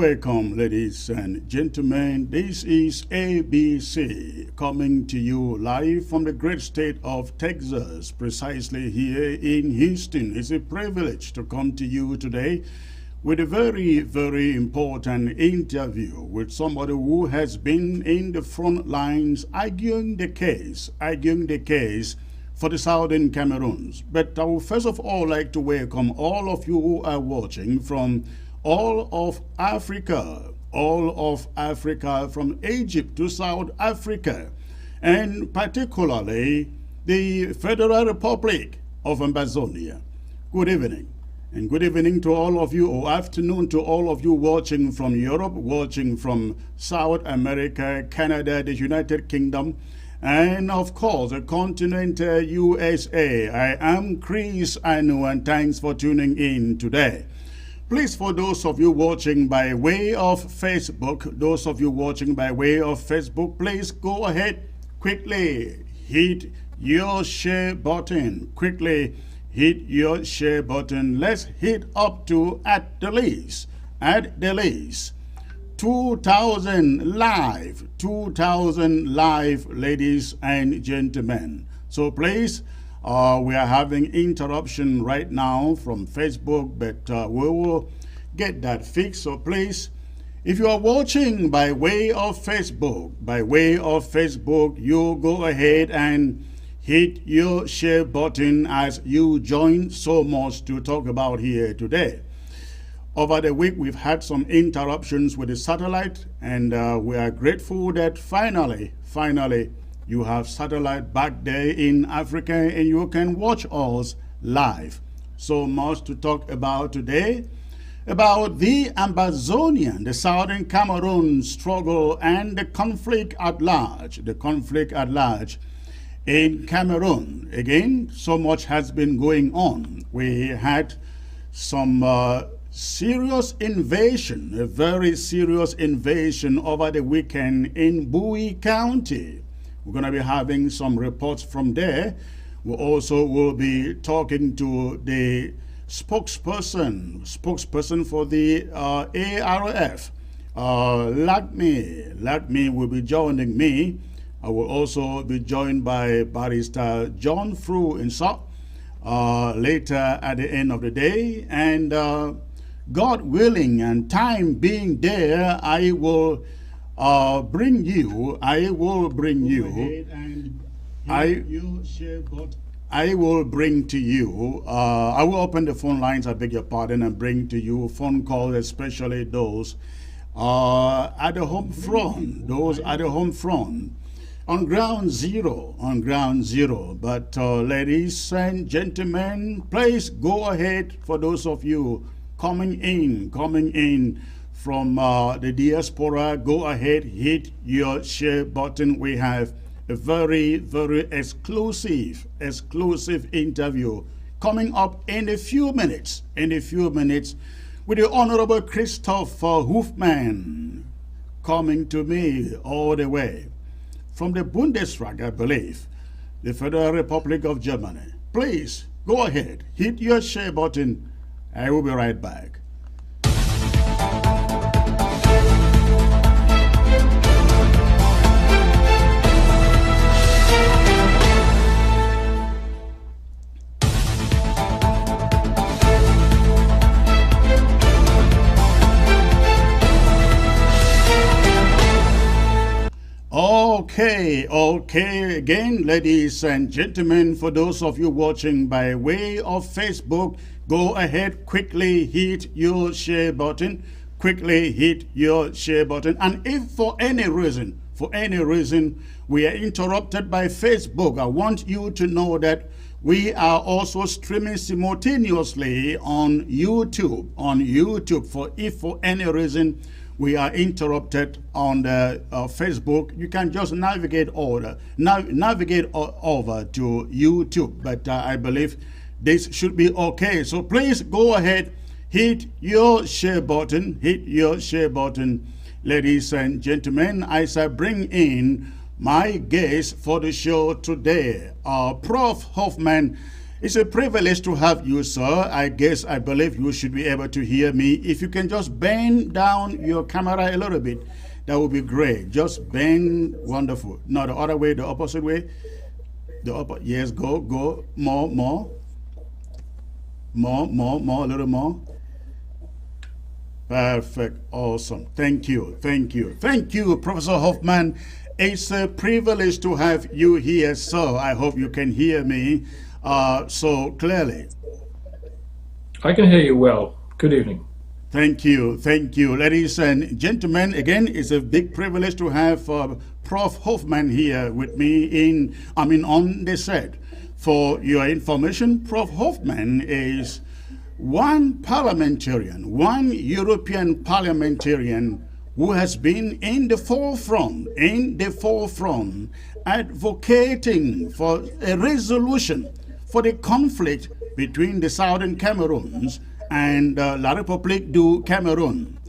Welcome, ladies and gentlemen. This is ABC coming to you live from the great state of Texas, precisely here in Houston. It's a privilege to come to you today with a very, very important interview with somebody who has been in the front lines arguing the case for the Southern Cameroons. But I would first of all like to welcome all of you who are watching from all of Africa, from Egypt to South Africa, and particularly the Federal Republic of AMBAZONIA. Good evening. And good evening to all of you, or afternoon to all of you watching from Europe, watching from South America, Canada, the United Kingdom, and of course the continent USA. I am Chris Anu, and thanks for tuning in today. Please, for those of you watching by way of Facebook, please go ahead, quickly hit your share button. Let's hit up to at the least 2,000 live, ladies and gentlemen. So please, we are having interruption right now from Facebook, but we will get that fixed. So please, if you are watching by way of Facebook, you go ahead and hit your share button as you join. So much to talk about here today. Over the week, we've had some interruptions with the satellite, and we are grateful that finally, you have satellite back there in Africa and you can watch us live. So much to talk about today, about the Ambazonian, the Southern Cameroon struggle and the conflict at large, in Cameroon. Again, so much has been going on. We had some serious invasion, a very serious invasion over the weekend in Bowie County. We're going to be having some reports from there. We also will be talking to the spokesperson for the ARF. Lakme will be joining me. I will also be joined by Barrister John Fru Insop later at the end of the day. And God willing and time being there, I will bring you. I will bring to you. I will open the phone lines, I beg your pardon, and bring to you phone calls, especially those at the home front, on ground zero. But ladies and gentlemen, please go ahead. For those of you coming in from the diaspora, go ahead, hit your share button. We have a very, very exclusive interview coming up in a few minutes, with the Honorable Christoph Hoffmann coming to me all the way from the Bundesrat, I believe, the Federal Republic of Germany. Please go ahead, hit your share button. I will be right back. Okay, again, ladies and gentlemen, for those of you watching by way of Facebook, go ahead, quickly hit your share button. And if for any reason we are interrupted by Facebook, I want you to know that we are also streaming simultaneously on YouTube. If for any reason we are interrupted on the Facebook, you can just navigate over to YouTube. But I believe this should be okay. So please go ahead, hit your share button, ladies and gentlemen, as I bring in my guest for the show today, Prof. Hoffmann It's a privilege to have you, sir. I believe you should be able to hear me. If you can just bend down your camera a little bit, that would be great. Just bend, wonderful. No, the other way, the opposite way. Yes, go, more, a little more. Perfect, awesome. Thank you, Professor Hoffmann. It's a privilege to have you here, sir. I hope you can hear me so clearly. I can hear you well. Good evening. Thank you, ladies and gentlemen. Again, it's a big privilege to have Prof. Hoffmann here with me on the set. For your information, Prof. Hoffmann is one European parliamentarian who has been in the forefront, advocating for a resolution for the conflict between the Southern Cameroons and La République du Cameroon.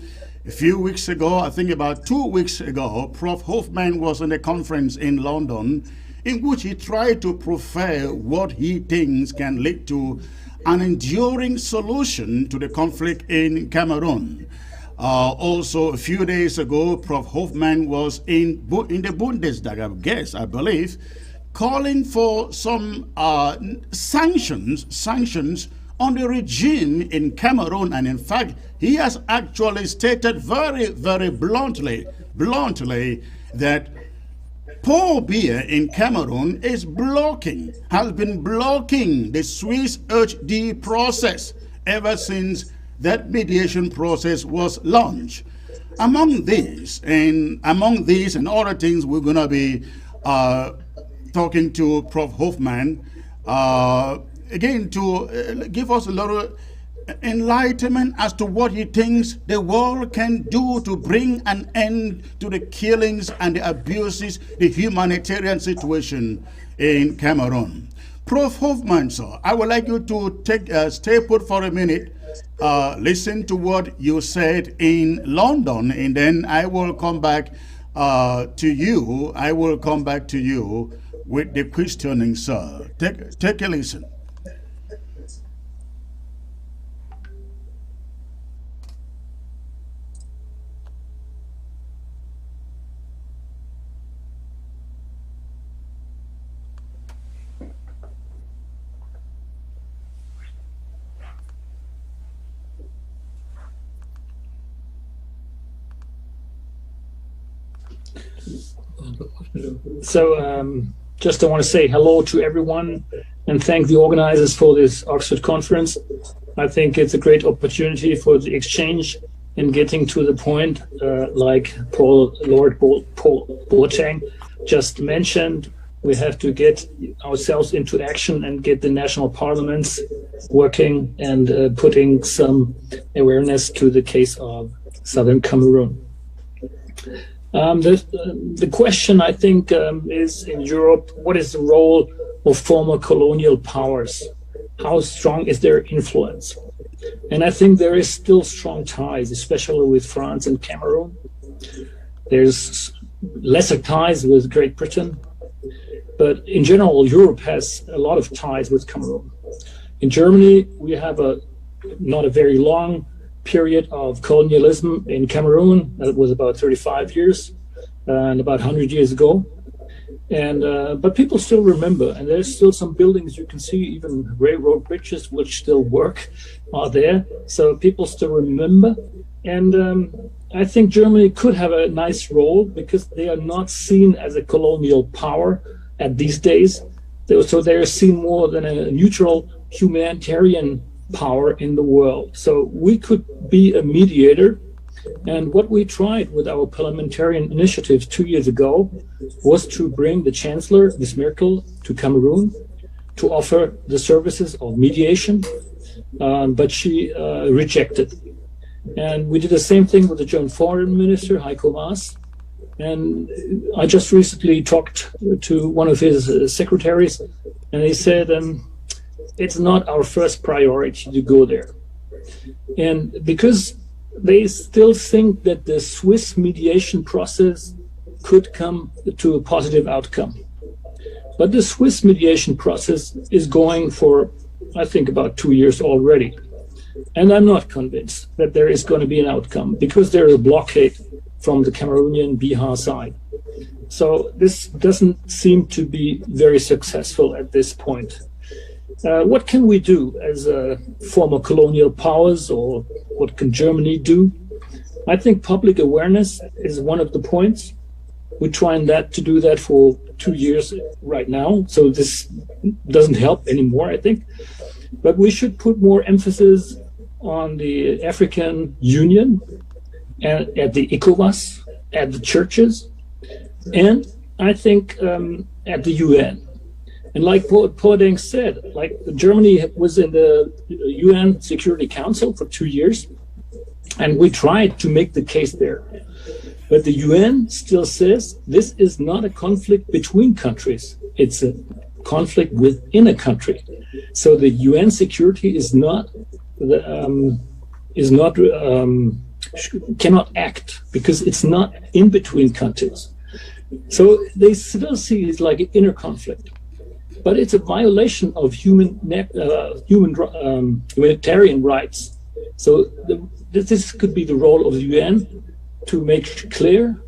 A few weeks ago, I think about 2 weeks ago, Prof. Hoffmann was in a conference in London in which he tried to profile what he thinks can lead to an enduring solution to the conflict in Cameroon. Also, a few days ago, Prof. Hoffmann was in the Bundestag, I believe, calling for some sanctions on the regime in Cameroon. And in fact, he has actually stated very, very bluntly that Paul Biya in Cameroon has been blocking the Swiss HD process ever since that mediation process was launched. Among these and other things, we're going to be talking to Prof. Hoffmann again to give us a little enlightenment as to what he thinks the world can do to bring an end to the killings and the abuses, the humanitarian situation in Cameroon. Prof. Hoffmann, sir, I would like you to stay put for a minute, listen to what you said in London, and then I will come back to you. I will come back to you with the questioning, sir. Take a listen. So just I want to say hello to everyone and thank the organizers for this Oxford conference. I think it's a great opportunity for the exchange and getting to the point, like Lord Boateng just mentioned. We have to get ourselves into action and get the national parliaments working and putting some awareness to the case of Southern Cameroon. The question, I think, is in Europe, what is the role of former colonial powers? How strong is their influence? And I think there is still strong ties, especially with France and Cameroon. There's lesser ties with Great Britain, but in general, Europe has a lot of ties with Cameroon. In Germany, we have not a very long period of colonialism in Cameroon. That was about 35 years and about 100 years ago. And but people still remember, and there's still some buildings you can see, even railroad bridges which still work are there. So people still remember. And I think Germany could have a nice role because they are not seen as a colonial power at these days. So they're seen more than a neutral humanitarian power in the world. So we could be a mediator. And what we tried with our parliamentarian initiatives 2 years ago was to bring the Chancellor, Ms. Merkel, to Cameroon to offer the services of mediation, but she rejected. And we did the same thing with the German Foreign Minister, Heiko Maas. And I just recently talked to one of his secretaries, and he said, it's not our first priority to go there. And because they still think that the Swiss mediation process could come to a positive outcome. But the Swiss mediation process is going for I think, about 2 years already. And I'm not convinced that there is going to be an outcome because there is a blockade from the Cameroonian Bihar side. So this doesn't seem to be very successful at this point. What can we do as former colonial powers, or what can Germany do? I think public awareness is one of the points. We're trying to do that for 2 years right now, so this doesn't help anymore, I think. But we should put more emphasis on the African Union and at the ECOWAS, at the churches, and I think at the UN. And like Podeng said, like Germany was in the UN Security Council for 2 years, and we tried to make the case there. But the UN still says this is not a conflict between countries. It's a conflict within a country. So the UN security cannot act because it's not in between countries. So they still see it like an inner conflict. But it's a violation of humanitarian rights. So this could be the role of the UN to make clear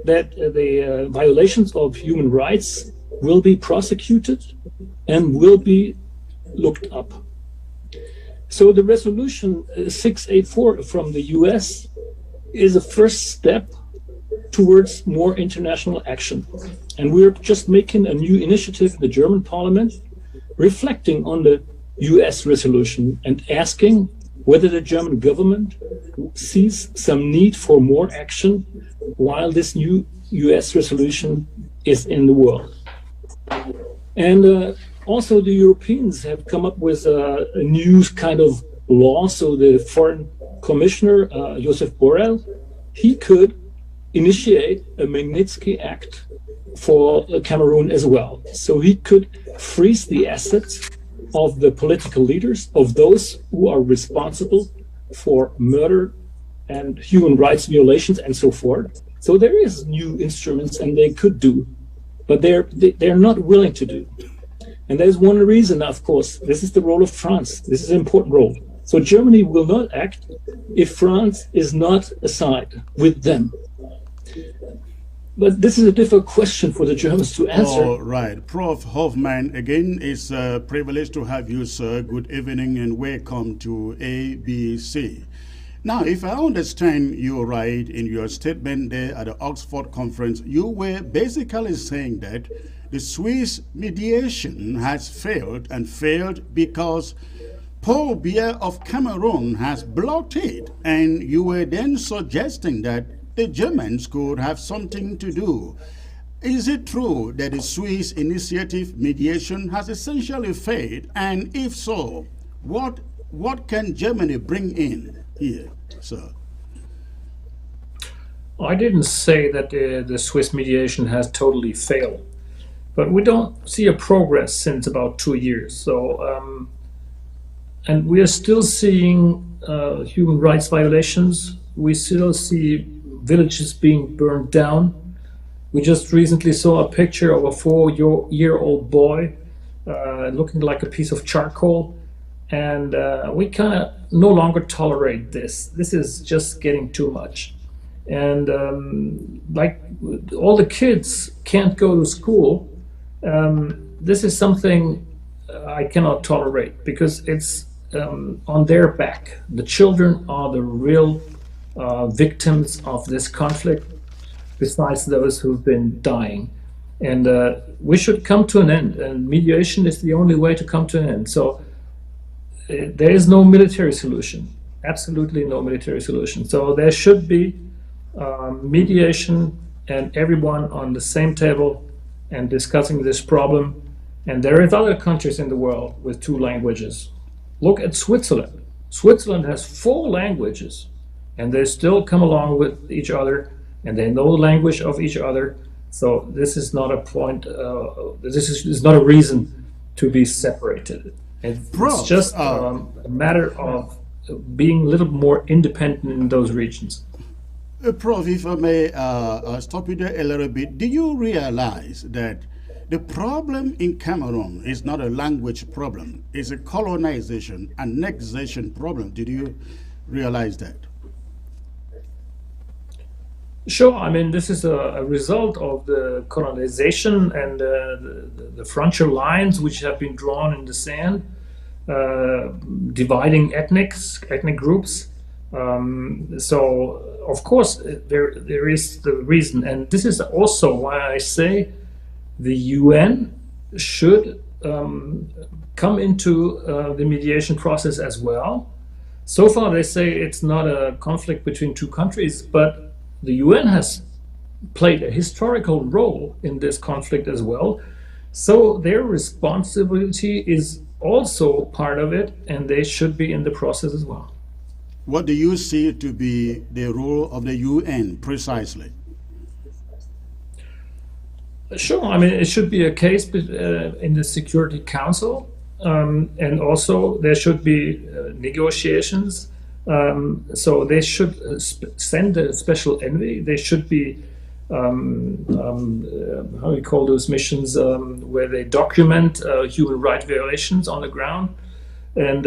that the violations of human rights will be prosecuted and will be looked up. So the resolution 684 from the US is a first step towards more international action. And we're just making a new initiative in the German parliament, reflecting on the US resolution and asking whether the German government sees some need for more action while this new US resolution is in the world. And also the Europeans have come up with a new kind of law. So the foreign commissioner, Josep Borrell, he could initiate a Magnitsky Act for Cameroon as well. So he could freeze the assets of the political leaders, of those who are responsible for murder and human rights violations and so forth. So there is new instruments and they could do, but they're not willing to do. And there's one reason, of course, this is the role of France. This is an important role. So Germany will not act if France is not aside with them. But this is a difficult question for the Germans to answer. All right. Prof. Hoffmann, again, it's a privilege to have you, sir. Good evening and welcome to ABC. Now, if I understand you right in your statement there at the Oxford conference, you were basically saying that the Swiss mediation has failed and failed because Paul Biya of Cameroon has blocked it. And you were then suggesting that the Germans could have something to do. Is it true that the Swiss initiative mediation has essentially failed? And if so, what can Germany bring in here, sir? I didn't say that the Swiss mediation has totally failed, but we don't see a progress since about 2 years. So, and we are still seeing human rights violations. We still see villages being burned down. We just recently saw a picture of a 4-year-old boy looking like a piece of charcoal. And we kind of no longer tolerate this. This is just getting too much. And like all the kids can't go to school, this is something I cannot tolerate because it's on their back. The children are the real victims of this conflict, besides those who've been dying. And we should come to an end, and mediation is the only way to come to an end. So there is no military solution, absolutely no military solution. So there should be mediation and everyone on the same table and discussing this problem. And there is other countries in the world with 2 languages. Look at Switzerland. Switzerland has 4 languages, and they still come along with each other, and they know the language of each other. So this is not a point, this is not a reason to be separated. It's just a matter of being a little more independent in those regions. Prof, if I may stop you there a little bit, do you realize that The problem in Cameroon is not a language problem, it's a colonization, annexation problem. Did you realize that? Sure, I mean, this is a result of the colonization and the frontier lines which have been drawn in the sand, dividing ethnic groups. So, of course, there is the reason, and this is also why I say the UN should come into the mediation process as well. So far, they say it's not a conflict between two countries, but the UN has played a historical role in this conflict as well. So their responsibility is also part of it, and they should be in the process as well. What do you see to be the role of the UN precisely? Sure, I mean, it should be a case in the Security Council, and also there should be negotiations. So they should send a special envoy. They should be, how do you call those missions, where they document human rights violations on the ground. And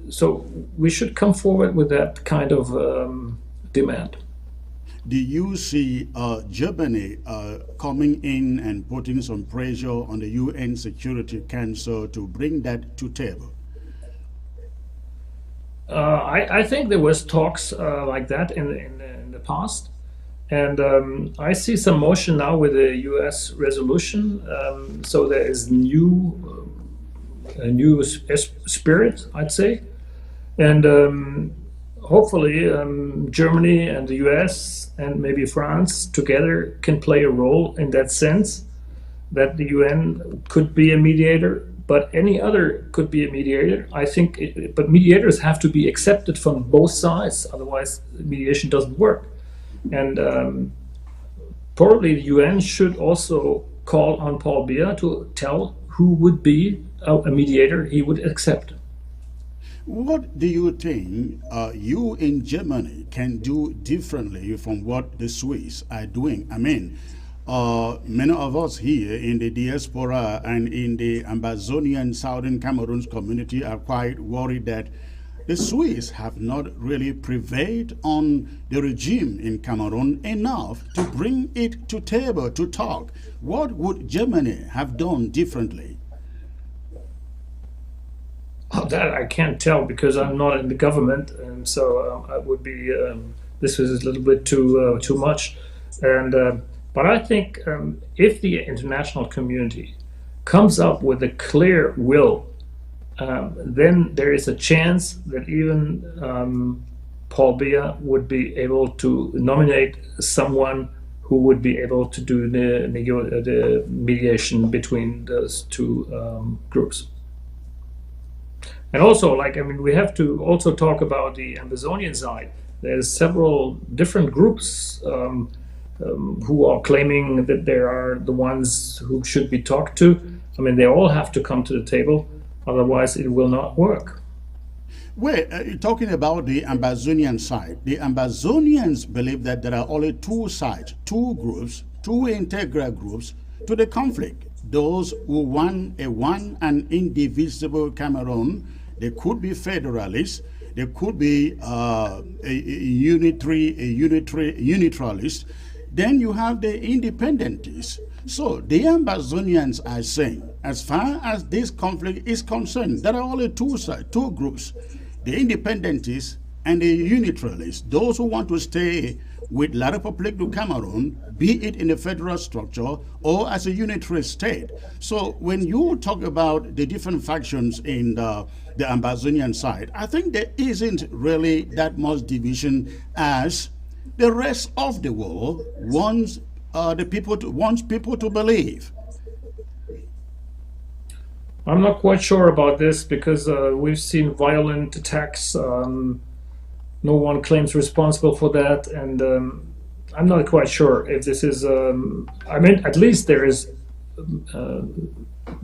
so we should come forward with that kind of demand. Do you see Germany coming in and putting some pressure on the UN Security Council to bring that to table? I think there was talks like that in the past, and I see some motion now with the U.S. resolution. So there is a new spirit, I'd say, and hopefully Germany and the U.S. and maybe France together can play a role in that sense, that the UN could be a mediator. But any other could be a mediator, I think, but mediators have to be accepted from both sides, otherwise mediation doesn't work. And probably the UN should also call on Paul Biya to tell who would be a mediator he would accept. What do you think you in Germany can do differently from what the Swiss are doing? I mean, many of us here in the diaspora and in the Ambazonian Southern Cameroon community are quite worried that the Swiss have not really prevailed on the regime in Cameroon enough to bring it to table to talk. What would Germany have done differently? Oh, that I can't tell because I'm not in the government, and so I would be. This was a little bit too much, and. But I think if the international community comes up with a clear will, then there is a chance that even Paul Biya would be able to nominate someone who would be able to do the mediation between those two groups. And also, like, I mean, we have to also talk about the Ambazonian side. There's several different groups who are claiming that they are the ones who should be talked to. I mean, they all have to come to the table, otherwise it will not work. Well, talking about the Ambazonian side, the Ambazonians believe that there are only two sides, two groups, two integral groups to the conflict. Those who want one and indivisible Cameroon, they could be federalists, they could be a unitarist. Then you have the independentists. So the Ambazonians are saying, as far as this conflict is concerned, there are only two sides, two groups, the independentists and the unitarist, those who want to stay with La République du Cameroon, be it in a federal structure or as a unitary state. So when you talk about the different factions in the Ambazonian side, I think there isn't really that much division as the rest of the world wants people to believe. I'm not quite sure about this because we've seen violent attacks. No one claims responsible for that, and I'm not quite sure if this is. I mean, at least there is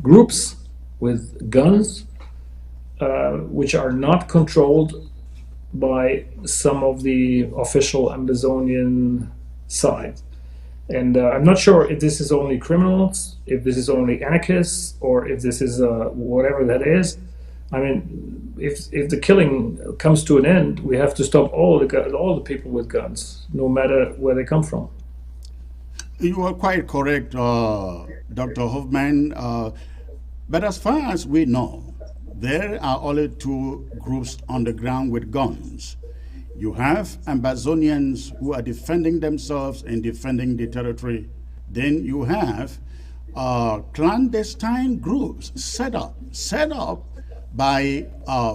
groups with guns which are not controlled by some of the official Ambazonian side. And I'm not sure if this is only criminals, if this is only anarchists, or if this is whatever that is. I mean, if the killing comes to an end, we have to stop all the people with guns, no matter where they come from. You are quite correct, Dr. Hoffmann. But as far as we know, there are only two groups on the ground with guns. You have Ambazonians who are defending themselves and defending the territory. Then you have clandestine groups set up by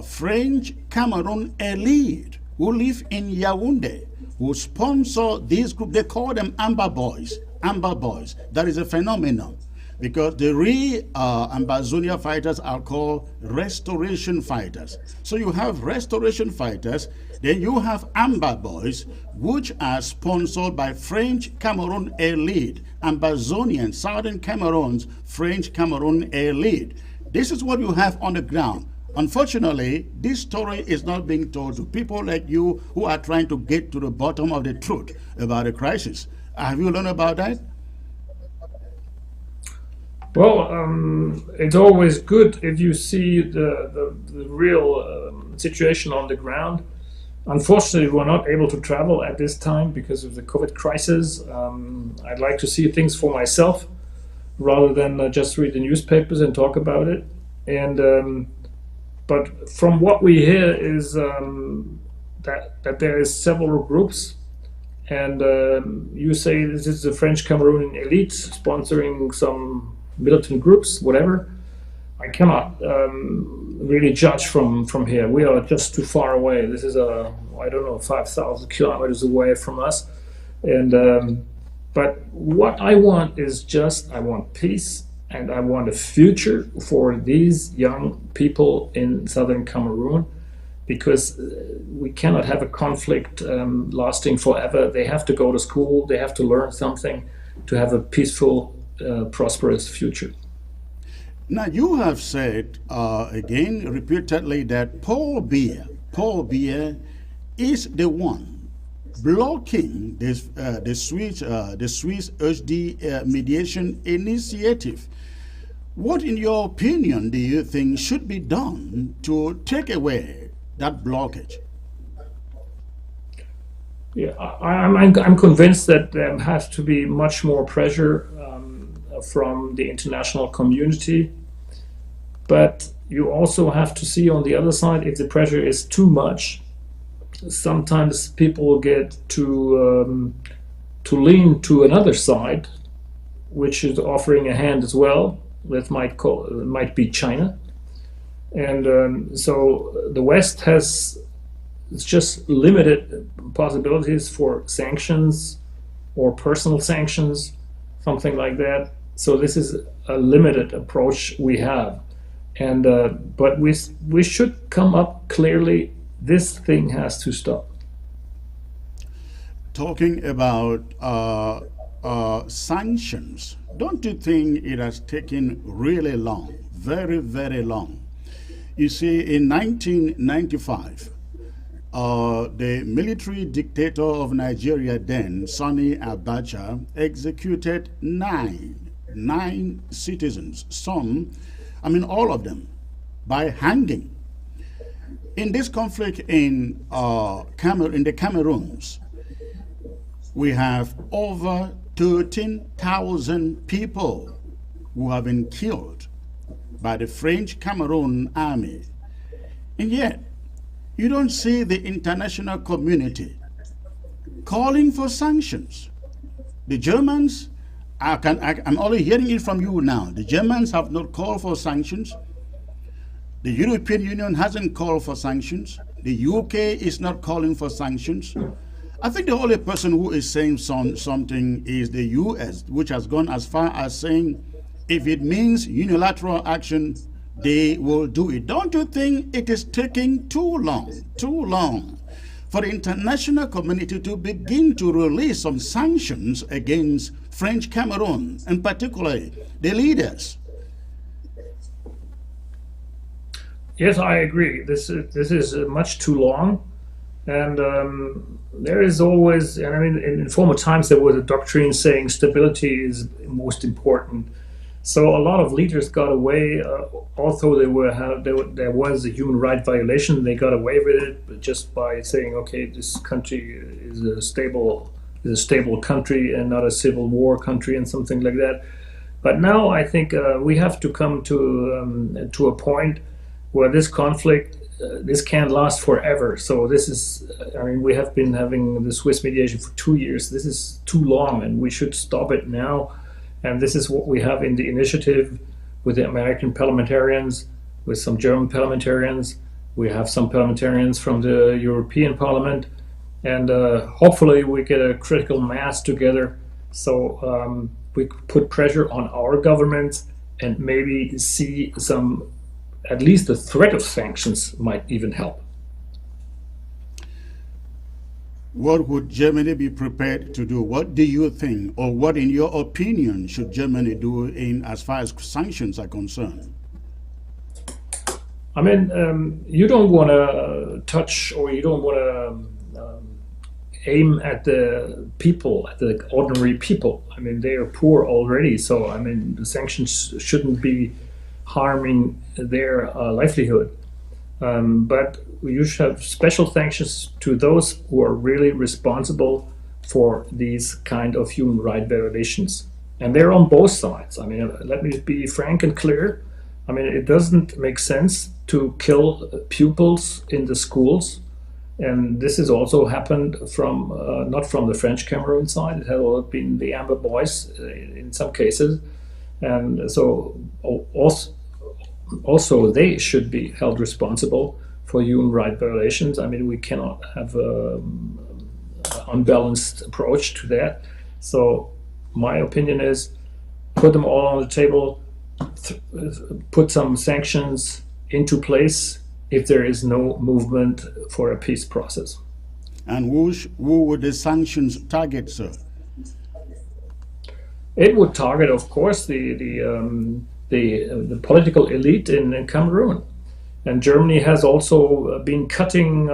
French Cameroon elite who live in Yaoundé, who sponsor these groups. They call them Amber Boys. Amber Boys. That is a phenomenon, because the real AMBAZONIA fighters are called restoration fighters. So you have restoration fighters, then you have Amber Boys, which are sponsored by French Cameroon elite, Ambazonian, Southern Cameroon's French Cameroon elite. This is what you have on the ground. Unfortunately, this story is not being told to people like you who are trying to get to the bottom of the truth about the crisis. Have you learned about that? Well, it's always good if you see the real situation on the ground. Unfortunately, we're not able to travel at this time because of the COVID crisis. I'd like to see things for myself rather than just read the newspapers and talk about it. And but from what we hear is that there is several groups, and you say this is the French Cameroon elite sponsoring some militant groups, whatever. I cannot really judge from here. We are just too far away. This is I don't know, 5,000 kilometers away from us. And but what I want is I want peace, and I want a future for these young people in southern Cameroon, because we cannot have a conflict lasting forever. They have to go to school, they have to learn something to have a peaceful, prosperous future. Now, you have said again repeatedly that Paul Biya is the one blocking this, the Swiss HD mediation initiative. What, in your opinion, do you think should be done to take away that blockage? Yeah, I'm convinced that there has to be much more pressure from the international community. But you also have to see on the other side, if the pressure is too much, sometimes people get to lean to another side, which is offering a hand as well. That might be China. And so the West has just limited possibilities for sanctions or personal sanctions, something like that. So this is a limited approach we have. And but we should come up clearly. This thing has to stop. Talking about sanctions, don't you think it has taken really long, very, very long? You see, in 1995, the military dictator of Nigeria then, Sani Abacha, executed nine citizens, all of them, by hanging. In this conflict in the Cameroons, we have over 13,000 people who have been killed by the French Cameroon army. And yet, you don't see the international community calling for sanctions. The Germans, I'm only hearing it from you now. The Germans have not called for sanctions. The European Union hasn't called for sanctions. The UK is not calling for sanctions. I think the only person who is saying something is the US, which has gone as far as saying if it means unilateral action, they will do it. Don't you think it is taking too long for the international community to begin to release some sanctions against French Cameroon, and particularly the leaders? Yes, I agree. This is much too long, And there is always, and I mean, in former times there was a doctrine saying stability is most important. So a lot of leaders got away, although there was a human right violation. They got away with it just by saying, okay, this country is a stable country and not a civil war country and something like that. But now I think we have to come to a point where this conflict, this can't last forever. So this is, I mean, we have been having the Swiss mediation for 2 years. This is too long, and we should stop it now. And this is what we have in the initiative with the American parliamentarians, with some German parliamentarians. We have some parliamentarians from the European Parliament, and hopefully we get a critical mass together. So we put pressure on our governments and maybe see some, at least the threat of sanctions might even help. What would Germany be prepared to do? What do you think, or what, in your opinion, should Germany do in as far as sanctions are concerned? I mean, you don't want to touch, or you don't want to aim at the people, at the ordinary people. I mean, they are poor already, so I mean, the sanctions shouldn't be harming their livelihood. But you should have special sanctions to those who are really responsible for these kind of human rights violations. And they're on both sides. I mean, let me be frank and clear. I mean, it doesn't make sense to kill pupils in the schools. And this has also happened from, not from the French Cameroon side, it had also been the Amber Boys in some cases. And so also they should be held responsible for human rights violations. I mean, we cannot have an unbalanced approach to that. So my opinion is put them all on the table, put some sanctions into place if there is no movement for a peace process. And who would the sanctions target, sir? It would target, of course, the political elite in Cameroon. And Germany has also been cutting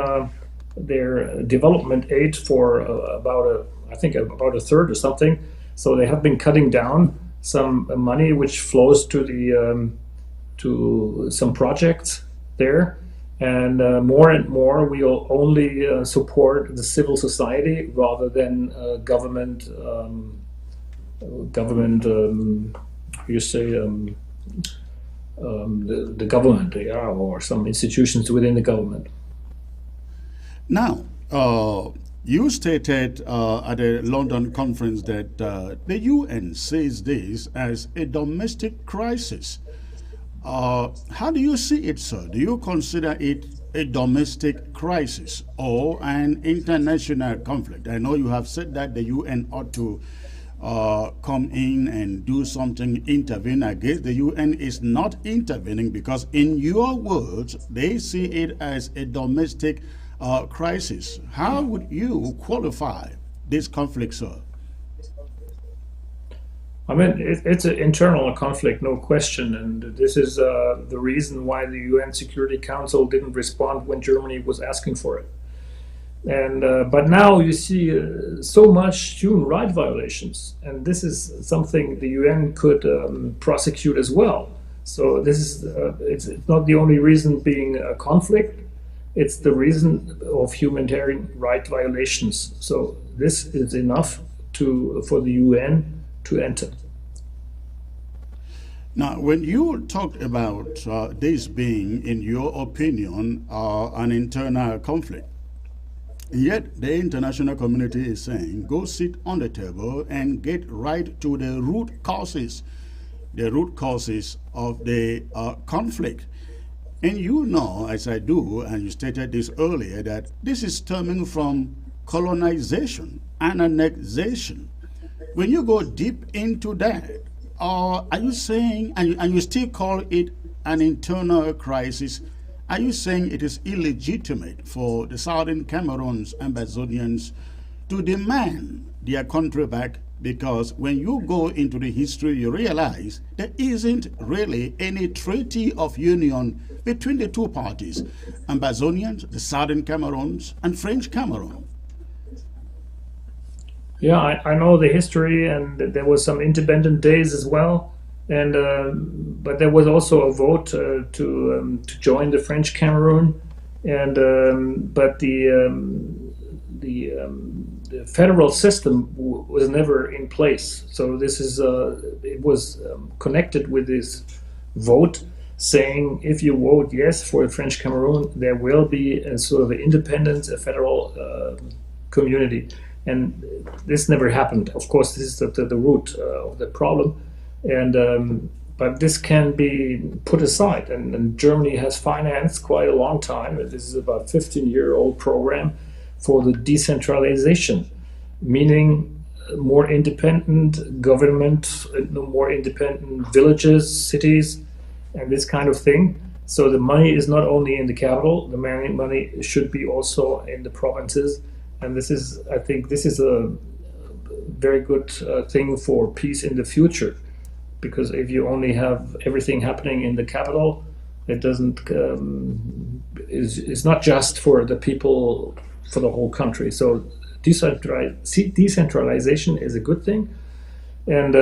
their development aid for about a third or something. So they have been cutting down some money which flows to some projects there. And more we will only support the civil society rather than government. The government, or some institutions within the government. Now, you stated at a London conference that the UN sees this as a domestic crisis. How do you see it, sir? Do you consider it a domestic crisis or an international conflict? I know you have said that the UN ought to come in and do something, intervene. I guess the UN is not intervening because, in your words, they see it as a domestic crisis. How would you qualify this conflict, sir? I mean, it's an internal conflict, no question, and this is the reason why the UN Security Council didn't respond when Germany was asking for it. And but now you see so much human rights violations, and this is something the UN could prosecute as well. So this is it's not the only reason being a conflict; it's the reason of humanitarian rights violations. So this is enough for the UN to enter. Now, when you talked about this being, in your opinion, an internal conflict, yet the international community is saying, go sit on the table and get right to the root causes of the conflict. And you know, as I do, and you stated this earlier, that this is stemming from colonization and annexation. When you go deep into that, are you saying, and you still call it an internal crisis, are you saying it is illegitimate for the Southern Cameroon's Ambazonians to demand their country back? Because when you go into the history, you realize there isn't really any treaty of union between the two parties, Ambazonians, the Southern Cameroons, and French Cameroon? Yeah, I know the history, and there was some independent days as well, and but there was also a vote to join the French Cameroon, and but the federal system was never in place. So this is it was connected with this vote saying if you vote yes for the French Cameroon, there will be a sort of independence, a federal community. And this never happened. Of course, this is the root of the problem. And but this can be put aside. And Germany has financed quite a long time. This is about a 15-year-old program for the decentralization, meaning more independent government, more independent villages, cities, and this kind of thing. So the money is not only in the capital, the money should be also in the provinces. And this is, I think, this is a very good thing for peace in the future, because if you only have everything happening in the capital, it doesn't is not just for the people, for the whole country. So decentralization is a good thing, and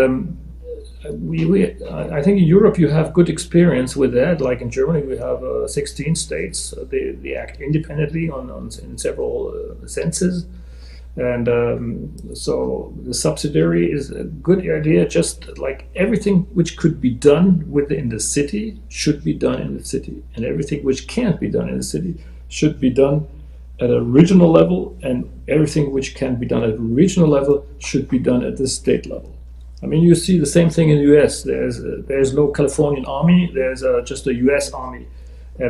I think in Europe you have good experience with that. Like in Germany, we have 16 states. They act independently in several senses, and so the subsidiary is a good idea. Just like everything which could be done within the city should be done in the city, and everything which can't be done in the city should be done at a regional level, and everything which can be done at a regional level should be done at the state level. I mean, you see the same thing in the U.S. There's no Californian army. There's just a U.S. army,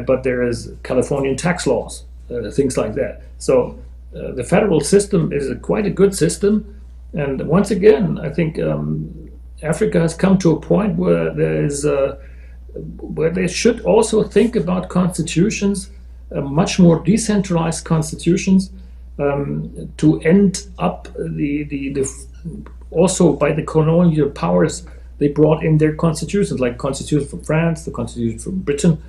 but there is Californian tax laws, things like that. So the federal system is quite a good system. And once again, I think Africa has come to a point where where they should also think about constitutions, much more decentralized constitutions, to end up also by the colonial powers. They brought in their constitutions, like Constitution from France, the Constitution from Britain.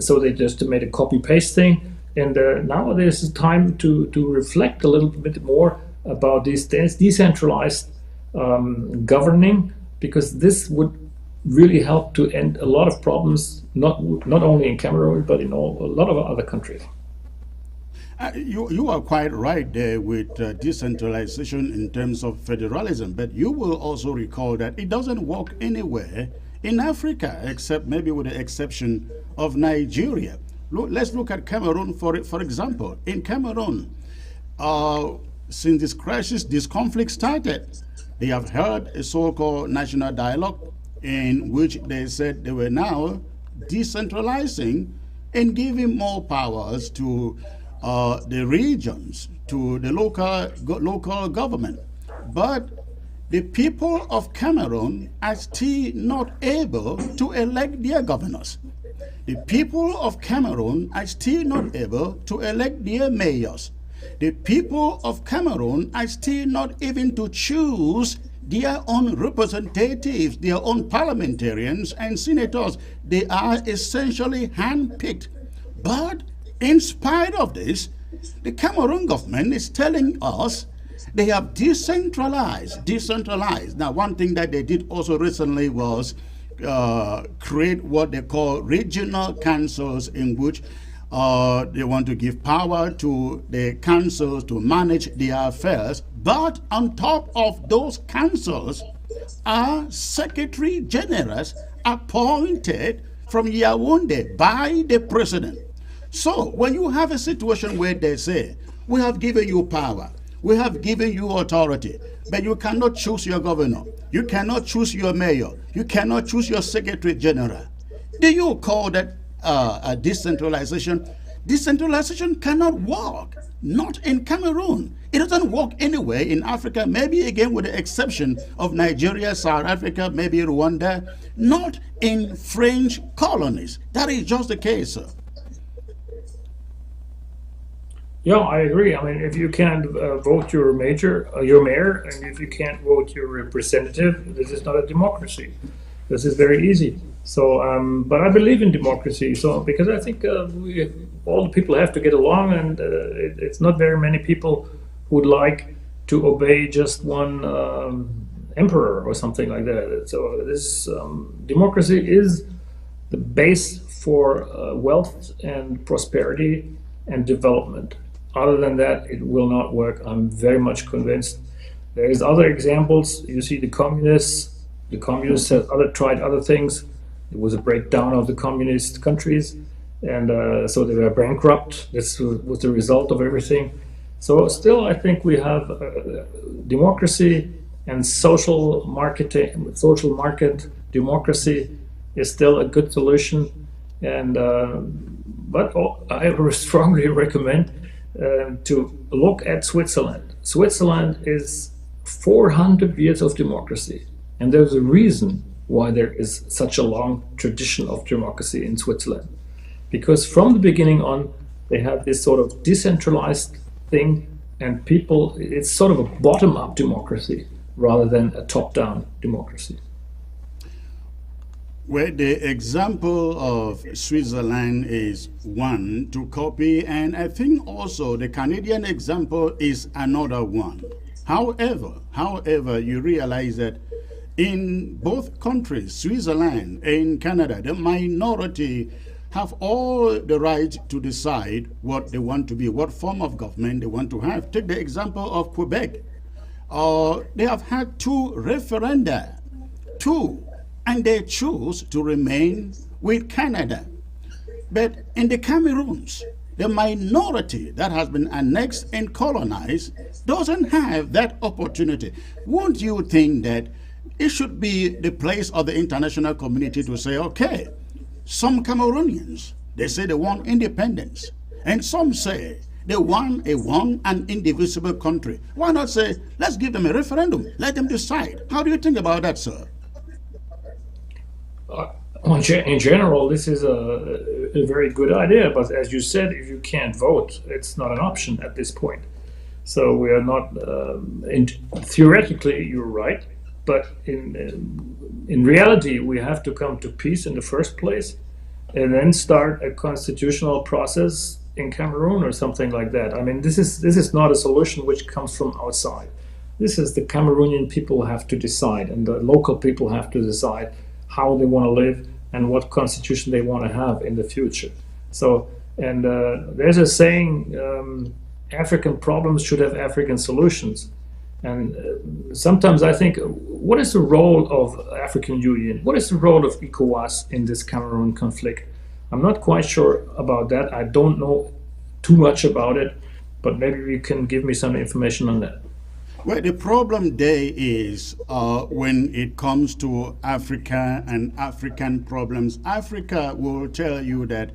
So they just made a copy-paste thing. And now there's time to reflect a little bit more about this decentralized governing, because this would really help to end a lot of problems, not only in Cameroon, but in a lot of other countries. You are quite right there with decentralization in terms of federalism, but you will also recall that it doesn't work anywhere in Africa, except maybe with the exception of Nigeria. Let's look at Cameroon, for example. In Cameroon, since this crisis, this conflict started, they have held a so-called national dialogue in which they said they were now decentralizing and giving more powers to the regions, to the local government. But the people of Cameroon are still not able to elect their governors. The people of Cameroon are still not able to elect their mayors. The people of Cameroon are still not even to choose their own representatives, their own parliamentarians and senators. They are essentially handpicked. But in spite of this, the Cameroon government is telling us they have decentralized. Now, one thing that they did also recently was create what they call regional councils, in which they want to give power to the councils to manage their affairs. But on top of those councils are secretary generals appointed from Yaoundé by the president. So when you have a situation where they say, we have given you power, we have given you authority, but you cannot choose your governor, you cannot choose your mayor, you cannot choose your secretary general, do you call that a decentralization? Decentralization cannot work, not in Cameroon. It doesn't work anywhere in Africa, maybe again with the exception of Nigeria, South Africa, maybe Rwanda, not in French colonies. That is just the case, sir. Yeah, I agree. I mean, if you can't vote your mayor, and if you can't vote your representative, this is not a democracy. This is very easy. So, but I believe in democracy. So, because I think all the people have to get along, and it's not very many people who would like to obey just one emperor or something like that. So, this democracy is the base for wealth and prosperity and development. Other than that, it will not work. I'm very much convinced. There's other examples. You see the communists. The communists have tried other things. It was a breakdown of the communist countries, and so they were bankrupt. This was the result of everything. So still, I think we have democracy and social market democracy is still a good solution. And but I strongly recommend to look at Switzerland. Switzerland is 400 years of democracy, and there's a reason why there is such a long tradition of democracy in Switzerland. Because from the beginning on, they have this sort of decentralized thing, and people, it's sort of a bottom-up democracy rather than a top-down democracy. Well, the example of Switzerland is one to copy, and I think also the Canadian example is another one. However, you realize that in both countries, Switzerland and Canada, the minority have all the right to decide what they want to be, what form of government they want to have. Take the example of Quebec. They have had 2 referenda, and they choose to remain with Canada. But in the Cameroons, the minority that has been annexed and colonized doesn't have that opportunity. Won't you think that it should be the place of the international community to say, okay, some Cameroonians, they say they want independence, and some say they want an indivisible country. Why not say, let's give them a referendum, let them decide? How do you think about that, sir? In general, this is a very good idea, but as you said, if you can't vote, it's not an option at this point. So we are not, theoretically, you're right, but in reality, we have to come to peace in the first place, and then start a constitutional process in Cameroon or something like that. I mean, this is not a solution which comes from outside. This is the Cameroonian people have to decide, and the local people have to decide how they want to live and what constitution they want to have in the future. So, and there's a saying, African problems should have African solutions. And sometimes I think, what is the role of African Union? What is the role of ECOWAS in this Cameroon conflict? I'm not quite sure about that. I don't know too much about it, but maybe you can give me some information on that. Well, the problem there is when it comes to Africa and African problems, Africa will tell you that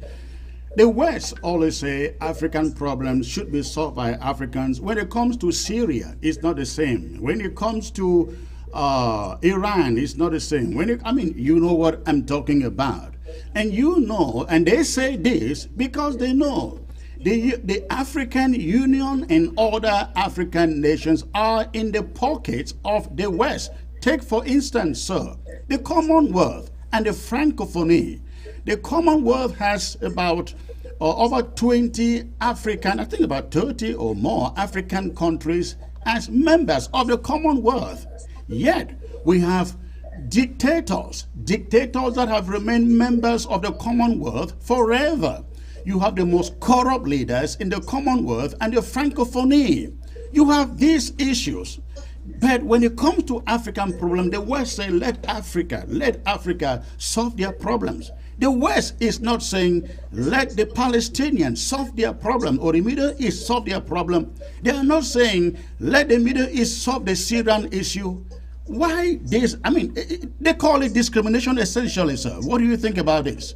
the West always say African problems should be solved by Africans. When it comes to Syria, it's not the same. When it comes to Iran, it's not the same. You know what I'm talking about. And you know, and they say this because they know the African Union and other African nations are in the pockets of the West. Take, for instance, sir, the Commonwealth and the Francophonie. The Commonwealth has about over 20 African, I think about 30 or more African countries as members of the Commonwealth. Yet we have dictators that have remained members of the Commonwealth forever. You have the most corrupt leaders in the Commonwealth and the Francophonie. You have these issues. But when it comes to African problem, the West say, let Africa solve their problems. The West is not saying, let the Palestinians solve their problem or the Middle East solve their problem. They are not saying, let the Middle East solve the Syrian issue. Why this? I mean, they call it discrimination essentially, sir. What do you think about this?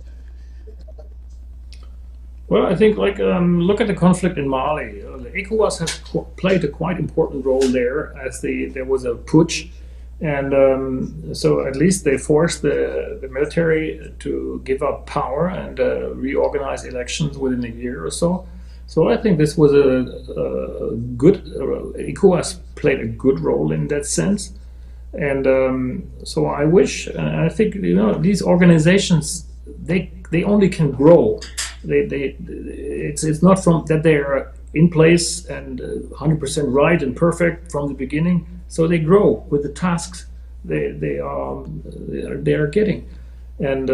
Well, I think, look at the conflict in Mali. The ECOWAS has played a quite important role there, as there was a putsch, and so at least they forced the military to give up power and reorganize elections within a year or so. So I think this was a good, ECOWAS played a good role in that sense. And so I wish, and I think, these organizations, they only can grow. It's not from that they are in place and 100% right and perfect from the beginning. So they grow with the tasks they are getting, and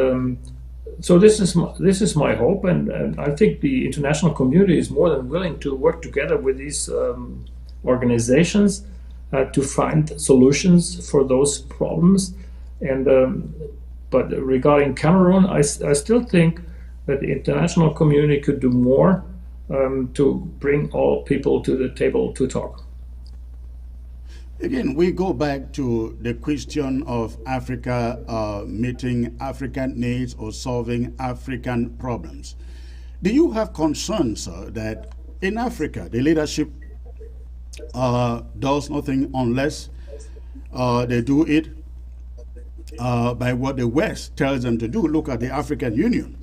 so this is my hope, and I think the international community is more than willing to work together with these organizations to find solutions for those problems. And but regarding Cameroon, I still think that the international community could do more to bring all people to the table to talk. Again, we go back to the question of Africa meeting African needs or solving African problems. Do you have concerns that in Africa the leadership does nothing unless they do it by what the West tells them to do? Look at the African Union.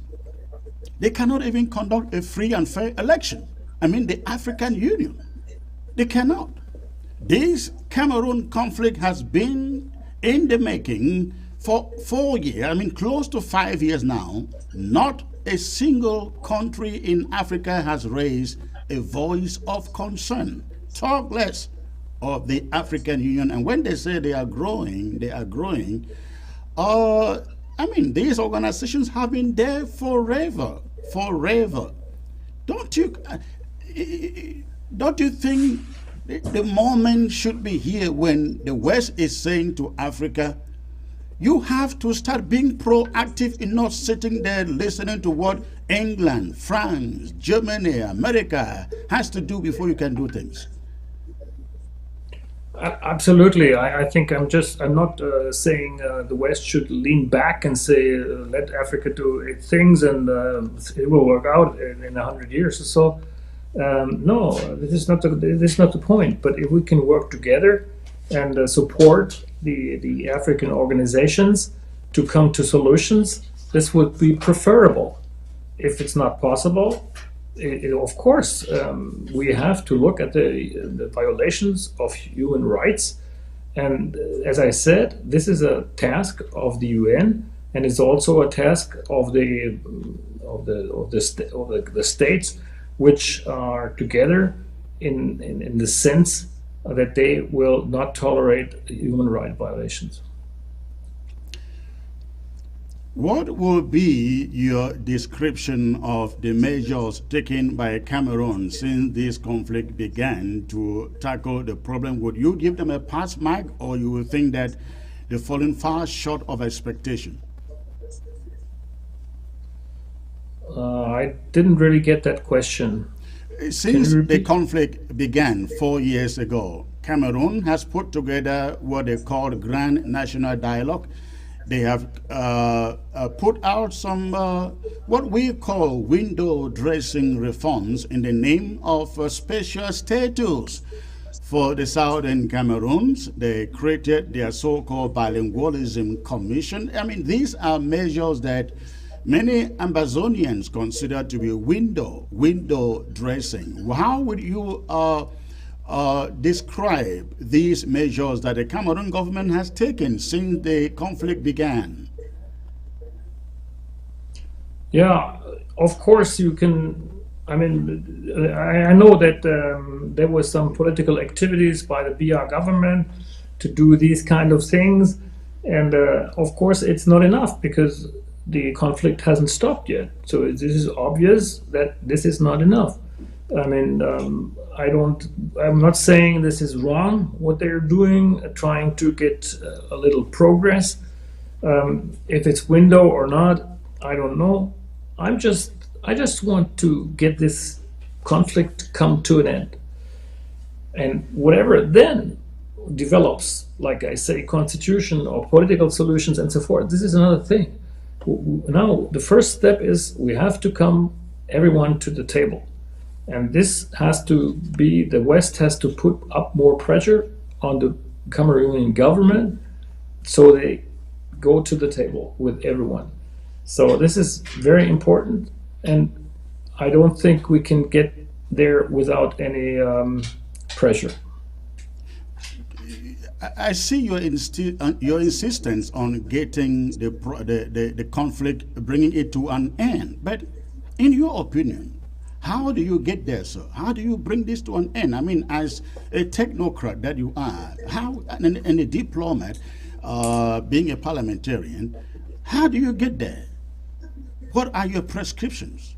They cannot even conduct a free and fair election. I mean, the African Union, they cannot. This Cameroon conflict has been in the making for 4 years, I mean close to 5 years now. Not a single country in Africa has raised a voice of concern. Talk less of the African Union. And when they say they are growing, I mean, these organizations have been there forever. Don't you think the moment should be here when the West is saying to Africa, you have to start being proactive in not sitting there listening to what England, France, Germany, America has to do before you can do things? Absolutely. I think I'm not saying the West should lean back and say, let Africa do its things and it will work out in 100 years or so. No, this is not the point. But if we can work together and support the African organizations to come to solutions, this would be preferable. If it's not possible, of course, we have to look at the violations of human rights. And as I said, this is a task of the UN, and it's also a task of the states, which are together in the sense that they will not tolerate human rights violations. What will be your description of the measures taken by Cameroon since this conflict began to tackle the problem? Would you give them a pass mark, or you will think that they're falling far short of expectation? I didn't really get that question. Since the conflict began 4 years ago, Cameroon has put together what they call Grand National Dialogue. They have put out some what we call window dressing reforms in the name of special status for the Southern Cameroons. They created their so-called Bilingualism Commission. I mean, these are measures that many Ambazonians consider to be window dressing. How would you describe these measures that the Cameroon government has taken since the conflict began? Yeah, of course you can. I mean, I know that there was some political activities by the BR government to do these kind of things, and of course it's not enough because the conflict hasn't stopped yet. So this is obvious that this is not enough. I mean, I'm not saying this is wrong, what they're doing, trying to get a little progress. If it's window or not, I don't know. I just want to get this conflict come to an end. And whatever then develops, like I say, constitution or political solutions and so forth, this is another thing. Now, the first step is we have to come everyone to the table. And this has to be, the West has to put up more pressure on the Cameroonian government so they go to the table with everyone. So this is very important, and I don't think we can get there without any pressure. I see your insistence on getting the conflict, bringing it to an end. But in your opinion, how do you get there, sir? How do you bring this to an end? I mean, as a technocrat that you are, how, and a diplomat, being a parliamentarian, how do you get there? What are your prescriptions?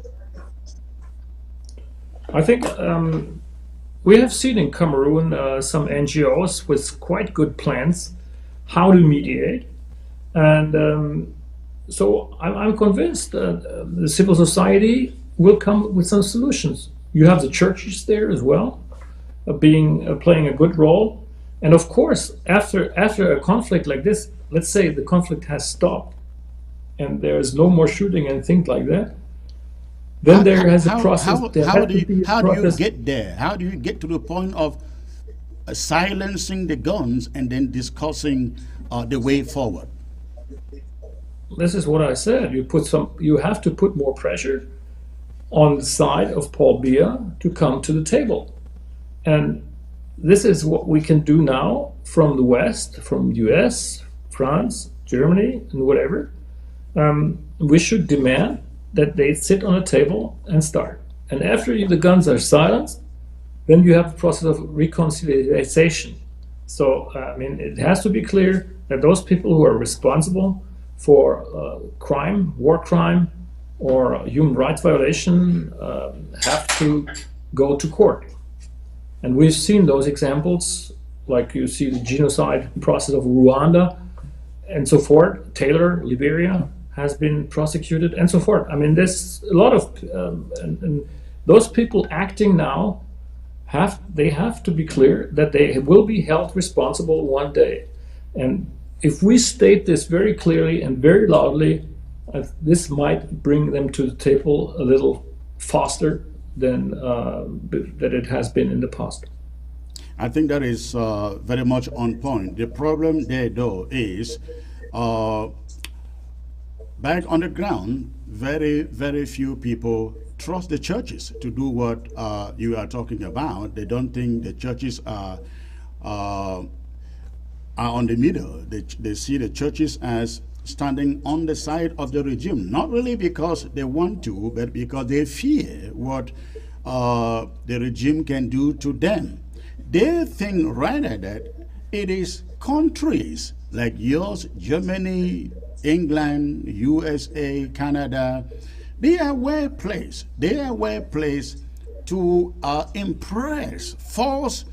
I think we have seen in Cameroon some NGOs with quite good plans how to mediate. And so I'm convinced that the civil society will come with some solutions. You have the churches there as well, playing a good role. And of course, after a conflict like this, let's say the conflict has stopped and there is no more shooting and things like that, then there has a process. How do you get there? How do you get to the point of silencing the guns and then discussing the way forward? This is what I said. You have to put more pressure on the side of Paul Biya to come to the table. And this is what we can do now from the West, from US, France, Germany, and whatever. We should demand that they sit on a table and start. And after the guns are silenced, then you have the process of reconciliation. So, I mean, it has to be clear that those people who are responsible for crime, war crime, or human rights violation have to go to court. And we've seen those examples, like you see the genocide process of Rwanda and so forth. Taylor, Liberia, has been prosecuted and so forth. I mean, there's a lot of, and those people acting now have to be clear that they will be held responsible one day. And if we state this very clearly and very loudly, this might bring them to the table a little faster than that it has been in the past. I think that is very much on point. The problem there, though, is back on the ground, very, very few people trust the churches to do what you are talking about. They don't think the churches are on the middle. They see the churches as standing on the side of the regime, not really because they want to, but because they fear what the regime can do to them. They think rather that it is countries like yours, Germany, England, USA, Canada, they are well placed. They are well placed to force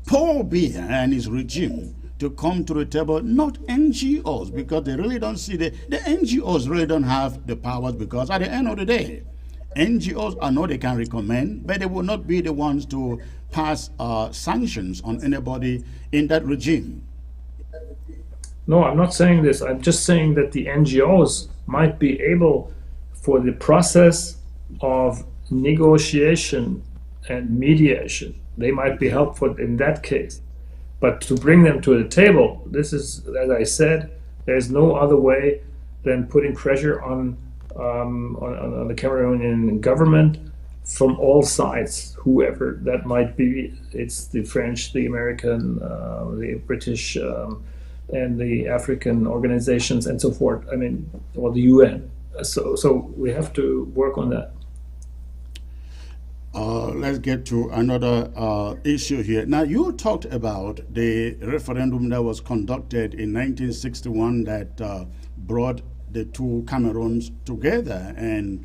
Paul Biya and his regime to come to the table, not NGOs, because they really don't see the NGOs really don't have the powers, because at the end of the day, NGOs, I know they can recommend, but they will not be the ones to pass sanctions on anybody in that regime. No, I'm not saying this. I'm just saying that the NGOs might be able, for the process of negotiation and mediation, they might be helpful in that case. But to bring them to the table, this is, as I said, there's no other way than putting pressure on the Cameroonian government from all sides, whoever that might be. It's the French, the American, the British, and the African organizations and so forth. I mean, or the UN. So we have to work on that. Let's get to another issue here. Now, you talked about the referendum that was conducted in 1961 that brought the two Cameroons together, and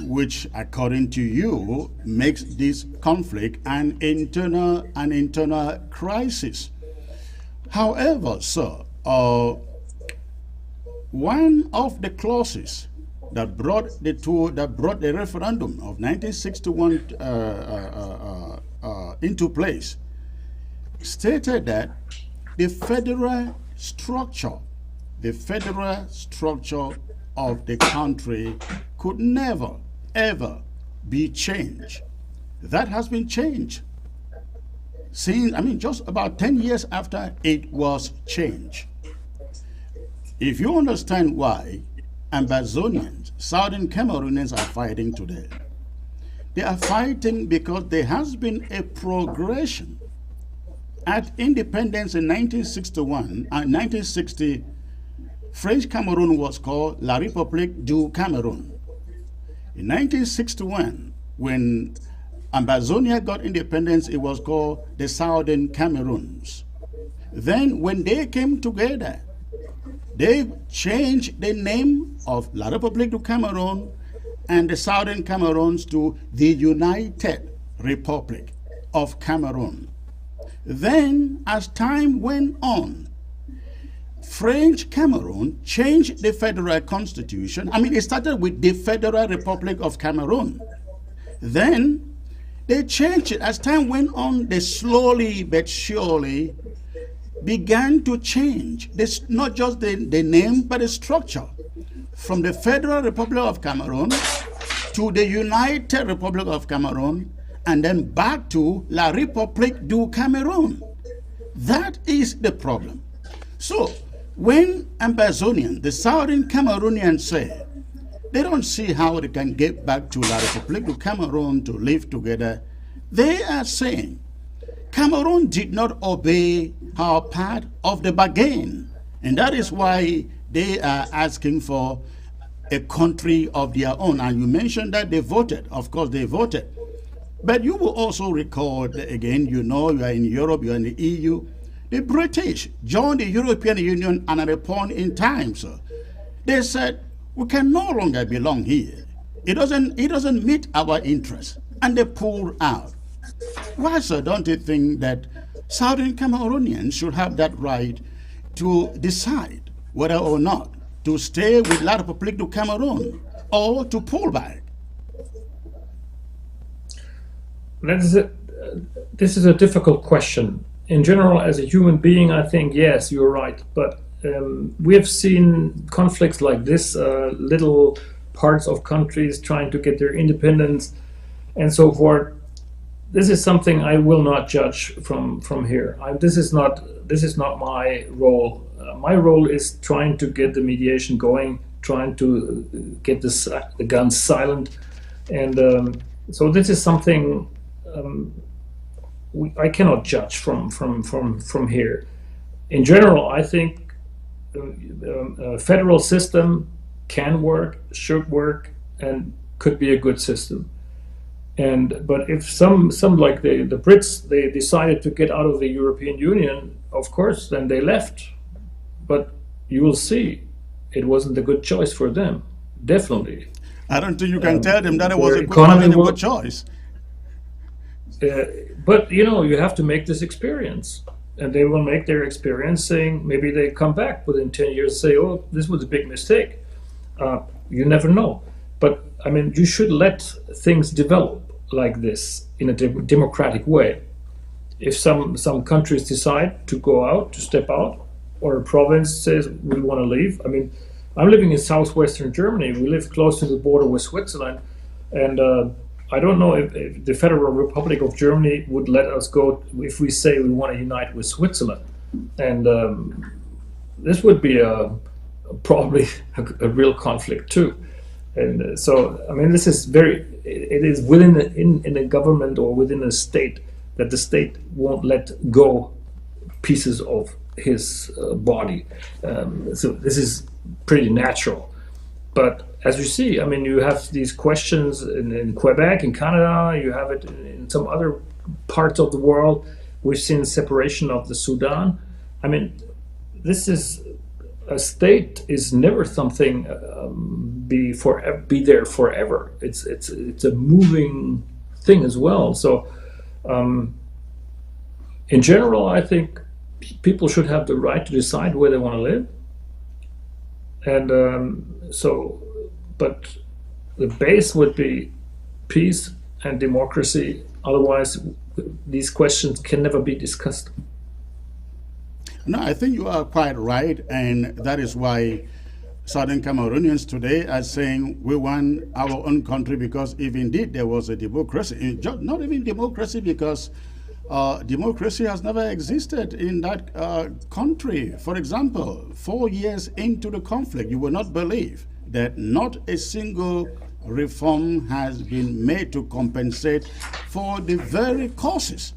which, according to you, makes this conflict an internal crisis. However, sir, one of the clauses that brought the referendum of 1961 into place stated that the federal structure of the country could never, ever be changed. That has been changed since, just about 10 years after it was changed. If you understand why Ambazonians, Southern Cameroonians, are fighting today, They are fighting because there has been a progression. At independence in 1961 and 1960, French Cameroon was called La République du Cameroun. In 1961, when AMBAZONIA got independence, it was called the Southern Cameroons. Then when they came together, they changed the name of La République du Cameroun and the Southern Cameroons to the United Republic of Cameroon. Then, as time went on, French Cameroon changed the federal constitution. I mean, it started with the Federal Republic of Cameroon. Then, they changed it. As time went on, they slowly but surely began to change this, not just the name, but the structure. From the Federal Republic of Cameroon to the United Republic of Cameroon, and then back to La République du Cameroun. That is the problem. So, when Ambazonians, the Southern Cameroonians, say they don't see how they can get back to La République du Cameroun to live together, they are saying Cameroon did not obey our part of the bargain. And that is why they are asking for a country of their own. And you mentioned that they voted. Of course, they voted. But you will also recall, again, you know, you are in Europe, you are in the EU. The British joined the European Union at a point in time, sir. They said, we can no longer belong here. It doesn't meet our interests. And they pulled out. Why, sir, don't you think that Southern Cameroonians should have that right to decide whether or not to stay with La République du Cameroun or to pull back? This is a difficult question. In general, as a human being, I think, yes, you're right. But we have seen conflicts like this, little parts of countries trying to get their independence and so forth. This is something I will not judge from here. This is not my role. My role is trying to get the mediation going, trying to get the guns silent, and so this is something I cannot judge from here. In general, I think a federal system can work, should work, and could be a good system. But if some like the Brits, they decided to get out of the European Union, of course, then they left. But you will see, it wasn't a good choice for them, definitely. I don't think you can tell them that it was a good choice. But you know, you have to make this experience, and they will make their experience, saying maybe they come back within 10 years, say, "Oh, this was a big mistake." You never know. But I mean, you should let things develop like this in a democratic way. If some countries decide to go out, to step out, or a province says we want to leave. I mean, I'm living in southwestern Germany. We live close to the border with Switzerland, and I don't know if the Federal Republic of Germany would let us go if we say we want to unite with Switzerland. And this would be probably a real conflict too. And so, I mean, this is it is within in a government or within a state that the state won't let go pieces of his body. So this is pretty natural. But as you see, I mean, you have these questions in Quebec, in Canada, you have it in some other parts of the world. We've seen separation of the Sudan. I mean, this is a state is never something be there forever. It's a moving thing as well. So in general, I think people should have the right to decide where they want to live. And but the base would be peace and democracy. Otherwise, these questions can never be discussed. No, I think you are quite right, and that is why Southern Cameroonians today are saying we want our own country, because if indeed there was a democracy, not even democracy, because democracy has never existed in that country. For example, 4 years into the conflict, you will not believe that not a single reform has been made to compensate for the very causes,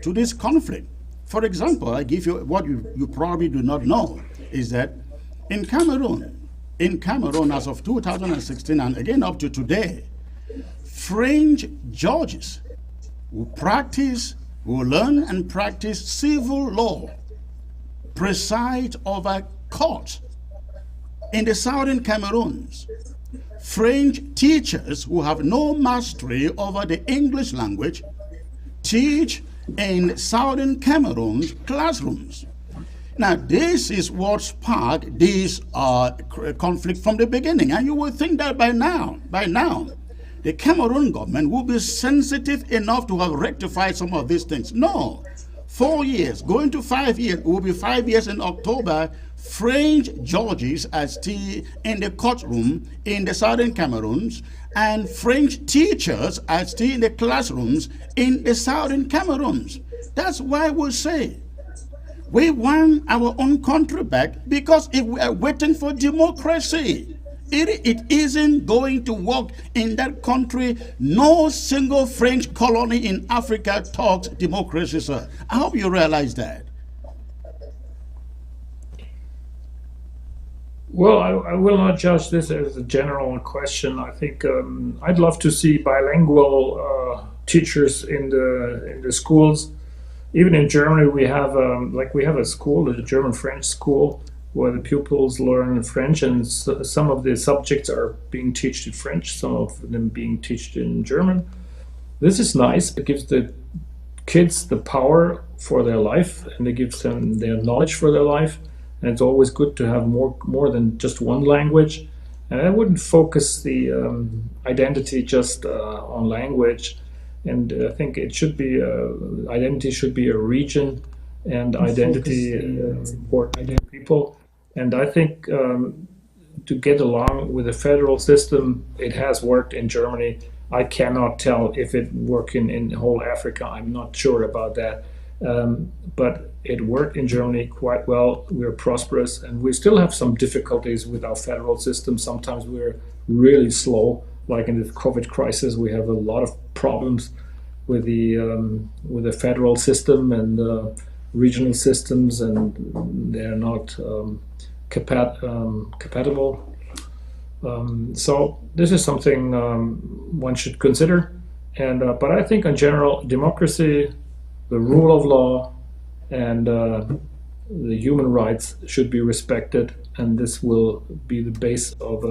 to this conflict. For example, I give you what you probably do not know, is that in Cameroon as of 2016 and again up to today, French judges who learn and practice civil law preside over court in the southern Cameroons. French teachers who have no mastery over the English language teach in southern Cameroon's classrooms. Now, this is what sparked this conflict from the beginning. And you would think that by now, the Cameroon government will be sensitive enough to have rectified some of these things. No. 4 years, going to 5 years, it will be 5 years in October. French judges are still in the courtroom in the southern Cameroons, and French teachers are still in the classrooms in the southern Cameroons. That's why we say we want our own country back, because if we are waiting for democracy, it isn't going to work in that country. No single French colony in Africa talks democracy, sir. I hope you realize that. Well, I will not judge this as a general question. I think I'd love to see bilingual teachers in the schools. Even in Germany, we have a school, a German-French school, where the pupils learn French, and some of the subjects are being taught in French, some of them being taught in German. This is nice. It gives the kids the power for their life, and it gives them their knowledge for their life. And it's always good to have more than just one language. And I wouldn't focus the identity just on language. And I think it should be identity should be a region, and identity important people. And I think to get along with the federal system, it has worked in Germany. I cannot tell if it worked in whole Africa. I'm not sure about that. But it worked in Germany quite well. We're prosperous, and we still have some difficulties with our federal system. Sometimes we're really slow, like in the COVID crisis. We have a lot of problems with the federal system and regional systems, and they're not compatible. So this is something one should consider. And but I think in general, democracy, the rule of law, and the human rights should be respected, and this will be the base of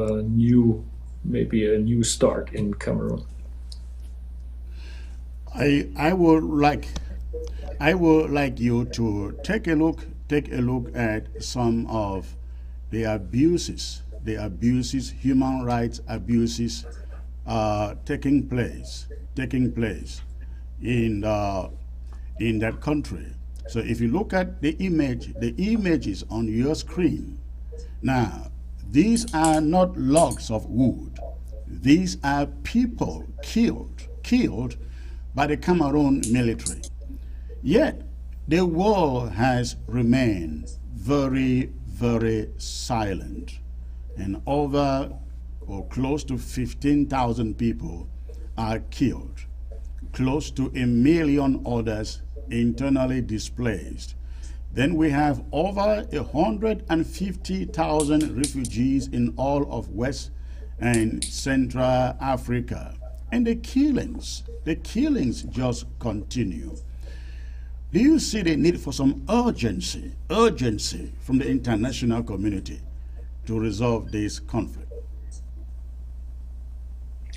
maybe a new start in Cameroon. I would like you to take a look at some of the abuses, human rights abuses taking place in that country. So if you look at the images on your screen, now these are not logs of wood. These are people killed by the Cameroon military. Yet the world has remained very, very silent, and over or close to 15,000 people are killed, close to 1 million others internally displaced. Then we have over 150,000 refugees in all of West and Central Africa. And the killings just continue. Do you see the need for some urgency from the international community to resolve this conflict?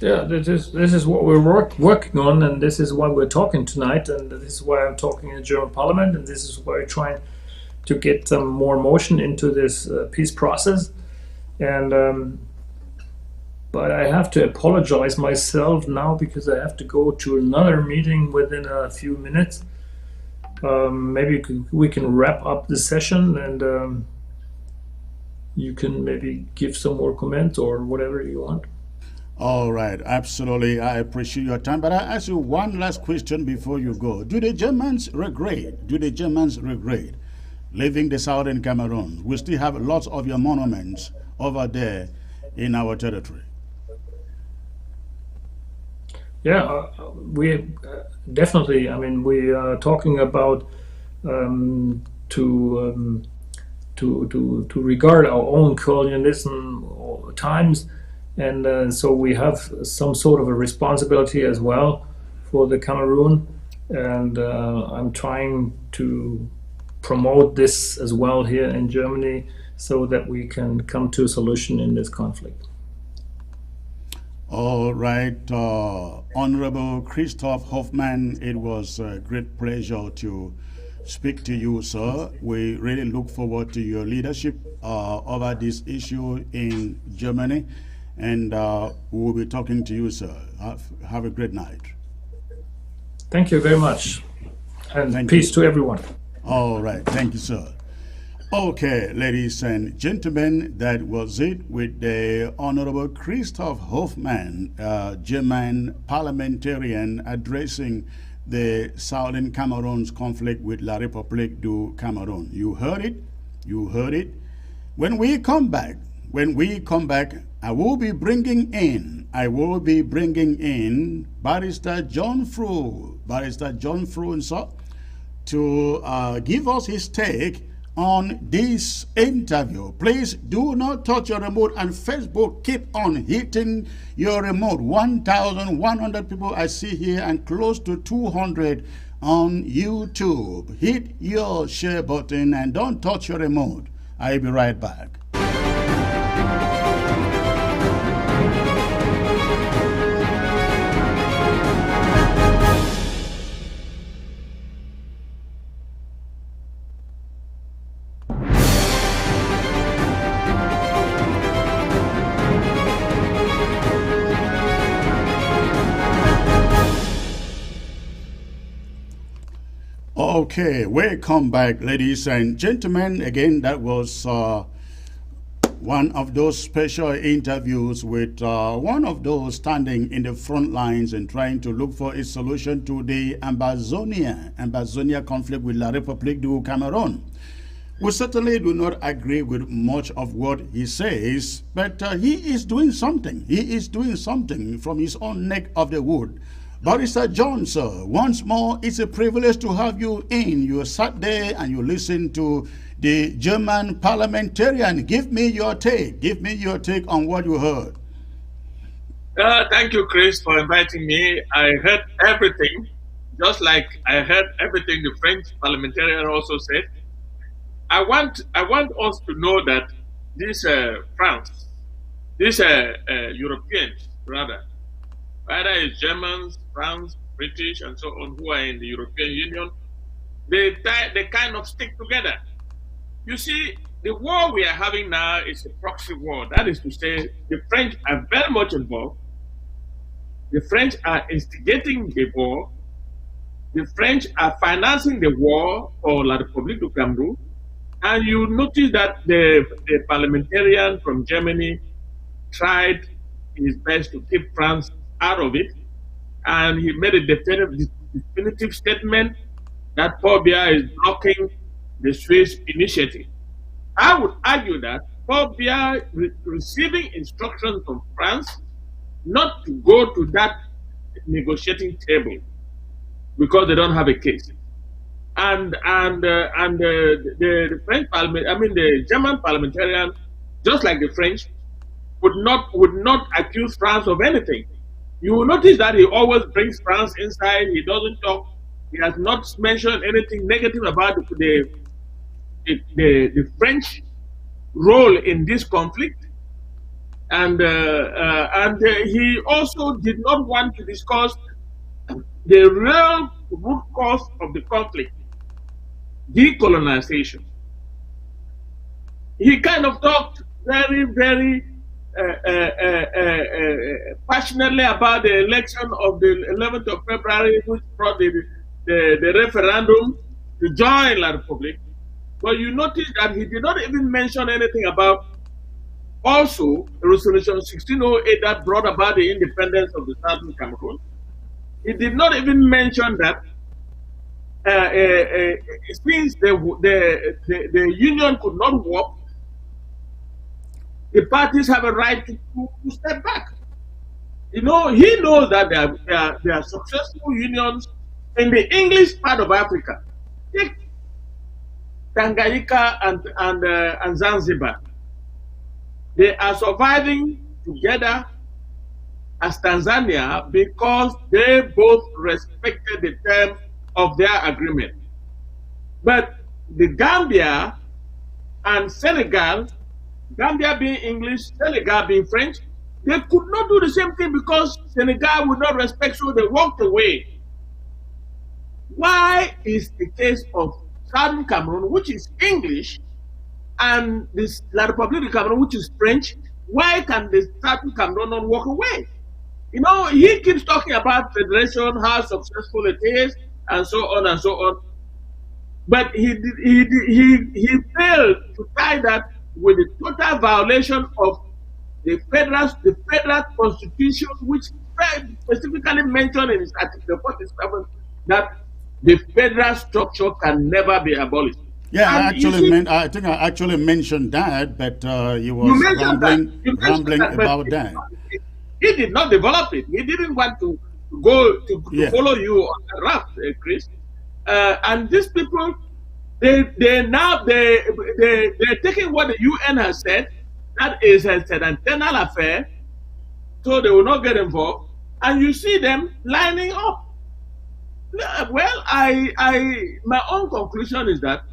Yeah, this is what we're working on, and this is why we're talking tonight, and this is why I'm talking in the German Parliament, and this is why we're trying to get some more motion into this peace process. And but I have to apologize myself now, because I have to go to another meeting within a few minutes. Maybe we can wrap up the session, and you can maybe give some more comments or whatever you want. All right, absolutely. I appreciate your time. But I ask you one last question before you go. Do the Germans regret leaving the southern Cameroon? We still have lots of your monuments over there in our territory? Yeah, we definitely. I mean, we are talking about to regard our own colonialism times, and so we have some sort of a responsibility as well for the Cameroon, and I'm trying to promote this as well here in Germany so that we can come to a solution in this conflict. All right, Honorable Christoph Hoffmann, it was a great pleasure to speak to you, sir. We really look forward to your leadership over this issue in Germany, and we'll be talking to you, sir. Have a great night. Thank you very much, and peace to everyone. All right, thank you, sir. Okay, ladies and gentlemen, that was it with the Honorable Christoph Hoffmann, German parliamentarian, addressing the Southern Cameroon's conflict with La République du Cameroun. You heard it. You heard it. When we come back, I will be bringing in Barrister John Frew, sir, to give us his take on this interview. Please do not touch your remote, and Facebook, keep on hitting your remote. 1,100 people I see here, and close to 200 on YouTube. Hit your share button and don't touch your remote. I'll be right back. Okay, welcome back, ladies and gentlemen. Again, that was one of those special interviews with one of those standing in the front lines and trying to look for a solution to the AMBAZONIA conflict with La République du Cameroun. We certainly do not agree with much of what he says, but he is doing something. He is doing something from his own neck of the wood. Barrister John, sir, once more, it's a privilege to have you in. You sat there and you listened to the German parliamentarian. Give me your take. Give me your take on what you heard. Thank you, Chris, for inviting me. I heard everything, just like I heard everything the French parliamentarian also said. I want us to know that these Europeans, rather, whether it's Germans, France, British, and so on, who are in the European Union, they kind of stick together. You see, the war we are having now is a proxy war. That is to say, the French are very much involved. The French are instigating the war. The French are financing the war for La République du Cameroun. And you notice that the parliamentarian from Germany tried his best to keep France out of it, and he made a definitive statement that Paul Biya is blocking the Swiss initiative. I would argue that Paul Biya receiving instructions from France not to go to that negotiating table because they don't have a case. And the French parliament, the German parliamentarian, just like the French, would not accuse France of anything. You will notice that he always brings France inside. He doesn't talk. He has not mentioned anything negative about the French role in this conflict. And he also did not want to discuss the real root cause of the conflict, decolonization. He kind of talked very, very passionately about the election of the 11th of February, which brought the referendum to join La République. But you notice that he did not even mention anything about also Resolution 1608 that brought about the independence of the Southern Cameroon. He did not even mention that since the union could not work, the parties have a right to step back. You know, he knows that there are successful unions in the English part of Africa. Take Tanganyika and Zanzibar. They are surviving together as Tanzania because they both respected the terms of their agreement. But the Gambia and Senegal, Gambia being English, Senegal being French, they could not do the same thing because Senegal would not respect, so they walked away. Why is the case of Southern Cameroon, which is English, and this La République de Cameroon, which is French, why can the Southern Cameroon not walk away? You know, he keeps talking about federation, how successful it is, and so on and so on. But he failed to tie that with the total violation of the federal constitution, which specifically mentioned in its Article 47 that the federal structure can never be abolished. Yeah, I think I actually mentioned that, but you were rambling about that. He did not develop it. He didn't want to go to follow you on the raft, Chris. And these people, they're taking what the UN has said, that is an internal affair, so they will not get involved. And you see them lining up. Well, my own conclusion is that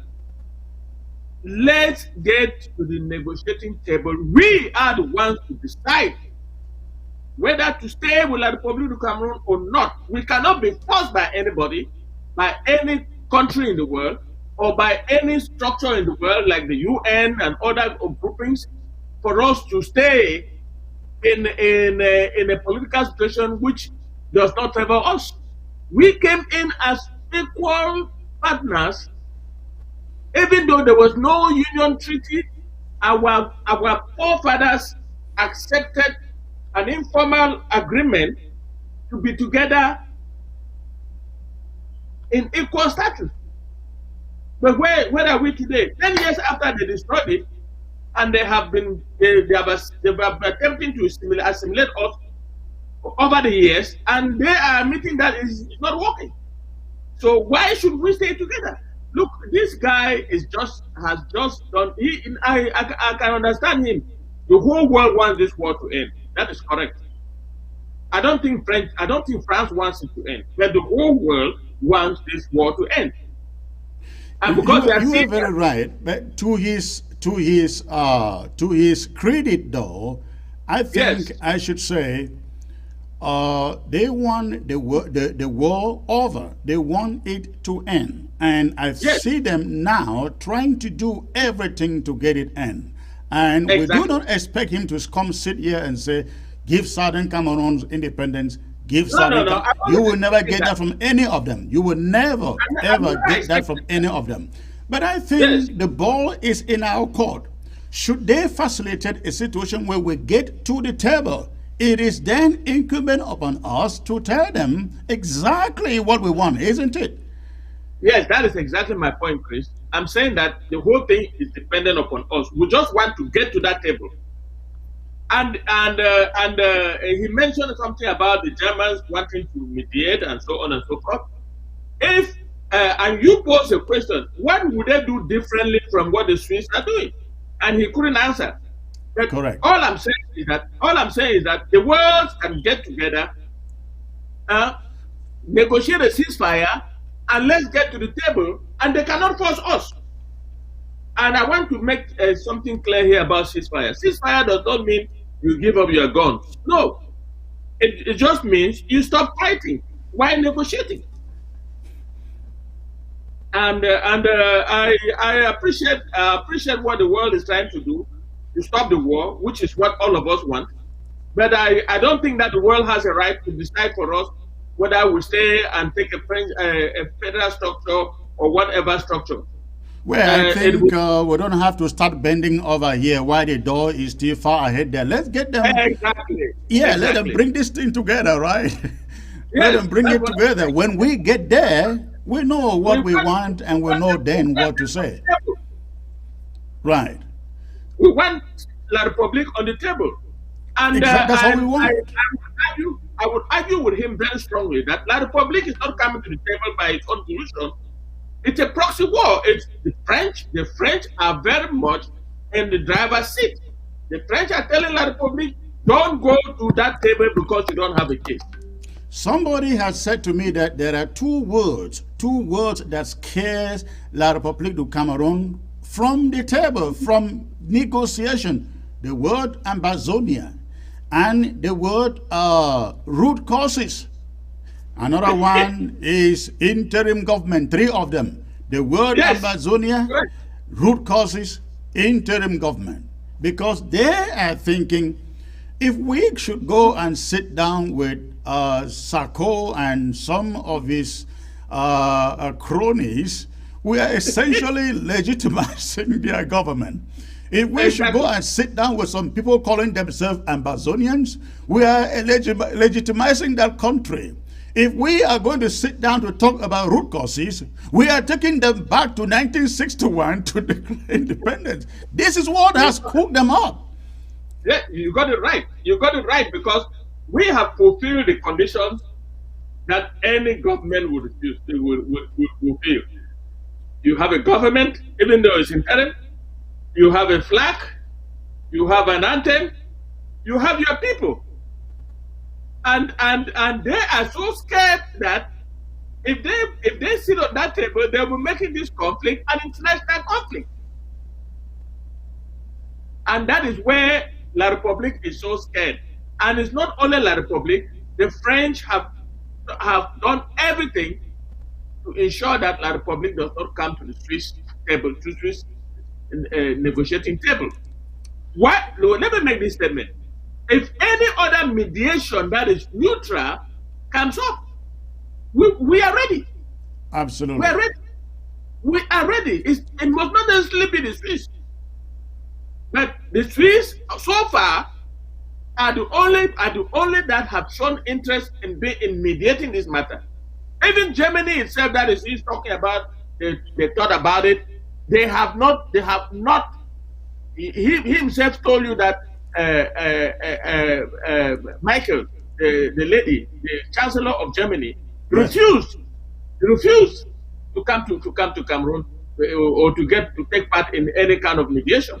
let's get to the negotiating table. We are the ones to decide whether to stay with La République du Cameroon or not. We cannot be forced by anybody, by any country in the world, or by any structure in the world like the UN and other groupings, for us to stay in a political situation which does not favor us. We came in as equal partners, even though there was no union treaty. Our forefathers accepted an informal agreement to be together in equal status. But where are we today? 10 years after they destroyed it, and they have attempting to assimilate us over the years, and they are admitting that it's not working. So why should we stay together? Look, this guy has just done. I can understand him. The whole world wants this war to end. That is correct. I don't think France wants it to end, but the whole world wants this war to end. And because you are very right, but to his credit, though, I think I should say they want the war over. They want it to end, and I see them now trying to do everything to get it end. And we do not expect him to come sit here and say, "Give Southern Cameroon's independence." Give Southern. No. You will never get that from any of them. You will never ever get that from any of them. But I think the ball is in our court. Should they facilitate a situation where we get to the table, it is then incumbent upon us to tell them exactly what we want, isn't it? Yes, that is exactly my point, Chris. I'm saying that the whole thing is dependent upon us. We just want to get to that table. And he mentioned something about the Germans wanting to mediate and so on and so forth. If and you pose a question, what would they do differently from what the Swiss are doing? And he couldn't answer. But correct. All I'm saying is that the world can get together, negotiate a ceasefire, and let's get to the table. And they cannot force us. And I want to make something clear here about ceasefire. Ceasefire does not mean you give up your guns. No. It just means you stop fighting while negotiating. And I appreciate what the world is trying to do to stop the war, which is what all of us want. But I don't think that the world has a right to decide for us whether we stay and take a federal structure or whatever structure. Well, I think we don't have to start bending over here while the door is still far ahead there. Let's get them. Exactly. Yeah, let them bring this thing together, right? Let them bring it together. When we get there, we know what we want and we know then what to say. Right. We want La Republique on the table. And exactly, that's what we want. I would argue with him very strongly that La Republique is not coming to the table by its own solution. It's a proxy war. It's the French. The French are very much in the driver's seat. The French are telling La Republique, don't go to that table because you don't have a case. Somebody has said to me that there are two words that scares La République du Cameroon from the table, from negotiation. The word AMBAZONIA and the word root causes. Another one is interim government, three of them. The word AMBAZONIA, root causes, interim government. Because they are thinking, if we should go and sit down with Sarko and some of his cronies, we are essentially legitimizing their government. If we should go and sit down with some people calling themselves Ambazonians, we are legitimizing that country. If we are going to sit down to talk about root causes, we are taking them back to 1961 to declare independence. This is what has cooked them up. Yeah, you got it right. You got it right, because we have fulfilled the conditions that any government would refuse. Would fulfill. You have a government, even though it's interim. You have a flag. You have an anthem. You have your people. And they are so scared that if they sit on that table, they will be making this conflict an international conflict. And that is where La République is so scared. And it's not only La République, the French have done everything to ensure that La République does not come to the Swiss table, to Swiss negotiating table. Why? Let me make this statement. If any other mediation that is neutral comes up, we are ready. Absolutely. We are ready. We are ready. It must not necessarily be the Swiss. But the Swiss, so far, are the only that have shown interest in mediating this matter. Even Germany itself, that is talking about, they thought about it. They have not. He himself told you that Michael, the lady, the Chancellor of Germany, refused to come to Cameroon or to take part in any kind of mediation.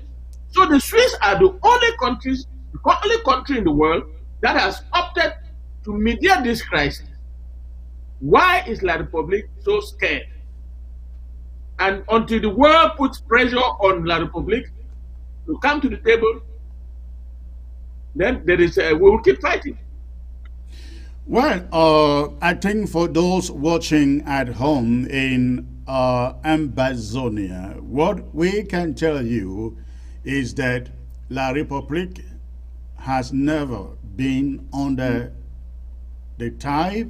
So the Swiss are the only country in the world that has opted to mediate this crisis. Why is La République so scared? And until the world puts pressure on La République to come to the table, then there is we will keep fighting. Well, I think for those watching at home in AMBAZONIA, what we can tell you is that La République has never been under the type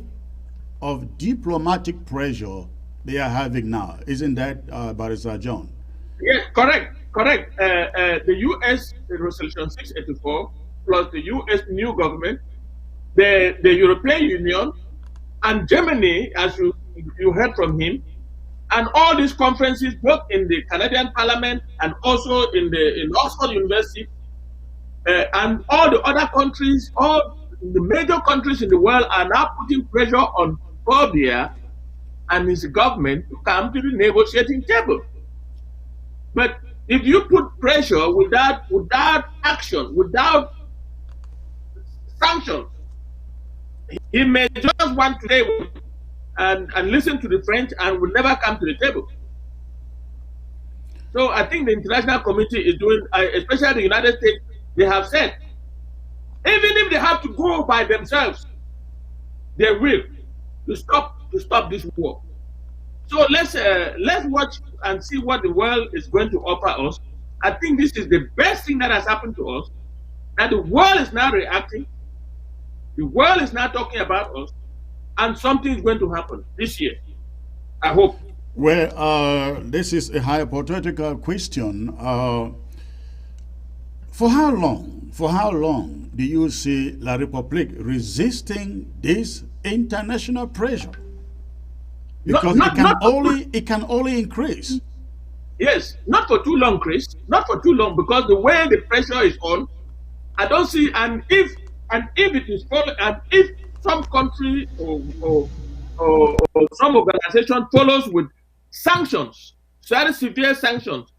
of diplomatic pressure they are having now. Isn't that, Barrister John? Yes, correct. The U.S. Resolution 684 plus the U.S. new government, the European Union, and Germany, as you heard from him, and all these conferences, both in the Canadian Parliament and also in Oxford University, and all the other countries, all the major countries in the world are now putting pressure on Serbia and his government to come to the negotiating table. But if you put pressure without action, without sanctions, he may just want to stay and listen to the French and will never come to the table. So I think the international community is doing, especially the United States, they have said, even if they have to go by themselves, they will to stop this war. So let's watch and see what the world is going to offer us. I think this is the best thing that has happened to us, that the world is now reacting, the world is now talking about us, and something is going to happen this year, I hope. Well, this is a hypothetical question. For how long do you see La République resisting this international pressure? Because it can only increase. Yes, not for too long, Chris. Not for too long, because the way the pressure is on, I don't see. And if it is follow, and if some country or some organization follows with sanctions, very severe sanctions,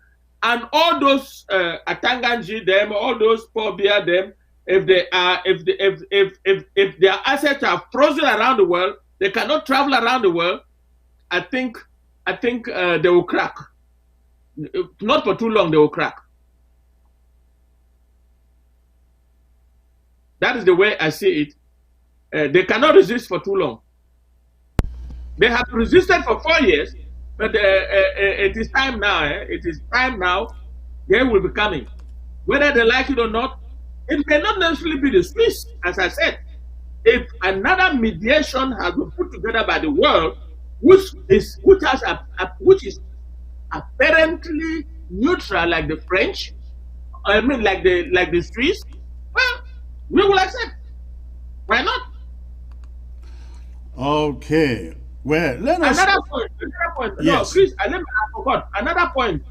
and all those Atanganji them, all those Pobia them, if they are, if their assets are frozen around the world, they cannot travel around the world. I think they will crack. Not for too long, they will crack. That is the way I see it. They cannot resist for too long. They have resisted for 4 years, but it is time now. It is time now. They will be coming. Whether they like it or not, it may not necessarily be the Swiss, as I said. If another mediation has been put together by the world, which is apparently neutral, like the French, like the Swiss, well, we will accept. Why not? Okay. Well, let us. Another point. Yes. No, Chris, I forgot. Another point.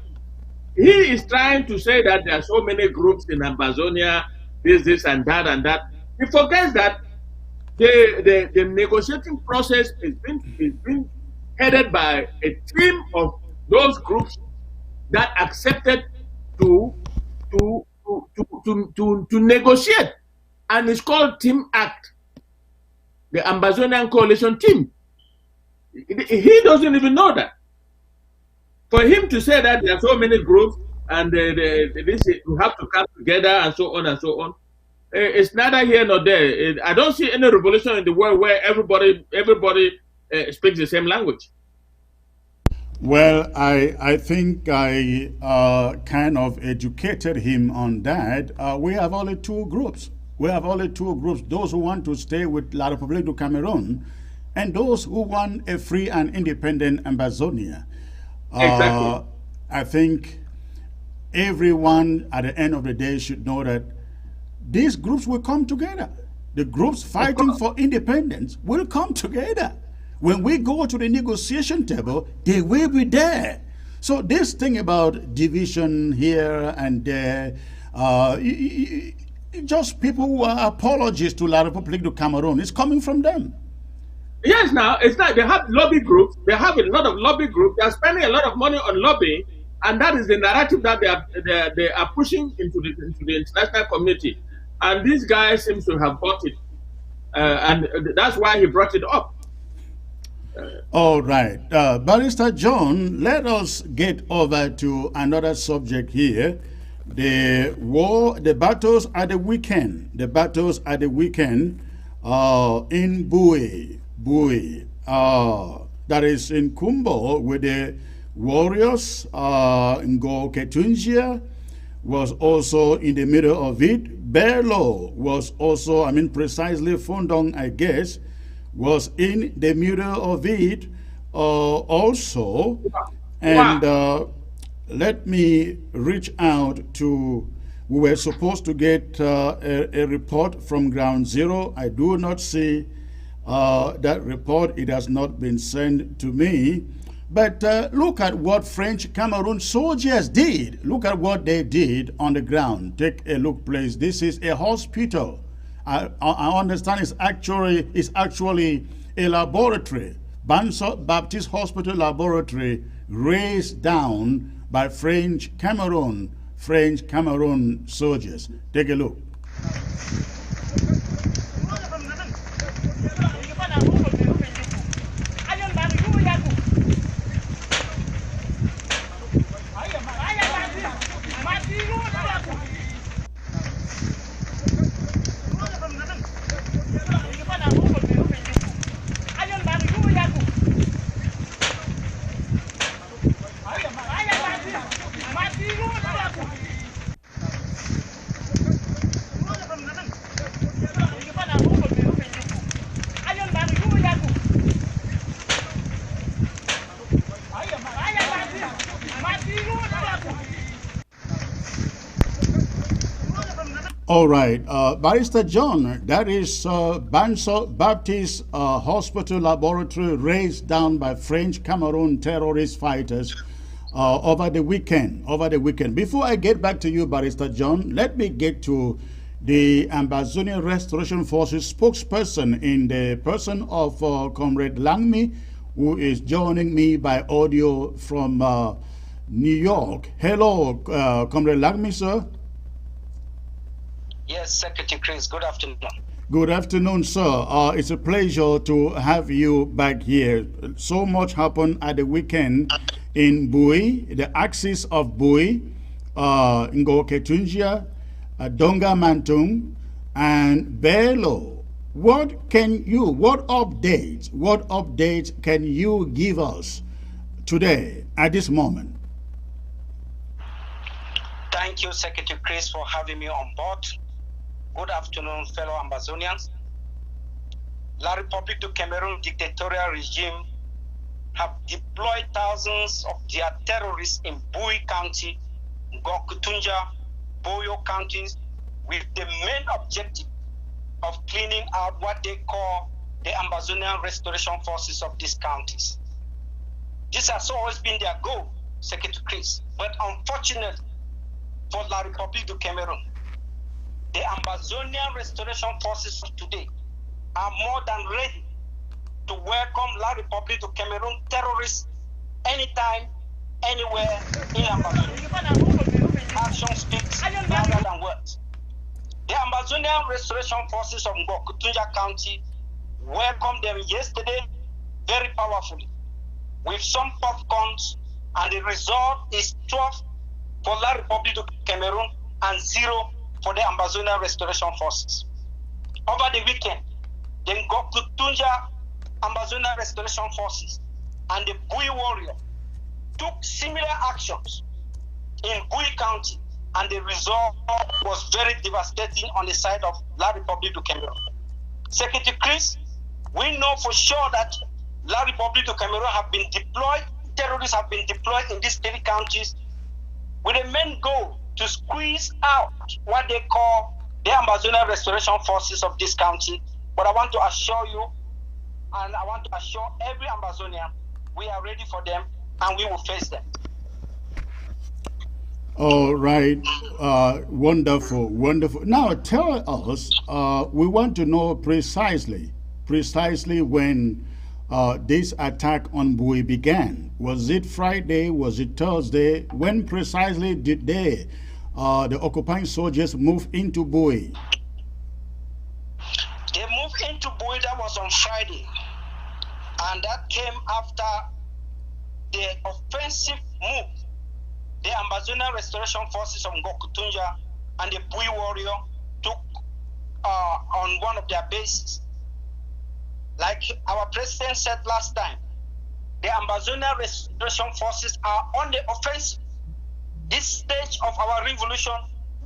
He is trying to say that there are so many groups in Ambazonia, this and that and that. He forgets that the negotiating process is being headed by a team of those groups that accepted to negotiate, and it's called Team Act, the Ambazonian Coalition Team. He doesn't even know that. For him to say that there are so many groups and we have to come together and so on and so on, it's neither here nor there. I don't see any revolution in the world where everybody speaks the same language. Well, I think I kind of educated him on that. We have only two groups. Those who want to stay with La République du Cameroon and those who want a free and independent Ambazonia. Exactly. I think everyone at the end of the day should know that these groups will come together. The groups fighting for independence will come together. When we go to the negotiation table, they will be there. So this thing about division here and there, just people who are apologists to La République du Cameroon, it's coming from them. Yes, now it's like they have lobby groups. They have a lot of lobby groups. They are spending a lot of money on lobbying, and that is the narrative that they are pushing into the international community. And this guy seems to have bought it, and that's why he brought it up. All right, Barrister John, let us get over to another subject here. The battles at the weekend. The battles at the weekend in Bui. That is in Kumbo, with the warriors. Ngo Ketunjia was also in the middle of it. Berlo was also, precisely Fondong, I guess, was in the middle of it also. And let me reach out to, we were supposed to get a report from Ground Zero. I do not see that report. It has not been sent to me. But look at what French Cameroon soldiers did. Look at what they did on the ground. Take a look, please. This is a hospital. I understand it's actually a laboratory. Banso Baptist Hospital Laboratory, raised down by French Cameroon soldiers. Take a look. All right, Barrister John, that is Banso Baptist Hospital Laboratory, raised down by French Cameroon terrorist fighters over the weekend. Before I get back to you, Barrister John, let me get to the AMBAZONIA Restoration Forces spokesperson in the person of Comrade Langmi, who is joining me by audio from New York. Hello, Comrade Langmi, sir. Yes, Secretary Chris, good afternoon. Good afternoon, sir. It's a pleasure to have you back here. So much happened at the weekend in Bui, the axis of Bui, Ngoke Tunjia, Donga Mantung, and Belo. What updates can you give us today at this moment? Thank you, Secretary Chris, for having me on board. Good afternoon, fellow Ambazonians. La République du Cameroon dictatorial regime have deployed thousands of their terrorists in Bui County, Ngokutunja, Boyo counties, with the main objective of cleaning out what they call the Ambazonian restoration forces of these counties. This has always been their goal, Secretary Chris, but unfortunately for La République du Cameroon, the Ambazonian restoration forces of today are more than ready to welcome La République du Cameroon terrorists anytime, anywhere in Ambazonia. Action speaks louder than words. The Ambazonian restoration forces of Ngokutunja County welcomed them yesterday very powerfully with some popcorns, and the result is 12 for La République du Cameroon and 0 for the Ambazonian Restoration Forces. Over the weekend, the Ngokutunja Ambazonian Restoration Forces and the Bui Warrior took similar actions in Bui County, and the result was very devastating on the side of La République du Cameroon. Secretary Chris, we know for sure that La République du Cameroon have been deployed, terrorists have been deployed in these 3 counties with the main goal to squeeze out what they call the Ambazonian Restoration Forces of this county. But I want to assure you, and I want to assure every Ambazonian, we are ready for them and we will face them. All right. Wonderful. Now tell us, we want to know precisely when this attack on Bui began. Was it Friday? Was it Thursday? When precisely did the occupying soldiers move into Bui? They moved into Bui, that was on Friday. And that came after the offensive move the Ambazonian Restoration Forces of Ngokutunja and the Bui Warrior took on one of their bases. Like our president said last time, the Ambazonian Restoration Forces are on the offensive. This stage of our revolution,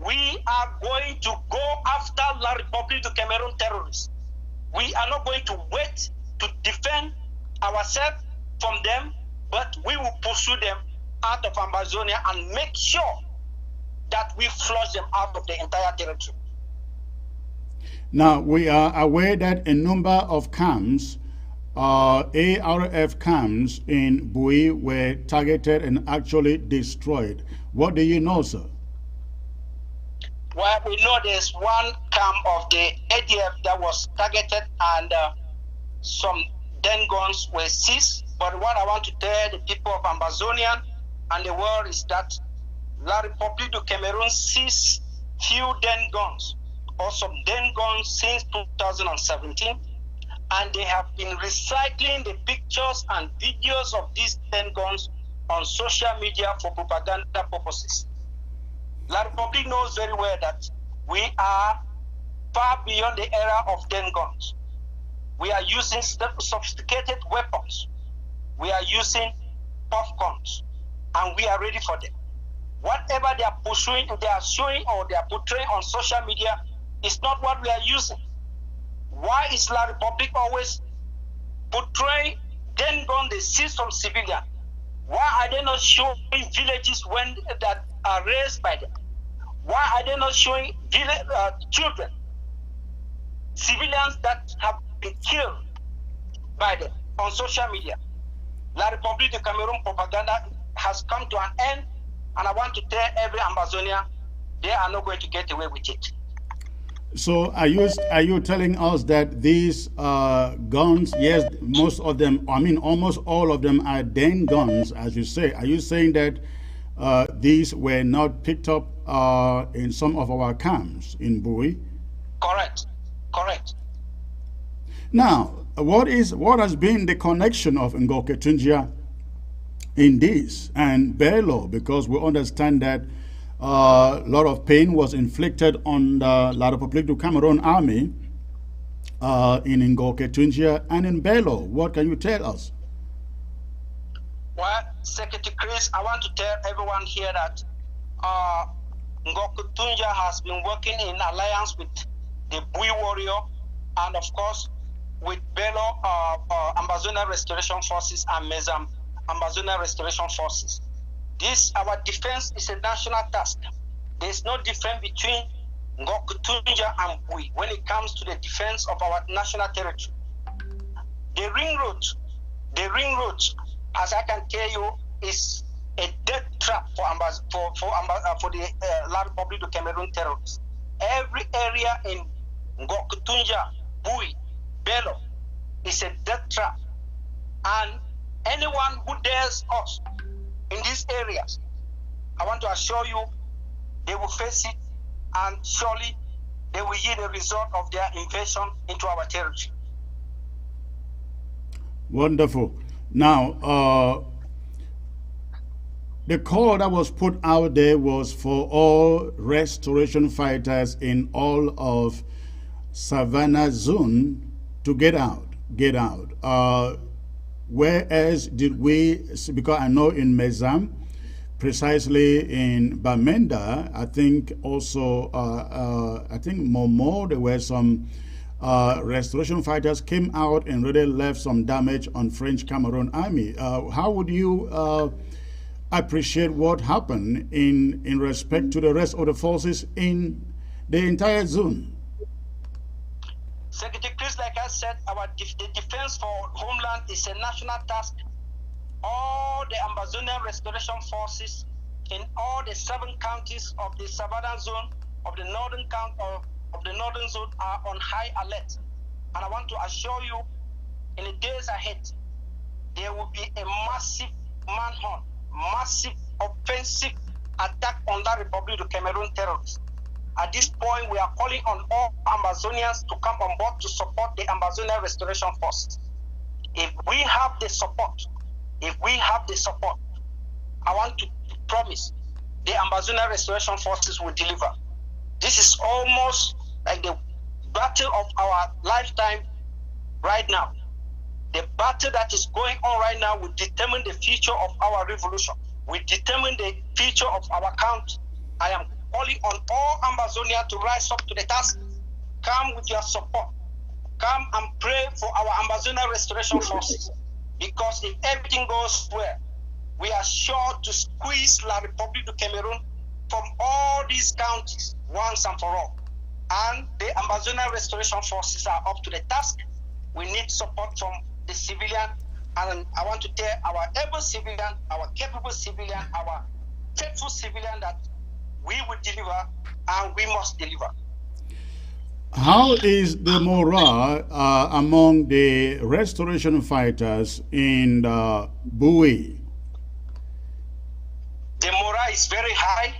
we are going to go after La République du Cameroon terrorists. We are not going to wait to defend ourselves from them, but we will pursue them out of Ambazonia and make sure that we flush them out of the entire territory. Now, we are aware that a number of camps, ARF camps in Bui, were targeted and actually destroyed. What do you know, sir? Well, we know there's one camp of the ADF that was targeted and some den guns were seized. But what I want to tell the people of Ambazonia and the world is that La République du Cameroon seized few den guns or some den guns since 2017, and they have been recycling the pictures and videos of these den guns on social media for propaganda purposes. La République knows very well that we are far beyond the era of den guns. We are using sophisticated weapons. We are using popcorns, and we are ready for them. Whatever they are pursuing, they are showing or they are portraying on social media is not what we are using. Why is La République always portraying den gun they seize from civilian? Why are they not showing villages when that are raised by them? Why are they not showing children, civilians that have been killed by them on social media? La République du Cameroon propaganda has come to an end, and I want to tell every Ambazonia, they are not going to get away with it. So are you telling us that these guns, yes, most of them, I mean almost all of them are Den guns, as you say. Are you saying that these were not picked up in some of our camps in Bui? Correct. Correct. Now, what has been the connection of Ngoke Tunjia in this and Bello? Because we understand that a lot of pain was inflicted on the La République du Cameroon army in Ngoke Tunjia and in Bello. What can you tell us? Well, Secretary Chris, I want to tell everyone here that Ngoke Tunjia has been working in alliance with the Bui warrior and, of course, with Bello Ambazonia Restoration Forces and Mezam Ambazonia Restoration Forces. Our defense is a national task. There is no difference between Ngoke Tunjia and Bui when it comes to the defense of our national territory. The ring road, as I can tell you, is a death trap for the La République du Cameroon terrorists. Every area in Ngoke Tunjia, Bui, Bello is a death trap, and anyone who dares us in these areas, I want to assure you, they will face it, and surely they will yield the result of their invasion into our territory. Wonderful. Now, the call that was put out there was for all restoration fighters in all of Savannah Zone to get out. Whereas did we, because I know in Mezam, precisely in Bamenda, I think also, I think Momo, there were some restoration fighters came out and really left some damage on French Cameroon army. How would you appreciate what happened in respect to the rest of the forces in the entire zone? Secretary Chris, like I said, the defense for homeland is a national task. All the Ambazonian Restoration Forces in all the 7 counties of the Savannah Zone of the northern zone are on high alert. And I want to assure you, in the days ahead, there will be a massive manhunt, massive offensive attack on La République du Cameroon terrorists. At this point, we are calling on all Ambazonians to come on board to support the Ambazonian Restoration Force. If we have the support, I want to promise the Ambazonian Restoration Forces will deliver. This is almost like the battle of our lifetime right now. The battle that is going on right now will determine the future of our revolution, will determine the future of our country. I am calling on all Ambazonia to rise up to the task. Come with your support. Come and pray for our Ambazonia Restoration Forces. Because if everything goes well, we are sure to squeeze La République du Cameroon from all these counties once and for all. And the Ambazonia Restoration Forces are up to the task. We need support from the civilian. And I want to tell our able civilian, our capable civilian, our faithful civilian that we will deliver and we must deliver. How is the morale among the restoration fighters in Bui? The morale is very high.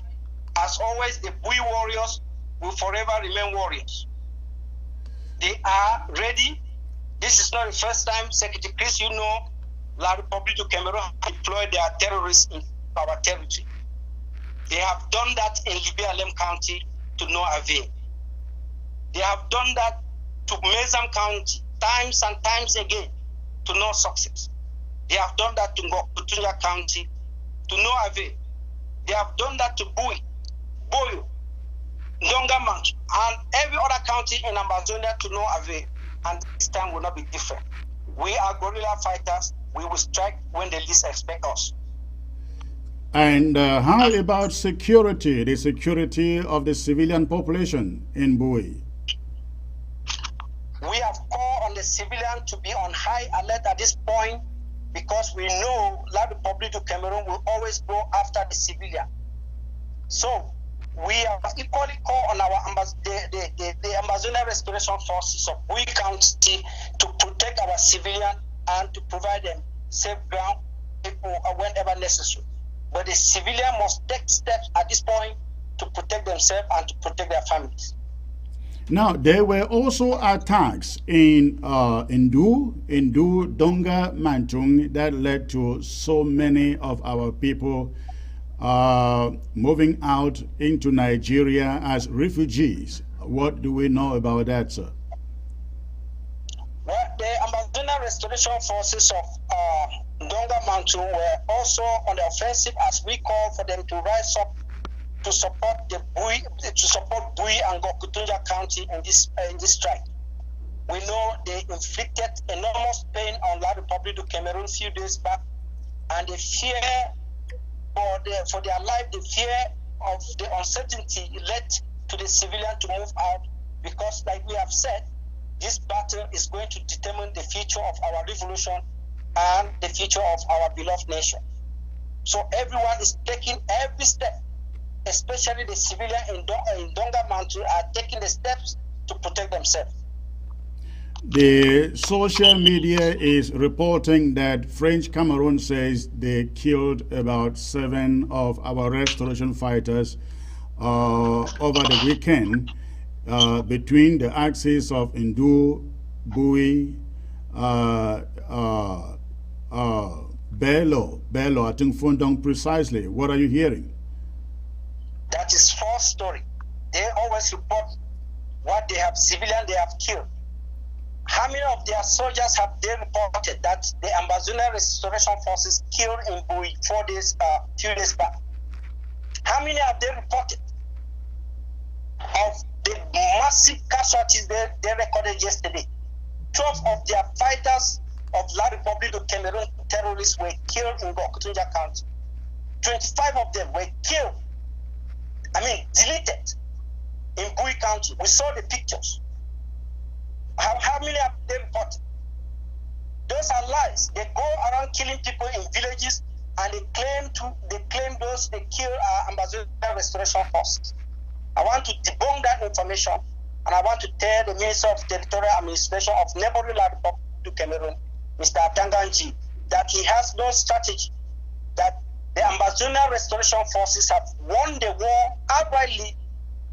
As always, the Bui warriors will forever remain warriors. They are ready. This is not the first time, Secretary Chris, you know, La République du Cameroon deployed their terrorists in our territory. They have done that in Libya-Lem County to no avail. They have done that to Mezam County times and times again to no success. They have done that to Ngoke Tunjia County to no avail. They have done that to Bui, Boyo, Ndongamanch, and every other county in Ambazonia to no avail. And this time will not be different. We are guerrilla fighters. We will strike when they least expect us. And how about security, the security of the civilian population in Bui? We have called on the civilian to be on high alert at this point. because we know La République du Cameroon will always go after the civilian. So we have equally called on our the Ambazonia Restoration Forces of Bui County to protect our civilian and to provide them safe ground whenever necessary. But the civilian must take steps at this point to protect themselves and to protect their families. Now, there were also attacks in Indu, Donga, Mantung that led to so many of our people moving out into Nigeria as refugees. What do we know about that, sir? Well, the Ambazonia Restoration Forces of Donga Mantung were also on the offensive as we call for them to rise up to support Bui and Gokutunja County in this strike. We know they inflicted enormous pain on La République du Cameroon a few days back, and the fear for their life, the fear of the uncertainty led to the civilian to move out, because, like we have said, this battle is going to determine the future of our revolution and the future of our beloved nation. So everyone is taking every step, especially the civilian in Donga Mantung are taking the steps to protect themselves. The social media is reporting that French Cameroon says they killed about 7 of our restoration fighters over the weekend between the axis of Indu, Bui, Bello, I think Fundong precisely. What are you hearing? That is false story. They always report what they have, civilian they have killed. How many of their soldiers have they reported that the Ambazonia Restoration Forces killed in Bui few days back? How many have they reported of the massive casualties they recorded yesterday? 12 of their fighters of La République du Cameroon terrorists were killed in Gokutunja County. 25 of them were killed, deleted in Bui County. We saw the pictures. How many have they reported? Those are lies. They go around killing people in villages, and they claim those they kill are Ambazonia Restoration Forces. I want to debunk that information, and I want to tell the Minister of Territorial Administration of neighboring La République du Cameroon, Mr. Atanganji, that he has no strategy, that the Ambazonia Restoration Forces have won the war outrightly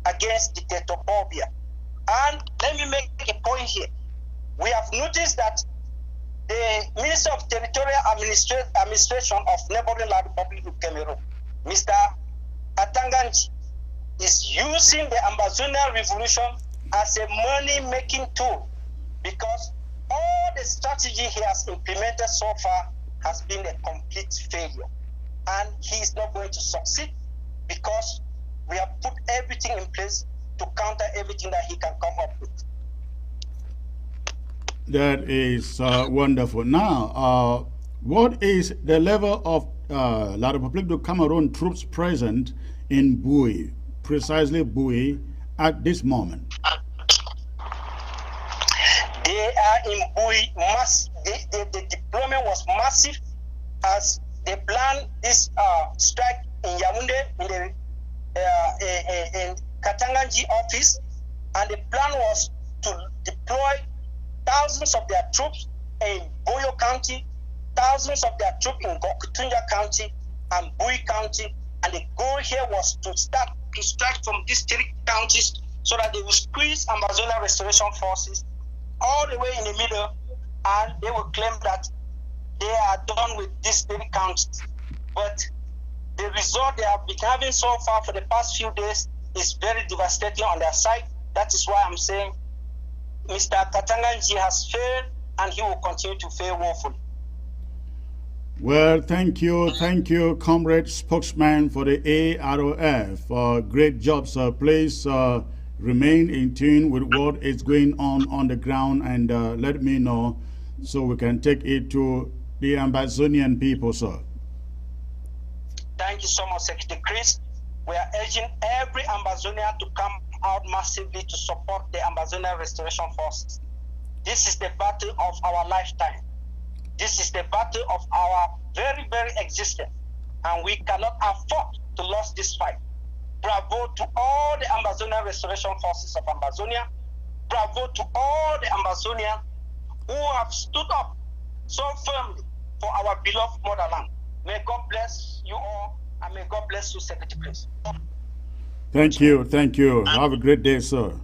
against dictatorphobia. And let me make a point here. We have noticed that the Minister of Territorial Administration of neighboring La République du Cameroon, Mr. Atanganji, is using the Ambazonia Revolution as a money-making tool, because all the strategy he has implemented so far has been a complete failure. And he is not going to succeed, because we have put everything in place to counter everything that he can come up with. That is wonderful. Now, what is the level of La République du Cameroon troops present in Bui, precisely Bui, at this moment? They are in Bui. The deployment was massive as they planned this strike in Yaoundé, in Katanganji office, and the plan was to deploy thousands of their troops in Boyo County, thousands of their troops in Gokutunja County and Bui County, and the goal here was to start to strike from these 3 counties so that they will squeeze Ambazonia Restoration Forces all the way in the middle, and they will claim that they are done with these 3 counties. But the result they have been having so far for the past few days is very devastating on their side. That is why I'm saying Mr. Katanganji has failed, and he will continue to fail woefully. Well, thank you, comrade spokesman for the AROF. Great job, sir. Please remain in tune with what is going on the ground, and let me know so we can take it to the Ambazonian people, sir. Thank you so much, Secretary Chris. We are urging every Ambazonian to come out massively to support the Ambazonia Restoration Forces. This is the battle of our lifetime. This is the battle of our very, very existence, and we cannot afford to lose this fight. Bravo to all the Ambazonia Restoration Forces of Ambazonia. Bravo to all the Ambazonians who have stood up so firmly for our beloved motherland. May God bless you all, and may God bless you, Secretary Chris. Thank you. Thank you. Have a great day, sir.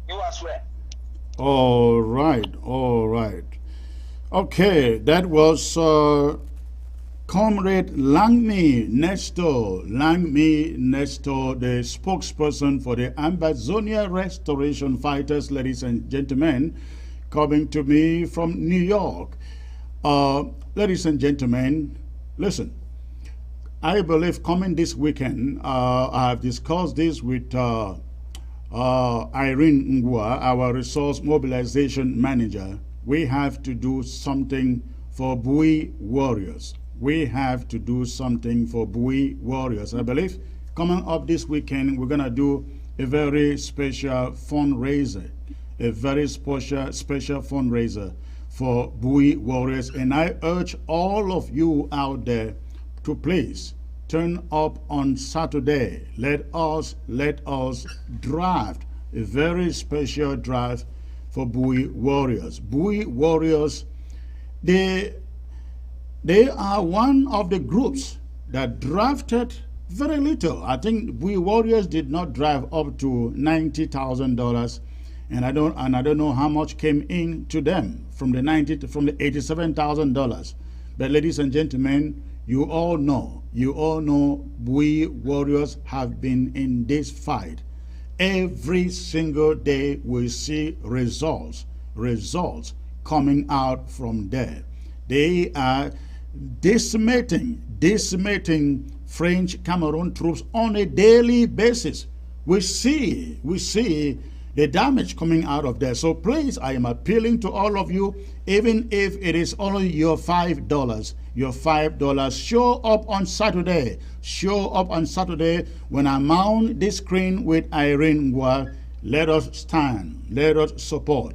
You as well. All right. All right. Okay, that was Comrade Langme Nestor, the spokesperson for the Ambazonia Restoration Fighters, ladies and gentlemen, coming to me from New York. Ladies and gentlemen, listen, I believe coming this weekend, I have discussed this with Irene Ngwa, our resource mobilization manager. We have to do something for Bui warriors. We have to do something for Bui warriors. I believe coming up this weekend, we're going to do a very special fundraiser, fundraiser for Bui warriors. And I urge all of you out there to please turn up on Saturday. Let us draft a very special draft for Bui warriors. Bui warriors, they are one of the groups that drafted very little. I think Bui warriors did not drive up to $90,000, and I don't know how much came in to them from the $87,000. But ladies and gentlemen, you all know Bui warriors have been in this fight. Every single day we see results coming out from there. They are decimating French Cameroon troops on a daily basis. We see the damage coming out of there. So please, I am appealing to all of you, even if it is only your $5, show up on Saturday. Show up on Saturday when I mount this screen with Irene Ngwa. Let us stand. Let us support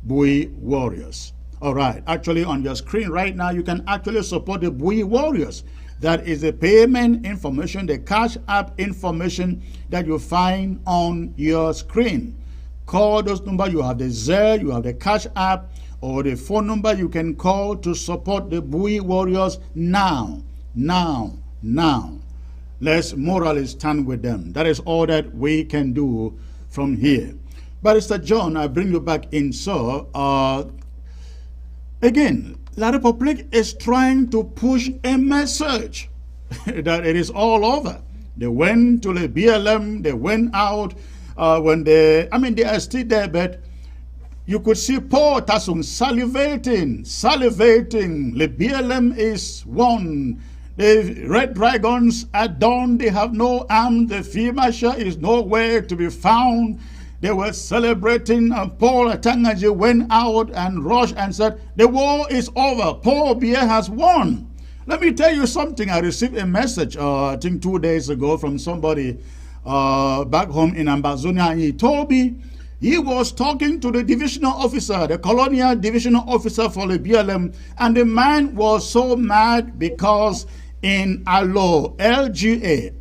Bui warriors. All right. Actually, on your screen right now, you can actually support the Bui warriors. That is the payment information, the Cash App information that you find on your screen. Call those numbers. You have the Zelle, you have the Cash App, or the phone number you can call to support the Bui warriors now. Let's morally stand with them. That is all that we can do from here. Barrister John, I bring you back in, sir. Again, La Republique is trying to push a message that it is all over. They went to the BLM, they went out they are still there, but you could see Paul Tasson salivating. The BLM is won. The Red Dragons are done. They have no arms. The field marshal is nowhere to be found. They were celebrating, and Paul Atangaji went out and rushed and said, the war is over. Paul Biya has won. Let me tell you something. I received a message, I think 2 days ago, from somebody back home in Ambazonia. He told me he was talking to the divisional officer, the colonial divisional officer for the BLM, and the man was so mad because in Alo, LGA,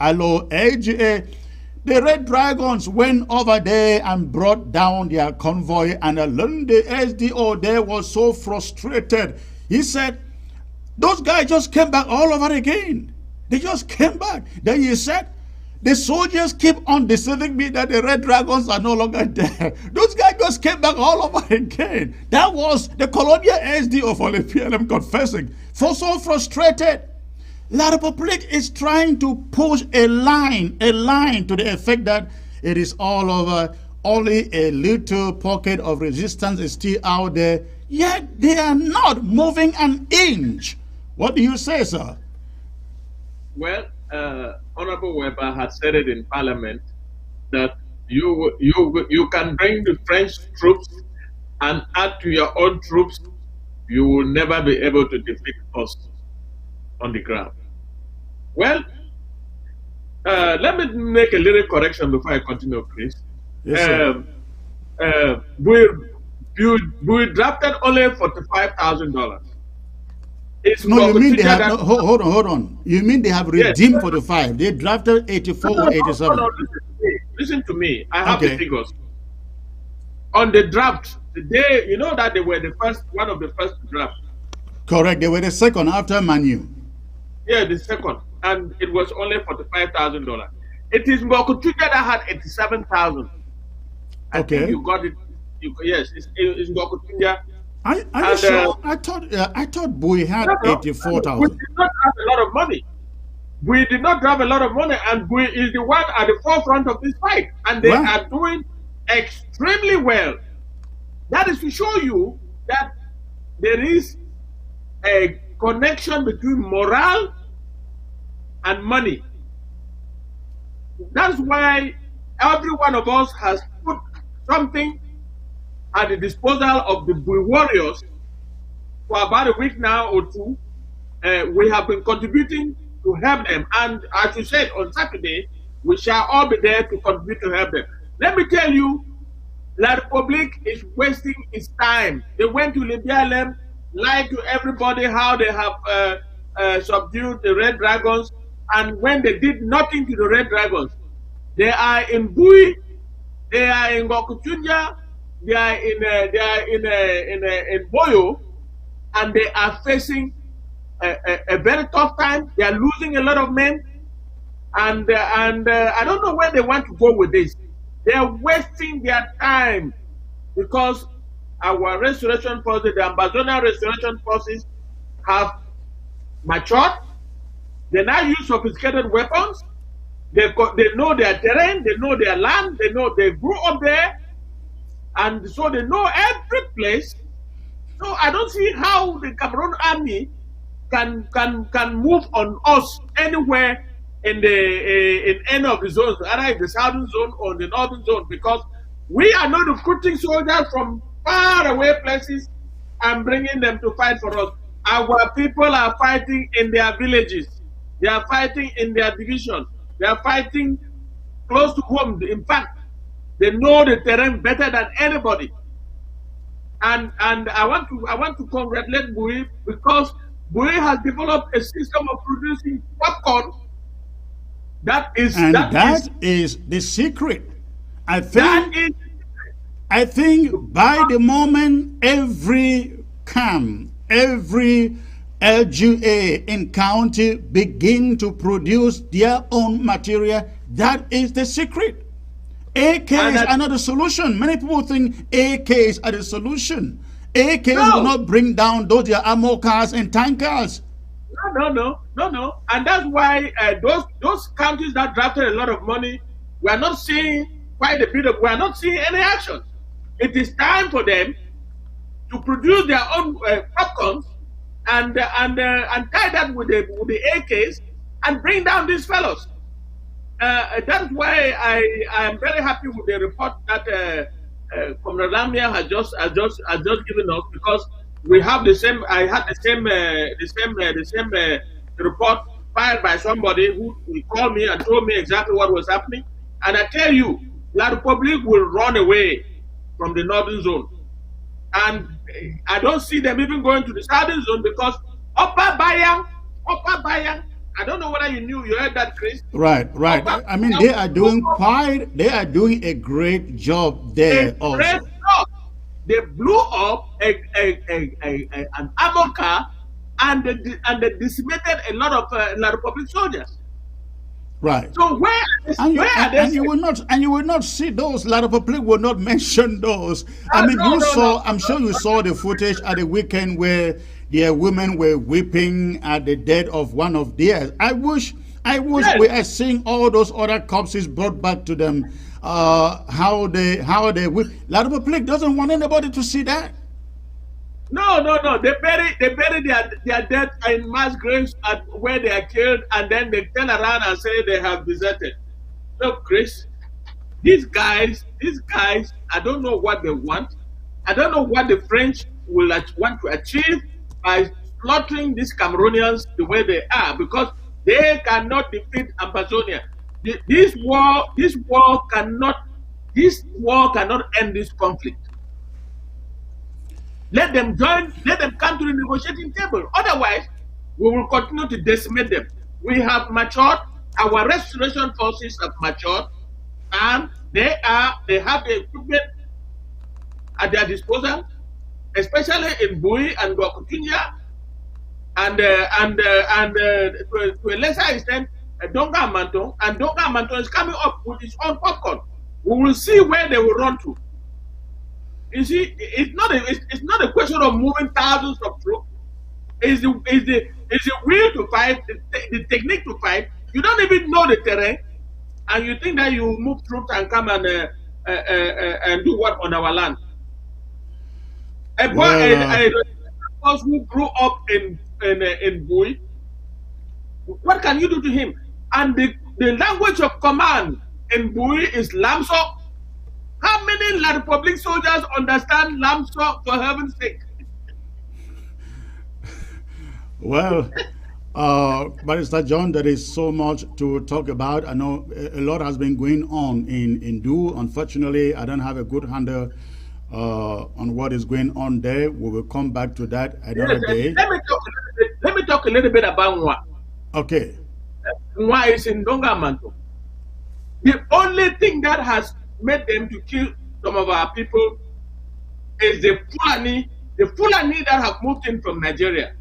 the Red Dragons went over there and brought down their convoy, and the SDO there was so frustrated. He said, those guys just came back all over again. They just came back. Then he said, the soldiers keep on deceiving me that the Red Dragons are no longer there. Those guys just came back all over again. That was the colonial SDO for the PLM confessing. For so frustrated. La Republique is trying to push a line to the effect that it is all over. Only a little pocket of resistance is still out there. Yet they are not moving an inch. What do you say, sir? Well, Honorable Weber has said it in Parliament that you can bring the French troops and add to your own troops. You will never be able to defeat us on the ground. Well, let me make a little correction before I continue, Chris. Yes, we drafted only $45,000. It's No, you mean they have, that, no, hold on. You mean they have redeemed 45. They drafted 84 or 87. No, listen to me. I have Okay. the figures. On the draft, the day, you know that they were the first, one of the first to draft. Correct. They were the second after Manu. Yeah, the second. And it was only $45,000. It is Ngokutunya that had 87,000. I Okay. think you got it. Yes, it's Ngokutunya. Are you sure? I thought Bui had 84,000. We did not have a lot of money. We did not have a lot of money, and Bui is the one at the forefront of this fight, and they are doing extremely well. That is to show you that there is a connection between morale and money. That's why every one of us has put something at the disposal of the Bui warriors for about a week now or two. We have been contributing to help them, and as you said, on Saturday we shall all be there to contribute to help them. Let me tell you, La Republique is wasting its time. They went to Libya, lied to everybody how they have subdued the Red Dragons, and when they did nothing to the Red Dragons, they are in Bui, they are in Ngokutunya, they are in Boyo, and they are facing a very tough time. They are losing a lot of men, and I don't know where they want to go with this. They are wasting their time because our restoration forces, the AMBAZONIA restoration forces, have matured. They now use sophisticated weapons. They know their terrain, they know their land, they know they grew up there, and so they know every place. So I don't see how the Cameroon army can move on us anywhere in any of the zones, either in the southern zone or the northern zone, because we are not recruiting soldiers from far away places and bringing them to fight for us. Our people are fighting in their villages. They are fighting in their division. They are fighting close to home. In fact, they know the terrain better than anybody. And I want to congratulate Bui, because Bui has developed a system of producing popcorn. That is the secret. I think by the moment every camp, every LGA in county begin to produce their own material, that is the secret. AKs are not the solution. Many people think AKs are the solution. AKs will not bring down those their armor cars and tankers. No. And that's why those countries that drafted a lot of money, we are not seeing quite a bit of, we are not seeing any action. It is time for them to produce their own popcorns and tie that with the AKs and bring down these fellows. That's why I am very happy with the report that Comrade Lamia has just given us, because we have the same. I had the same report filed by somebody who called me and told me exactly what was happening. And I tell you, La Republique will run away from the northern zone, and I don't see them even going to the southern zone, because Upper Bayang. I don't know whether you heard that, Chris. Right. I mean, they are doing a great job there also. Great job. They blew up an armor car, and they decimated a lot of La Republique soldiers. Right. So where are they? And you will not see those. La Republique will not mention those. I mean, I'm sure you saw the footage at the weekend where their women were weeping at the death of one of theirs. I wish we are seeing all those other corpses brought back to them. How they weep. La Republique doesn't want anybody to see that. No. They bury their dead in mass graves at where they are killed, and then they turn around and say they have deserted. Look, Chris, these guys, I don't know what they want. I don't know what the French will want to achieve by slaughtering these Cameroonians the way they are, because they cannot defeat AMBAZONIA. This war cannot end this conflict. Let them join, let them come to the negotiating table. Otherwise, we will continue to decimate them. We have matured, our restoration forces have matured, and they have the equipment at their disposal, especially in Bui and Gokutunya, and to a lesser extent, Donga Manton, and Donga Manton is coming up with his own popcorn. We will see where they will run to. You see, it's not a question of moving thousands of troops. It's the will to fight, the technique to fight. You don't even know the terrain, and you think that you move troops and come and do what on our land. A boy who grew up in Bui, what can you do to him? And the language of command in Bui is Lamso. How many La Republic soldiers understand Lamso, for heaven's sake? Well, Barrister John, there is so much to talk about. I know a lot has been going on in Du. Unfortunately, I don't have a good handle on what is going on there. We will come back to that another day. Let me talk a little bit about Nwa. Okay. Nwa is in Dongamanto. The only thing that has made them to kill some of our people is the Fulani that have moved in from Nigeria.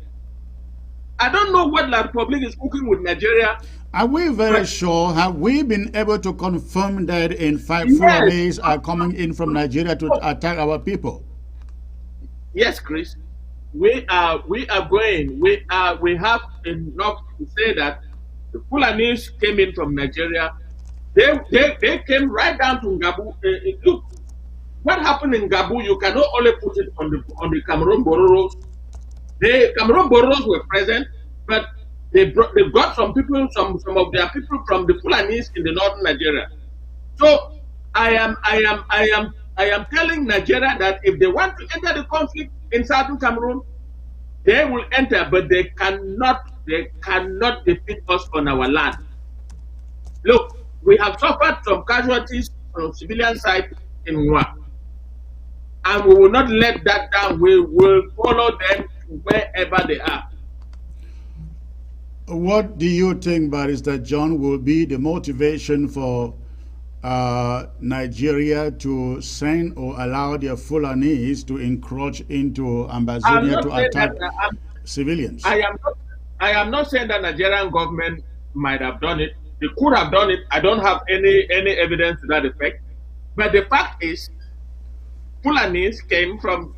I don't know what La Republic is cooking with Nigeria. Are we very sure? Have we been able to confirm that in fact Fulanis are coming in from Nigeria to attack our people? Yes, Chris. We are going. We have enough to say that the Fulanis came in from Nigeria. They came right down to Ngabu. Look, what happened in Ngabu, you cannot only put it on the Cameroon Bororos. The Cameroon Bororos were present, but they got some people, some of their people from the Fulanis in the northern Nigeria. So I am telling Nigeria that if they want to enter the conflict in southern Cameroon, they will enter, but they cannot defeat us on our land. Look, we have suffered some casualties on civilian side in Nwa, and we will not let that down. We will follow them to wherever they are. What do you think, Barrister John, will be the motivation for Nigeria to send or allow their Fulanis to encroach into AMBAZONIA to attack civilians? I am not saying that Nigerian government might have done it. They could have done it. I don't have any evidence to that effect. But the fact is, Fulanis came from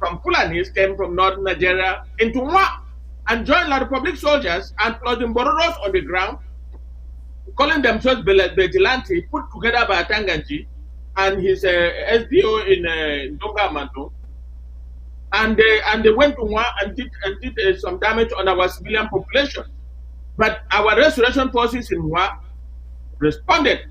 northern Nigeria into Nwa and joined La Republic soldiers and plus the Bororos on the ground, calling themselves vigilante, put together by Tanganji and his SDO in Dongamanto. And they went to Nwa and did some damage on our civilian population. But our restoration forces in Nwa responded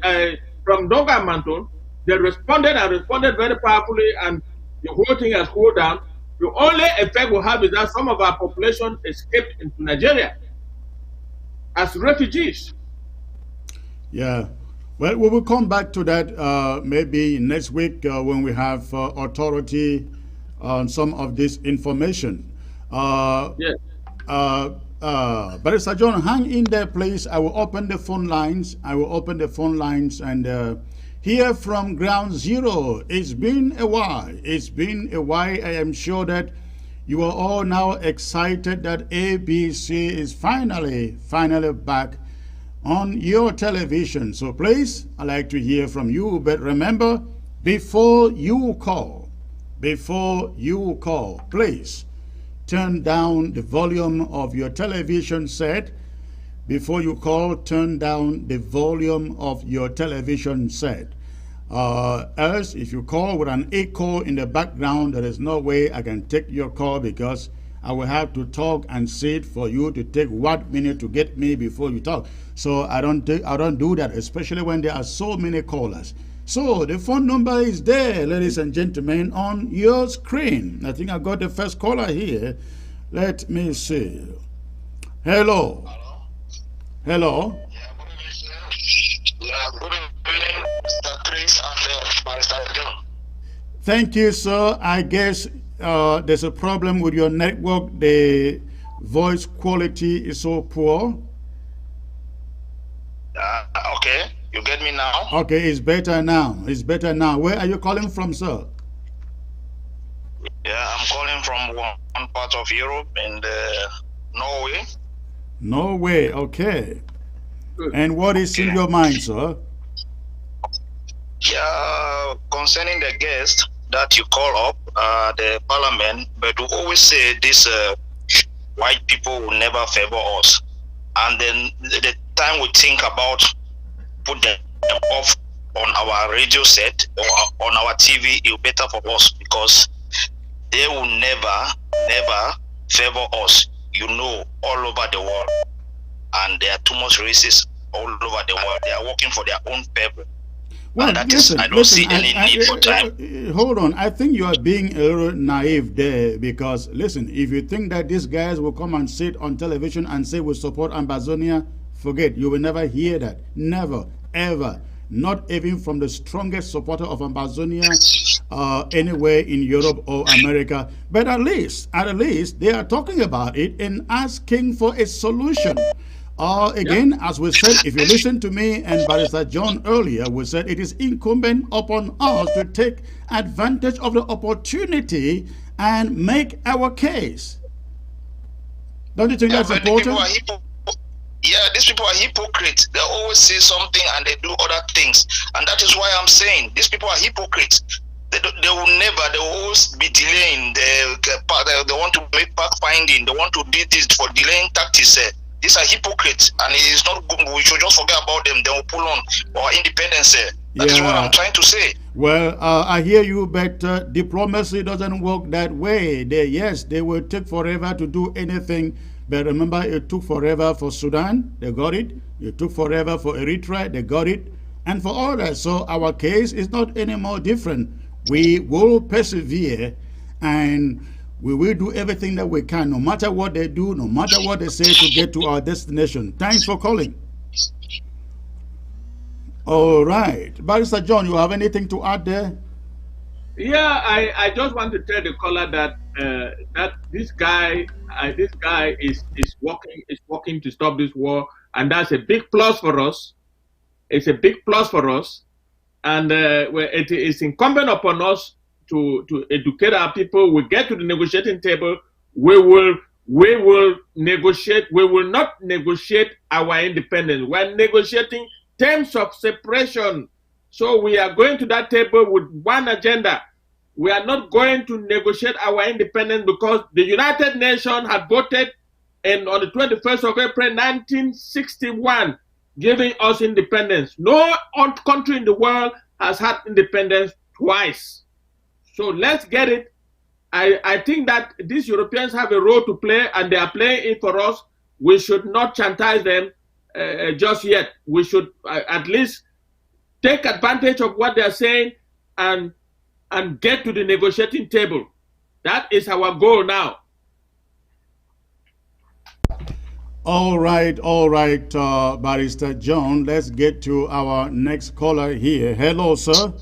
from Dongamanto. They responded very powerfully, and the whole thing has cooled down. The only effect we have is that some of our population escaped into Nigeria as refugees. Yeah. Well, we will come back to that maybe next week when we have authority on some of this information. Yes. Barrister John, hang in there, please. I will open the phone lines. And here from Ground Zero. It's been a while. I am sure that you are all now excited that ABC is finally back on your television. So please, I'd like to hear from you. But remember, before you call, please turn down the volume of your television set. Before you call, turn down the volume of your television set. Else, if you call with an echo in the background, there is no way I can take your call because I will have to talk and sit for you to take 1 minute to get me before you talk. So I don't do that, especially when there are so many callers. So the phone number is there, ladies and gentlemen, on your screen. I think I got the first caller here. Let me see. Hello. Hello. Yeah, good evening, Mr. Chris and Barrister John. Thank you, sir. I guess there's a problem with your network. The voice quality is so poor. Okay, you get me now? Okay, it's better now. It's better now. Where are you calling from, sir? Yeah, I'm calling from one part of Europe and Norway. Norway, okay. And what is in your mind, sir? Yeah, concerning the guest that you call up, the parliament, but we always say this white people will never favor us. And then the time we think about put them off on our radio set or on our TV, it's better for us because they will never favor us, all over the world. And there are too much racists all over the world. They are working for their own people. Well, I don't see any need for time. Hold on. I think you are being a little naive there because, listen, if you think that these guys will come and sit on television and say we support AMBAZONIA, forget. You will never hear that. Never, ever. Not even from the strongest supporter of AMBAZONIA anywhere in Europe or America. But at least, they are talking about it and asking for a solution. Again, as we said, if you listen to me and Barrister John earlier, we said it is incumbent upon us to take advantage of the opportunity and make our case. Don't you think that's important? These people are hypocrites. They always say something and they do other things. And that is why I'm saying these people are hypocrites. They will always be delaying. They want to make back finding. They want to do this for delaying tactics. These are hypocrites, and it is not good. We should just forget about them. They will pull on our independence. That is what I'm trying to say. Well, I hear you, but diplomacy doesn't work that way. They will take forever to do anything. But remember, it took forever for Sudan. They got it. It took forever for Eritrea. They got it. And for others. So our case is not any more different. We will persevere and we will do everything that we can, no matter what they do, no matter what they say, to get to our destination. Thanks for calling. All right. Barrister John, you have anything to add there? Yeah, I just want to tell the caller that that this guy is working to stop this war, and that's a big plus for us. It's a big plus for us, and it is incumbent upon us to educate our people. We get to the negotiating table. We will negotiate. We will not negotiate our independence. We're negotiating terms of separation. So we are going to that table with one agenda. We are not going to negotiate our independence because the United Nations had voted on the 21st of April 1961, giving us independence. No country in the world has had independence twice. So let's get it. I think that these Europeans have a role to play, and they are playing it for us. We should not chastise them just yet. We should at least take advantage of what they are saying and get to the negotiating table. That is our goal now. All right, Barrister John. Let's get to our next caller here. Hello, sir.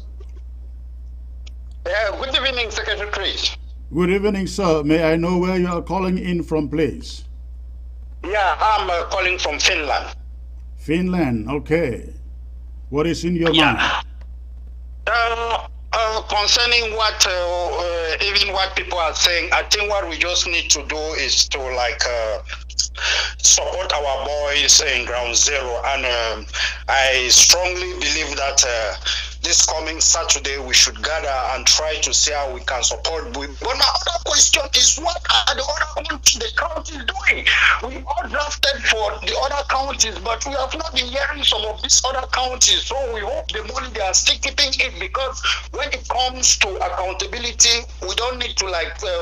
Good evening, Secretary Chris. Good evening, sir. May I know where you are calling in from, please? Yeah, I'm calling from Finland. Finland, okay. What is in your mind? Concerning what even what people are saying, I think what we just need to do is to support our boys in Ground Zero, and I strongly believe that this coming Saturday we should gather and try to see how we can support. But my other question is, what are the other counties doing? We all drafted for the other counties, but we have not been hearing some of these other counties. So we hope the money they are still keeping it, because when it comes to accountability, we don't need to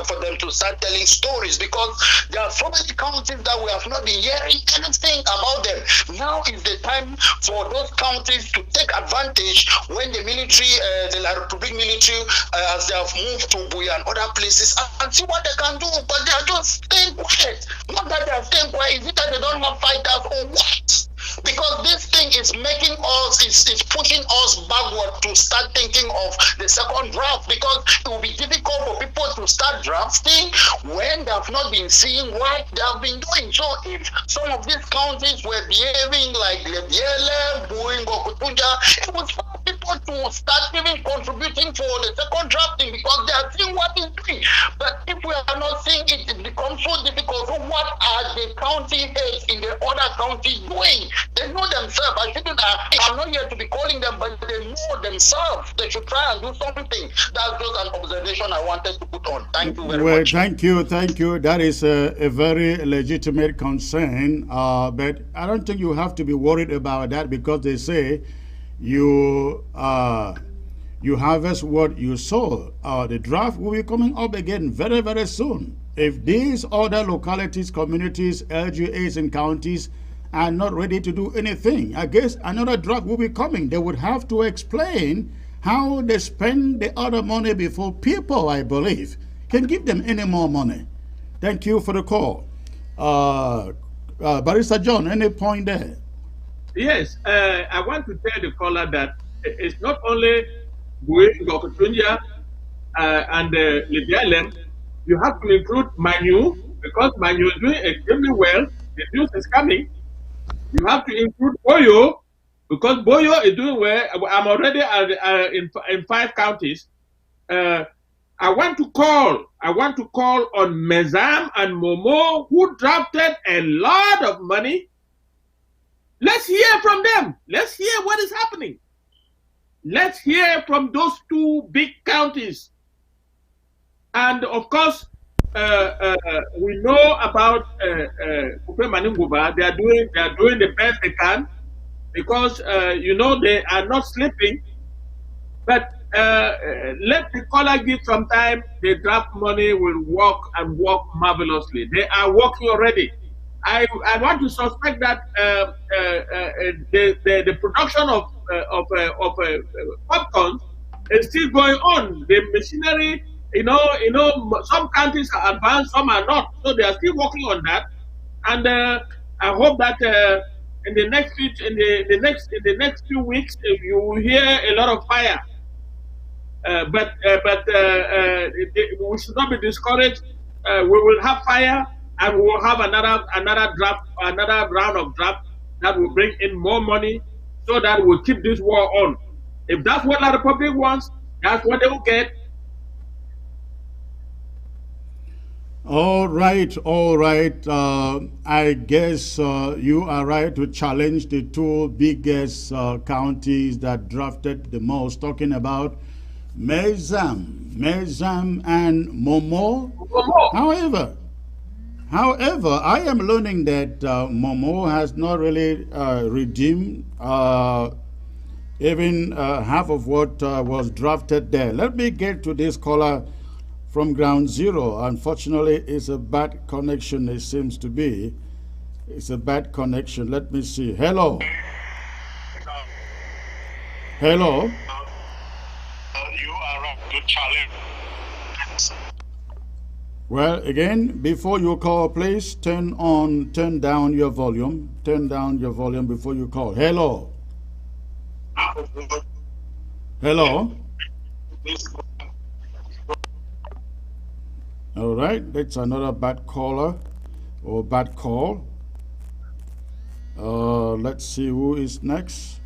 for them to start telling stories, because there are so many counties that we have not been hearing anything about them. Now is the time for those counties to take advantage when the military, the La Republic military, as they have moved to Buya and other places, and see what they can do. But they are just staying quiet. Not that they are staying quiet, is it that they don't have fighters or what? Because this thing is making us, it's pushing us backward to start thinking of the second draft, because it will be difficult for people to start drafting when they have not been seeing what they have been doing. So if some of these counties were behaving like Lebiele, doing Okutunja, it was for people to start even contributing for the second drafting, because they are seeing what it's doing. But if we are not seeing it, it becomes so difficult. So what are the county heads in the other counties doing? They know themselves. I'm not here to be calling them, but they know themselves. They should try and do something. That's just an observation I wanted to put on. Thank you very much. Thank you. That is a very legitimate concern, but I don't think you have to be worried about that, because they say you harvest what you sow. The draft will be coming up again very, very soon. If these other localities, communities, LGAs and counties are not ready to do anything, I guess another draft will be coming. They would have to explain how they spend the other money before people, I believe, can give them any more money. Thank you for the call. Barrister John, any point there? Yes, I want to tell the caller that it's not only Gokutunja and Lidialem. You have to include Manu, because Manu is doing extremely well. The news is coming. You have to include Boyo, because Boyo is doing well. I'm already in 5 counties. I want to call on Mezam and Momo, who drafted a lot of money. Let's hear from them. Let's hear what is happening. Let's hear from those 2 big counties. And of course, we know about Kupe Maninguba. They are doing the best they can, because they are not sleeping. But let the caller give some time. The draft money will work and work marvelously. They are working already. I want to suspect that the production of popcorn is still going on. The machinery, some countries are advanced, some are not. So they are still working on that. And I hope that in the next few weeks, you will hear a lot of fire. But we should not be discouraged. We will have fire, and we will have another round of draft that will bring in more money, so that we'll keep this war on. If that's what the Republic wants, that's what they will get. All right. I guess you are right to challenge the 2 biggest counties that drafted the most, talking about Mezam and Momo. However, I am learning that Momo has not really redeemed even half of what was drafted there. Let me get to this caller from ground zero. Unfortunately, it's a bad connection, it seems to be. It's a bad connection. Let me see. Hello. Hello. You are right to challenge. Well, again, before you call, please turn down your volume. Turn down your volume before you call. Hello. Hello. All right, that's another bad caller or bad call. Let's see who is next.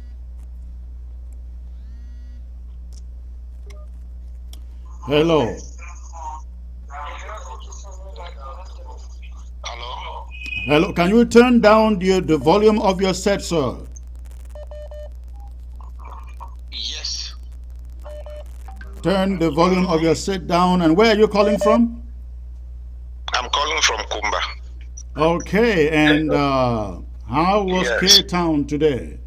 Hello. Hello, can you turn down the volume of your set, sir? Yes. Turn the volume of your set down. And where are you calling from? I'm calling from Kumba. Okay, and how was Cape Town today?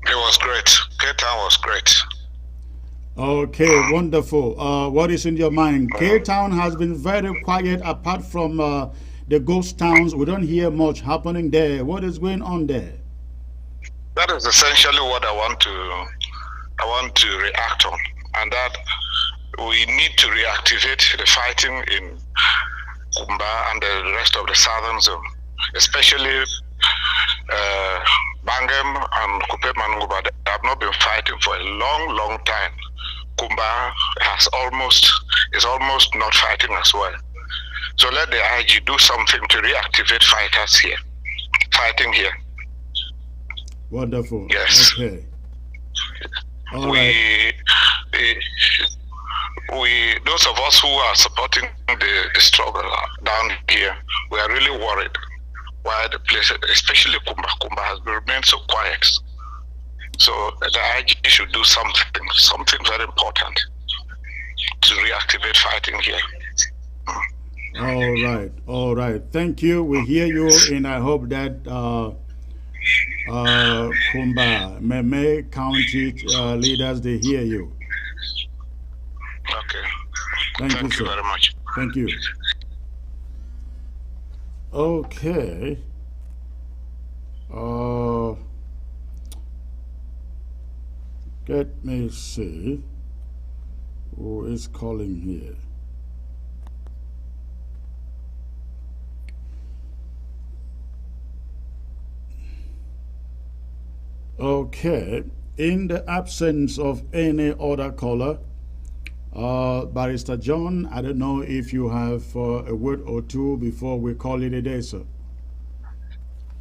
It was great. Cape Town was great. Okay, wonderful. What is in your mind? Cape Town has been very quiet apart from the ghost towns. We don't hear much happening there. What is going on there? That is essentially what I want to react on, and that we need to reactivate the fighting in Kumba and the rest of the southern zone, especially Bangem and Kupe Manguba, they have not been fighting for a long, long time. Kumba is almost not fighting as well. So let the IG do something to reactivate fighting here. Wonderful. Yes. Okay. Those of us who are supporting the struggle down here, we are really worried why the place, especially Kumba has remained so quiet. So the IG should do something very important to reactivate fighting here. All right. Thank you. We hear you, and I hope that Kumba, Meme County leaders, they hear you. Okay. Thank you, sir. Very much. Thank you. Okay. Let me see who is calling here. Okay. In the absence of any other caller, Barrister John, I don't know if you have a word or two before we call it a day, sir.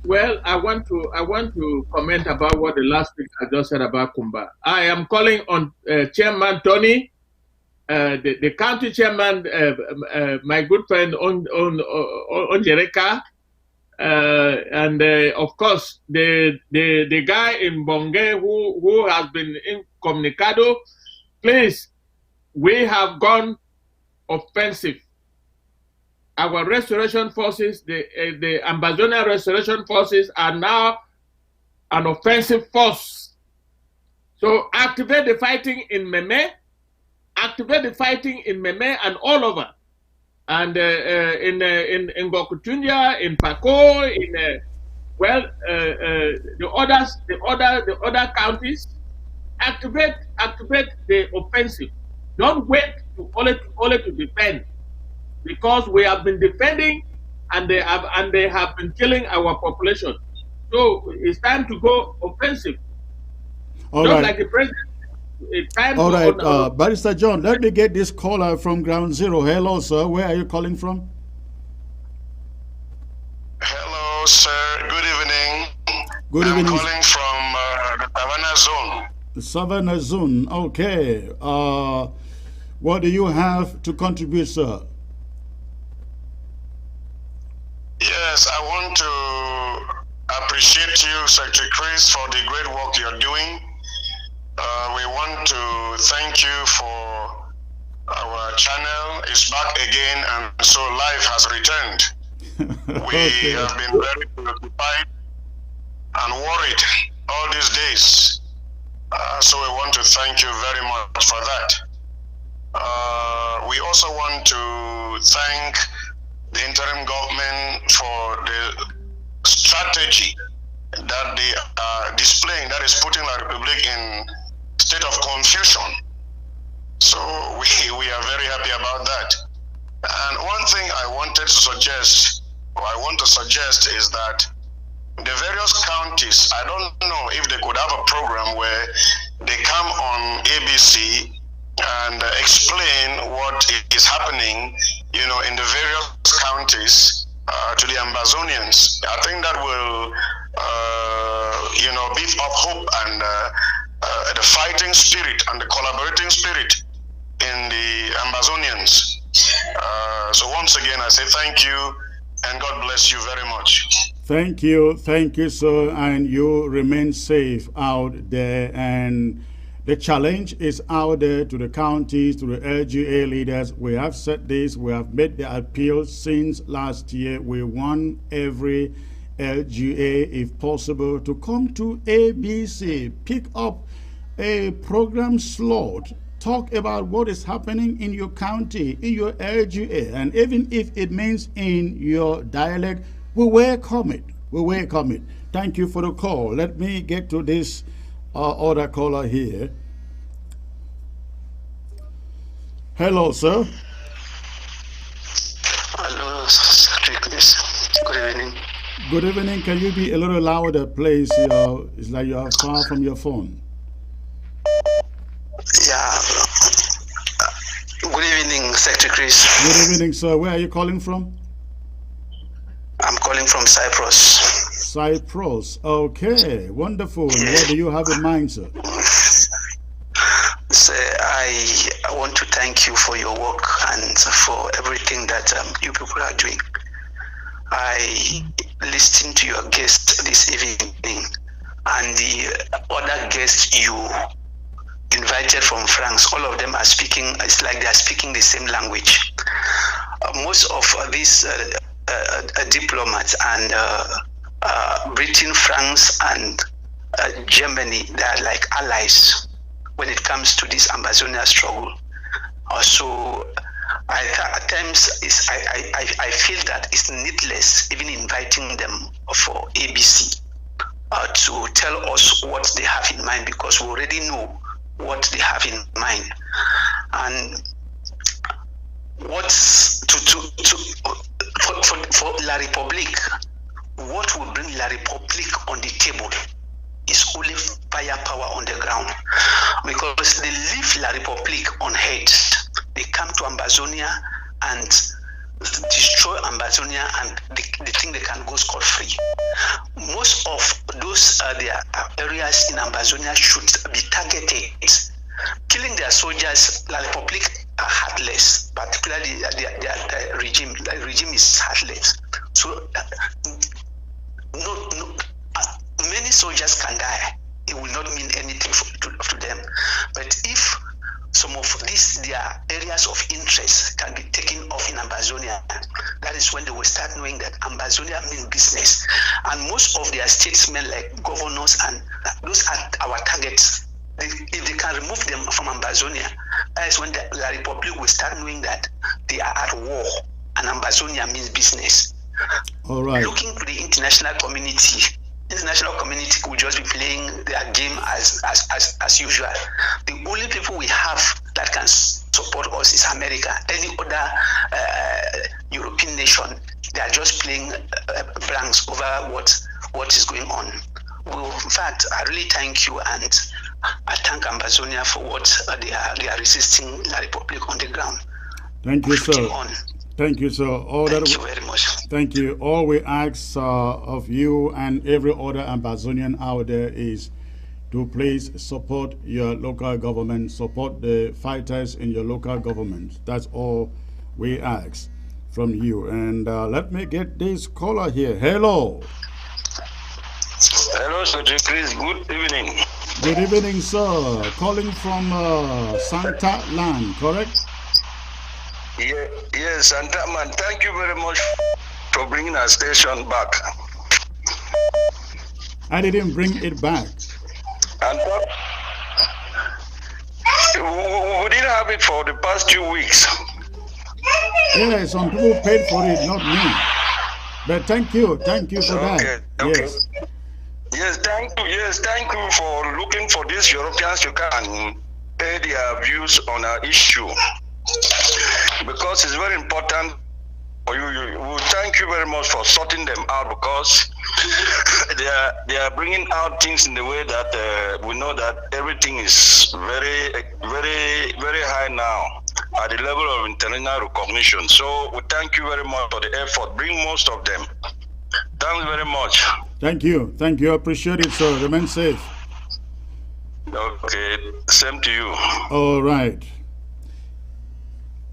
Well, I want to comment about what the last speaker just said about Kumba. I am calling on Chairman Tony, the county chairman, my good friend on Jereka, and of course the guy in Bonge who has been incommunicado. Please, we have gone offensive. Our restoration forces, the AMBAZONIA restoration forces, are now an offensive force. So activate the fighting in Meme, and all over, and in Gokutunya, in Pako, in the other counties. Activate the offensive. Don't wait to only to defend. Because we have been defending, and they have been killing our population. So it's time to go offensive. All Just right. like the president. It's time. All right, Barrister John. Let me get this caller from Ground Zero. Hello, sir. Where are you calling from? Hello, sir. Good evening. Good evening. I'm calling from the Savannah Zone. The Savannah Zone. Okay. What do you have to contribute, sir? Yes, I want to appreciate you, Secretary Chris, for the great work you're doing. We want to thank you for our channel is back again, and so life has returned. We have been very preoccupied and worried all these days. So we want to thank you very much for that. We also want to thank the interim government for the strategy that they are displaying, that is putting the Republic in state of confusion. So we are very happy about that. And one thing I want to suggest is that the various counties, I don't know if they could have a program where they come on ABC and explain what is happening, in the various counties to the Ambazonians. I think that will, beef up hope and the fighting spirit and the collaborating spirit in the Ambazonians. So once again, I say thank you and God bless you very much. Thank you, sir, and you remain safe out there. And the challenge is out there to the counties, to the LGA leaders. We have said this, we have made the appeal since last year. We want every LGA, if possible, to come to ABC, pick up a program slot, talk about what is happening in your county, in your LGA, and even if it means in your dialect, we welcome it. We welcome it. Thank you for the call. Let me get to this other caller here. Hello, sir. Hello, Secretary. Good evening. Good evening. Can you be a little louder, please? It's like you are far from your phone. Yeah. Good evening, Secretary Chris. Good evening, sir. Where are you calling from? I'm calling from Cyprus. Cyprus. Okay, wonderful. And what do you have in mind, sir? So I want to thank you for your work and for everything that you people are doing. I listened to your guest this evening and the other guests you invited from France. All of them are speaking, it's like they are speaking the same language. Most of these diplomats and Britain, France, and Germany, they are like allies when it comes to this Ambazonia struggle. So at times I feel that it's needless even inviting them for ABC to tell us what they have in mind, because we already know what they have in mind. And what's for La Republique, what will bring La Republique on the table is only firepower on the ground, because they leave La Republique on head. They come to Ambazonia and destroy Ambazonia, and they think they can go scot-free. Most of those their areas in Ambazonia should be targeted. Killing their soldiers, La Republique are heartless, particularly the regime. The regime is heartless. So many soldiers can die. It will not mean anything to them. But if some of these their areas of interest can be taken off in Ambazonia, that is when they will start knowing that Ambazonia means business. And most of their statesmen, like governors, and those are our targets. If they can remove them from Ambazonia, that is when the La Republique will start knowing that they are at war, and Ambazonia means business. All right. Looking to the international community will just be playing their game as usual. The only people we have that can support us is America. Any other European nation, they are just playing blanks over what is going on. Well, in fact, I really thank you, and I thank Ambazonia for what they are resisting La Republique on the ground. Thank you, sir. Thank you, sir. Thank you very much. Thank you. All we ask of you and every other Ambazonian out there is to please support your local government, support the fighters in your local government. That's all we ask from you. And let me get this caller here. Hello. Hello, Sir Chris. Good evening. Good evening, sir. Calling from Santa Land, correct? Yes, Santa Man. Thank you very much for bringing our station back. I didn't bring it back. And we didn't have it for the past 2 weeks. Yeah, some people paid for it, not me. But thank you for that. Okay. Yes, thank you for looking for these Europeans who can pay their views on our issue, because it's very important for you. We thank you very much for sorting them out, because they are bringing out things in the way that we know that everything is very, very, very high now at the level of international recognition. So we thank you very much for the effort. Bring most of them. Thanks very much. Thank you. I appreciate it, sir. Remain safe. Okay, same to you. All right.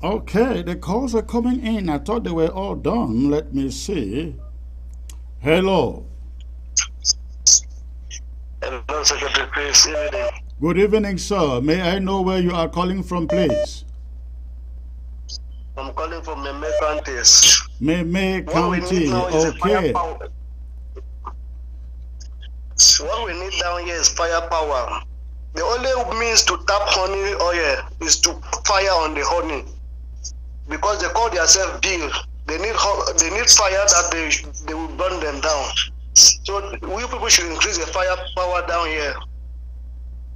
Okay, the calls are coming in. I thought they were all done. Let me see. Hello. Hello, Secretary Chris. Good evening, sir. May I know where you are calling from, please? I'm calling from Meme County. Meme County. Okay. What we need down here is firepower. The only means to tap honey oil is to fire on the honey, because they call themselves bill. They need fire that they will burn them down. So we people should increase the firepower down here.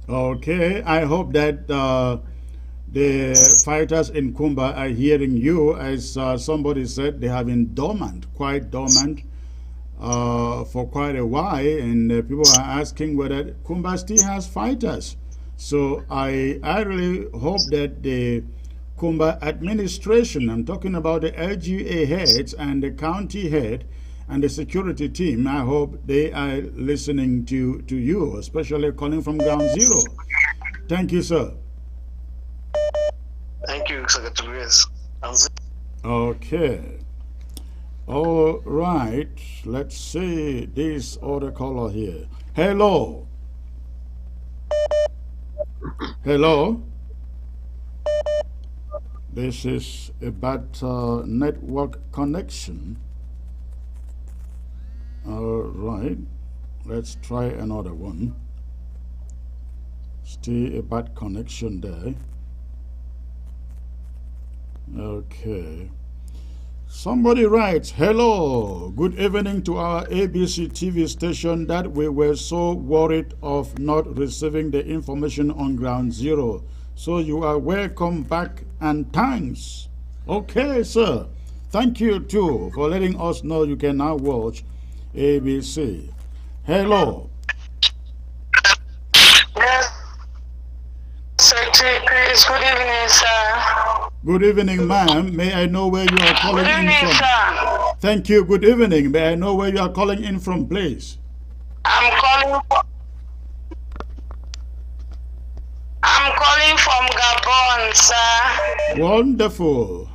Okay, I hope that the fighters in Kumba are hearing you. As somebody said, they have been dormant, quite dormant. for quite a while, and people are asking whether Kumba still has fighters. So I really hope that the Kumba administration, I'm talking about the LGA heads and the county head and the security team, I hope they are listening to you, especially calling from Ground Zero. Thank you, sir. Thank you, Secretary. Okay. All right. Let's see this other caller here. Hello. Hello. This is a bad network connection. All right. Let's try another one. Still a bad connection there. Okay. Somebody writes, hello, good evening to our ABC TV station that we were so worried of not receiving the information on Ground Zero. So you are welcome back and thanks. Okay, sir. Thank you too for letting us know you can now watch ABC. Hello. Yes. Secretary Chris, good evening, sir. Good evening, ma'am. May I know where you are calling Good evening, in from? sir. Thank you. Good evening. May I know where you are calling in from, please? I'm calling from Gabon, sir. Wonderful.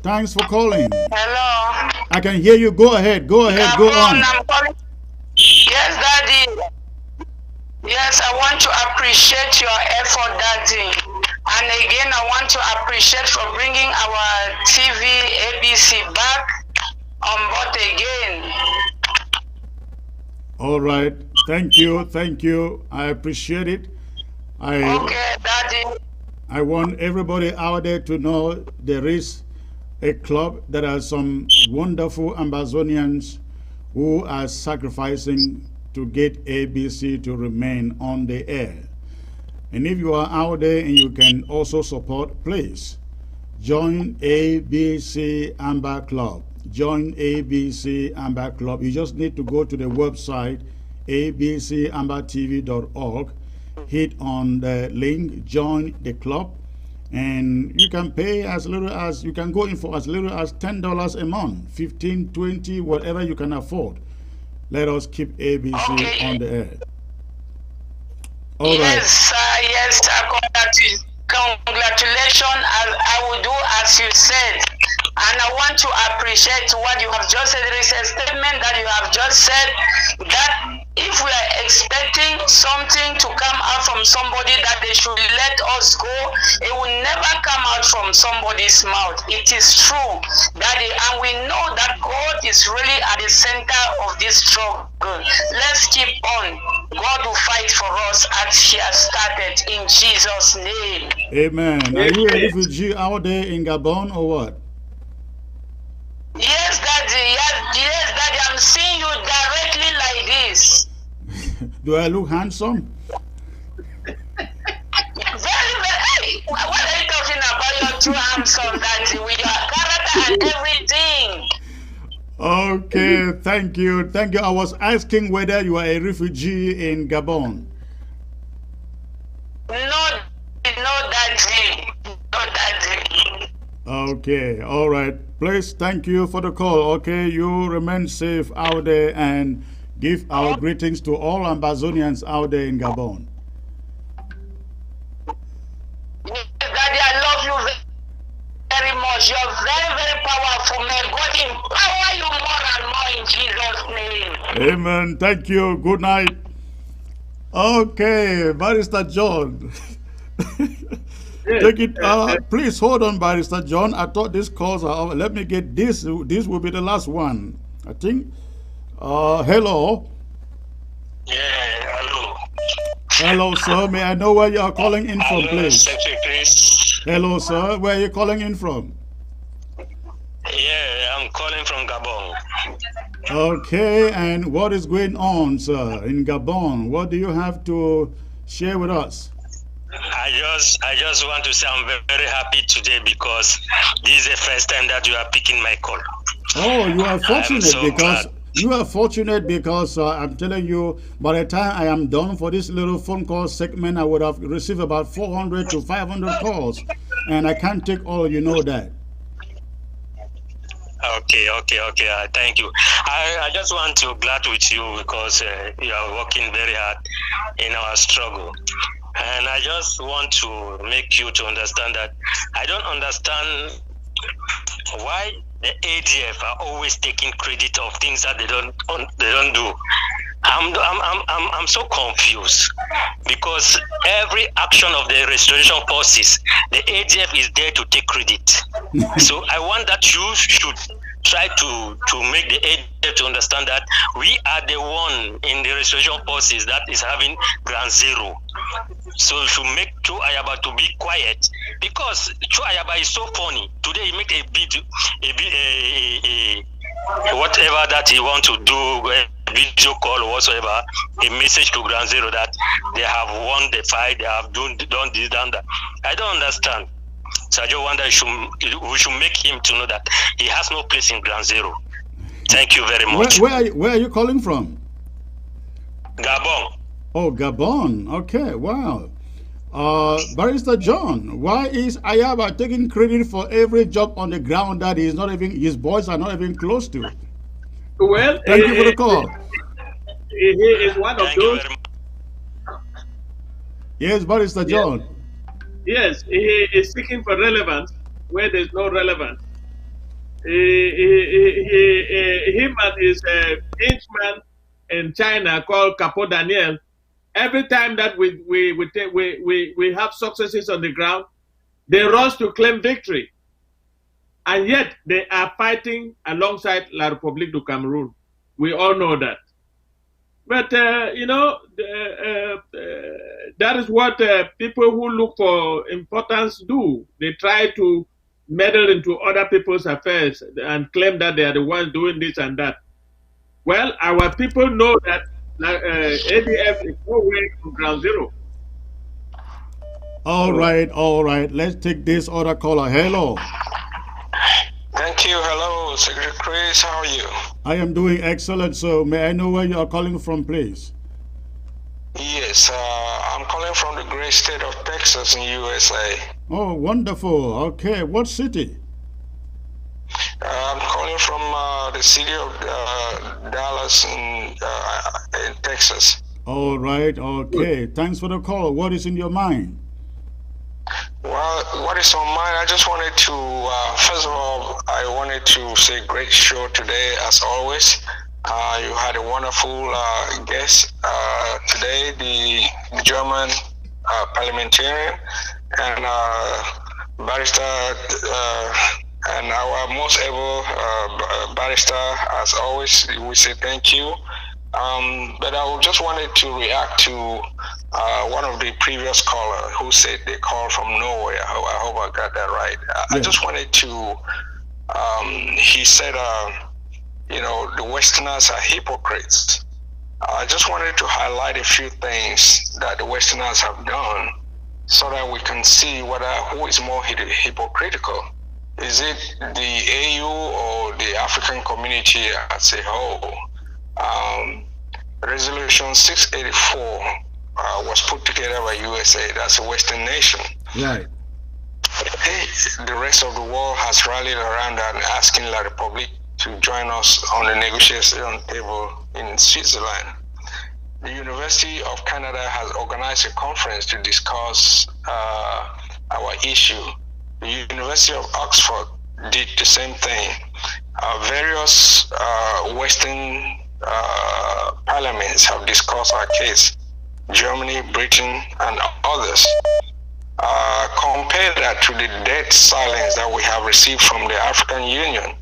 Thanks for calling. Hello. I can hear you. Go ahead. Go ahead. Gabon, Go on. I'm calling. Yes, Daddy. Yes, I want to appreciate your effort, Daddy. And again, I want to appreciate for bringing our TV ABC back on board again. All right. Thank you. Thank you. I appreciate it. Okay, Daddy. I want everybody out there to know there is a club that has some wonderful Ambazonians who are sacrificing to get ABC to remain on the air. And if you are out there and you can also support, please join ABC Amber Club. Join ABC Amber Club. You just need to go to the website abcambertv.org, hit on the link, join the club, and you can pay as little as, you can go in for as little as $10 a month, 15, 20, whatever you can afford. Let us keep ABC on the air. All yes, right. Yes, congratulations. I will do as you said. And I want to appreciate what you have just said. There is a statement that you have just said that if we are expecting something to come out from somebody, that they should let us go, it will never come out from somebody's mouth. It is true, Daddy, and we know that God is really at the center of this struggle. Let's keep on. God will fight for us as He has started in Jesus' name. Amen. Are you a refugee out there in Gabon or what? Yes, Daddy. Yes, Daddy. I'm seeing you directly like this. Do I look handsome? Very, very. What are you talking about? You're too handsome, Daddy, with your character and everything. Okay, thank you. Thank you. I was asking whether you are a refugee in Gabon. No, Daddy. No, Daddy. Okay, all right. Please, thank you for the call. Okay, you remain safe out there and give our greetings to all Ambazonians out there in Gabon. Yes, Daddy, I love you very much. You're very, very powerful. May God empower you more and more in Jesus' name. Amen. Thank you. Good night. Okay, Barrister John. Take it. Please hold on, Barrister John. I thought this calls are over. Let me get this. This will be the last one, I think. Hello. Yeah, hello. Hello, sir. May I know where you are calling in from, please? Secretary. Hello, sir. Where are you calling in from? Yeah, I'm calling from Gabon. Okay, and what is going on, sir, in Gabon? What do you have to share with us? I just want to say I'm very, very happy today because this is the first time that you are picking my call. Oh, you are fortunate because You are fortunate because I'm telling you, by the time I am done for this little phone call segment, I would have received about 400 to 500 calls, and I can't take all. You know that. Okay. Thank you. I just want to glad with you because you are working very hard in our struggle. And I just want to make you to understand that I don't understand why the ADF are always taking credit of things that they don't do. I'm so confused because every action of the restoration forces, the ADF is there to take credit. So I want that you should try to make the ADF to understand that we are the one in the restoration forces that is having ground zero. So to make Chu Ayaba to be quiet because Chu Ayaba is so funny. Today he make a video, whatever that he want to do, video call or whatsoever, a message to ground zero that they have won the fight, they have done this, done that. I don't understand. So I just wonder we should make him to know that he has no place in ground zero. Thank you very much. Where are you calling from? Gabon. Oh, Gabon. Okay, wow. Barrister John, why is Ayaba taking credit for every job on the ground that he's not even, his boys are not even close to? Well, thank you for the call. He is one of those. Yes, Barrister John. Yes, he is seeking for relevance where there's no relevance. Him and his henchman in China called Capo Daniel. Every time that we have successes on the ground, they rush to claim victory. And yet they are fighting alongside La République du Cameroon. We all know that. But, you know, that is what people who look for importance do. They try to meddle into other people's affairs and claim that they are the ones doing this and that. Well, our people know that ADF is nowhere to ground zero. All right. Let's take this other caller. Hello. Thank you. Hello, Secretary Chris. How are you? I am doing excellent. So may I know where you are calling from, please? Yes, I'm calling from the great state of Texas in USA. Oh, wonderful. Okay, what city? I'm calling from the city of Dallas in Texas. All right, okay. Thanks for the call. What is in your mind? Well, what is on mind? I just wanted to, first of all, I wanted to say great show today, as always. You had a wonderful guest today, the German parliamentarian and barrister, and our most able barrister, as always. We say thank you. But I just wanted to react to one of the previous callers who said they called from nowhere. I hope I got that right. I just wanted to, he said, you know, the Westerners are hypocrites. I just wanted to highlight a few things that the Westerners have done so that we can see who is more hypocritical. Is it the AU or the African community as a whole? Resolution 684 was put together by USA. That's a Western nation. Right. The rest of the world has rallied around that and asking La République to join us on the negotiation table in Switzerland. The University of Canada has organized a conference to discuss our issue. The University of Oxford did the same thing. Various Western parliaments have discussed our case. Germany, Britain, and others. Compare that to the dead silence that we have received from the African Union.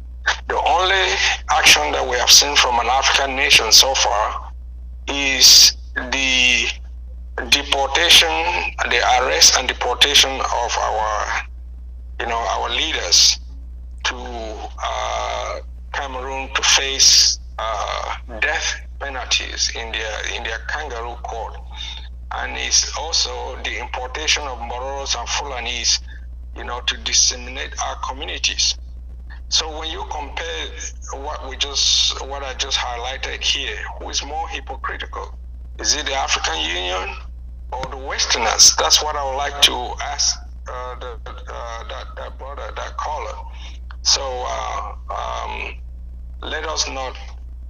The only action that we have seen from an African nation so far is the deportation, the arrest and deportation of our leaders to Cameroon to face death penalties in their kangaroo court, and it's also the importation of Moros and Fulanis, to disseminate our communities. So when you compare what I just highlighted here, who is more hypocritical? Is it the African Union or the Westerners? That's what I would like to ask that brother, that caller. So let us not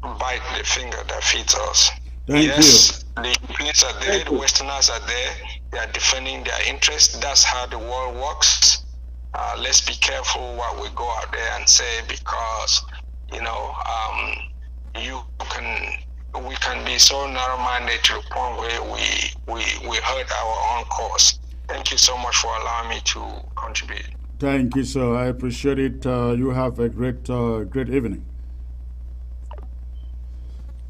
bite the finger that feeds us. Thank yes, you. The Europeans are there, the Westerners are there. They are defending their interests. That's how the world works. Let's be careful what we go out there and say, because we can be so narrow-minded to the point where we hurt our own cause. Thank you so much for allowing me to contribute. Thank you, sir. I appreciate it. You have a great evening.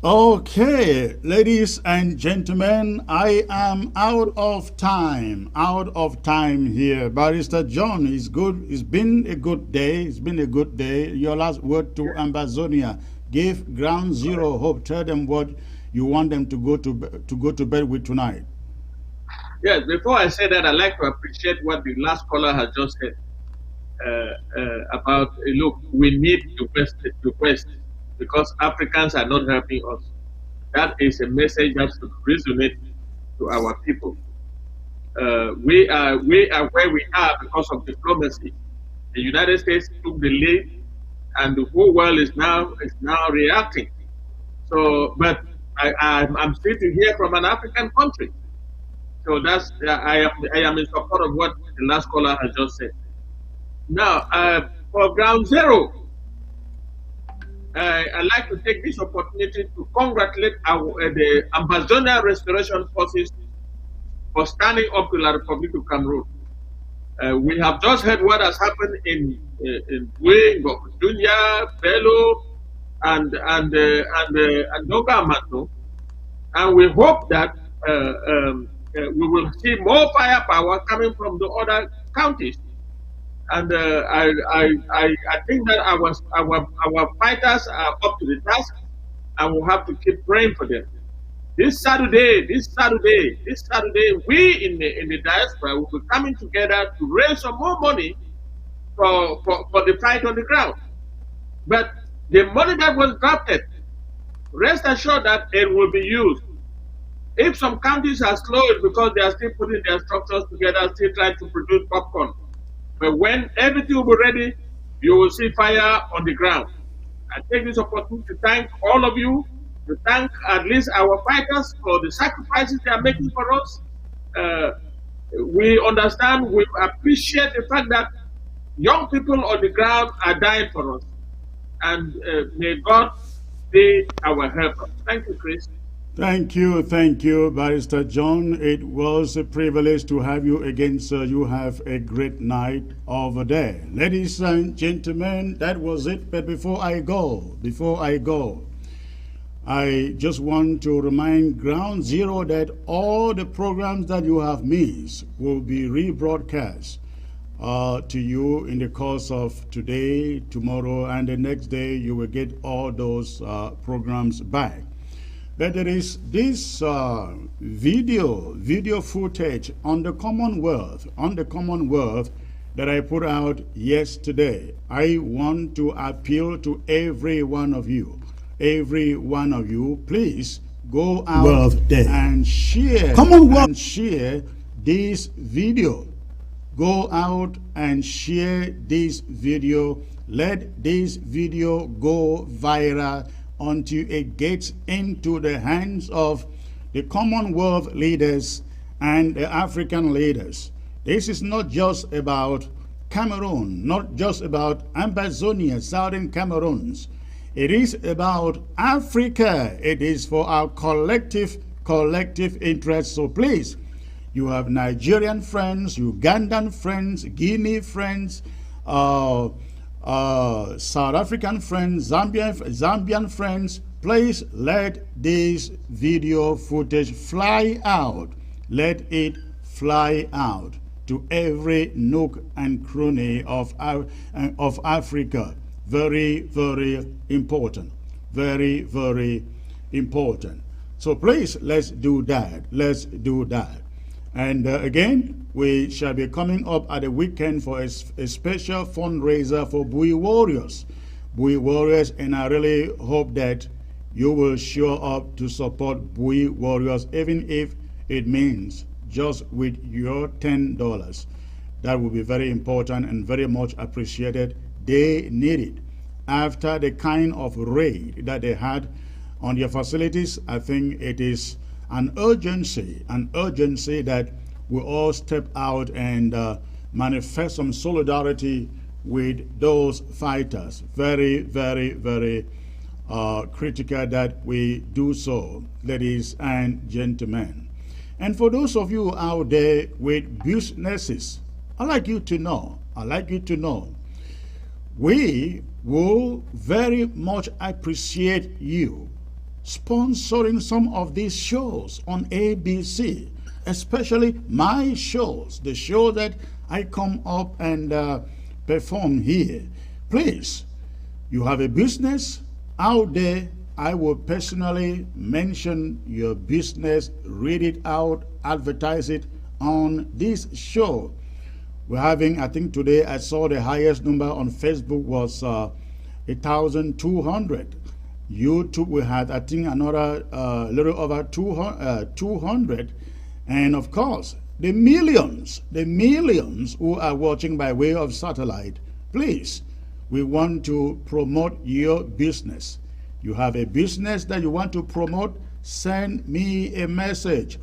Okay, ladies and gentlemen, I am out of time here. Barrister John, is good. It's been a good day. Your last word to AMBAZONIA. Give Ground Zero hope. Tell them what you want them to go to bed with tonight. Yes, before I say that, I'd like to appreciate what the last caller has just said about, look, we need to quest because Africans are not helping us. That is a message that should resonate to our people. We are where we are because of diplomacy. The United States took the lead, and the whole world is now reacting. So, but I'm still to hear from an African country. So that's I am in support of what the last caller has just said. Now, for Ground Zero, I'd like to take this opportunity to congratulate the AMBAZONIA Restoration Forces for standing up to La Republic of Cameroon. We have just heard what has happened in Dunya, Bello, and Nogamato, and we hope that we will see more firepower coming from the other counties. And I think that our fighters are up to the task, and we'll have to keep praying for them. This Saturday, we in the diaspora will be coming together to raise some more money for the fight on the ground. But the money that was drafted, rest assured that it will be used. If some counties are slow, it's because they are still putting their structures together, still trying to produce popcorn. But when everything will be ready, you will see fire on the ground. I take this opportunity to thank all of you, to thank at least our fighters for the sacrifices they are making for us. We understand, we appreciate the fact that young people on the ground are dying for us. And may God be our helper. Thank you, Chris. Thank you, Barrister John. It was a privilege to have you again, sir. You have a great night over there. Ladies and gentlemen, that was it. But before I go, I just want to remind Ground Zero that all the programs that you have missed will be rebroadcast to you in the course of today, tomorrow, and the next day. You will get all those programs back. But there is this video footage on the Commonwealth that I put out yesterday. I want to appeal to every one of you, please go out and share this video. Go out and share this video. Let this video go viral until it gets into the hands of the Commonwealth leaders and the African leaders. This is not just about Cameroon, not just about AMBAZONIA, Southern Cameroons. It is about Africa. It is for our collective interests. So please, you have Nigerian friends, Ugandan friends, Guinea friends, South African friends, Zambian friends, please let this video footage fly out. Let it fly out to every nook and cranny of Africa. Very, very important. Very, very important. So please, let's do that. And again, we shall be coming up at the weekend for a special fundraiser for Bui Warriors. Bui Warriors, and I really hope that you will show up to support Bui Warriors, even if it means just with your $10. That will be very important and very much appreciated. They need it. After the kind of raid that they had on their facilities, I think it is an urgency that we all step out and manifest some solidarity with those fighters. Very, very, very critical that we do so, ladies and gentlemen. And for those of you out there with businesses, I'd like you to know, we will very much appreciate you sponsoring some of these shows on ABC, especially my shows, the show that I come up and perform here. Please, you have a business out there, I will personally mention your business, read it out, advertise it on this show. We're having, I think today I saw the highest number on Facebook was 1,200. YouTube, we had, I think, another little over 200. And of course, the millions who are watching by way of satellite. Please, we want to promote your business. You have a business that you want to promote, send me a message.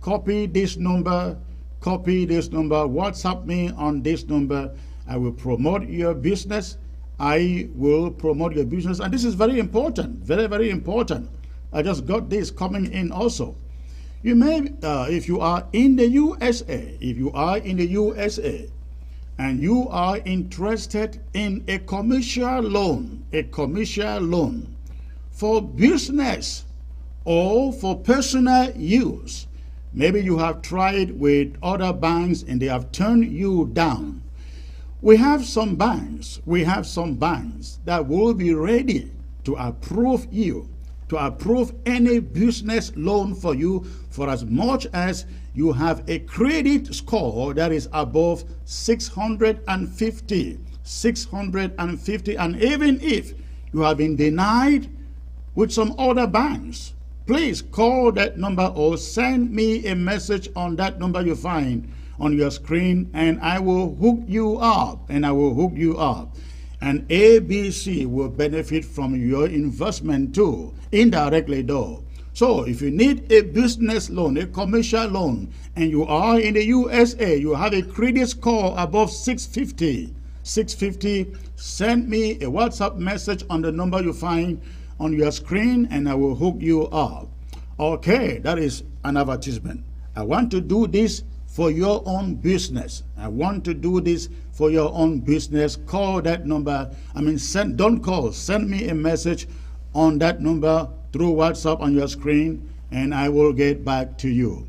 Copy this number, WhatsApp me on this number. I will promote your business. I will promote your business. And this is very important, very, very important. I just got this coming in also. You may, if you are in the USA, and you are interested in a commercial loan for business or for personal use, maybe you have tried with other banks and they have turned you down. We have some banks that will be ready to approve any business loan for you for as much as you have a credit score that is above 650. And even if you have been denied with some other banks, please call that number or send me a message on that number you find on your screen, and I will hook you up. And ABC will benefit from your investment too, indirectly though. So if you need a business loan, a commercial loan, and you are in the USA, you have a credit score above 650, send me a WhatsApp message on the number you find on your screen, and I will hook you up. Okay, that is an advertisement. I want to do this for your own business. Call that number. Don't call, send me a message on that number through WhatsApp on your screen, and I will get back to you.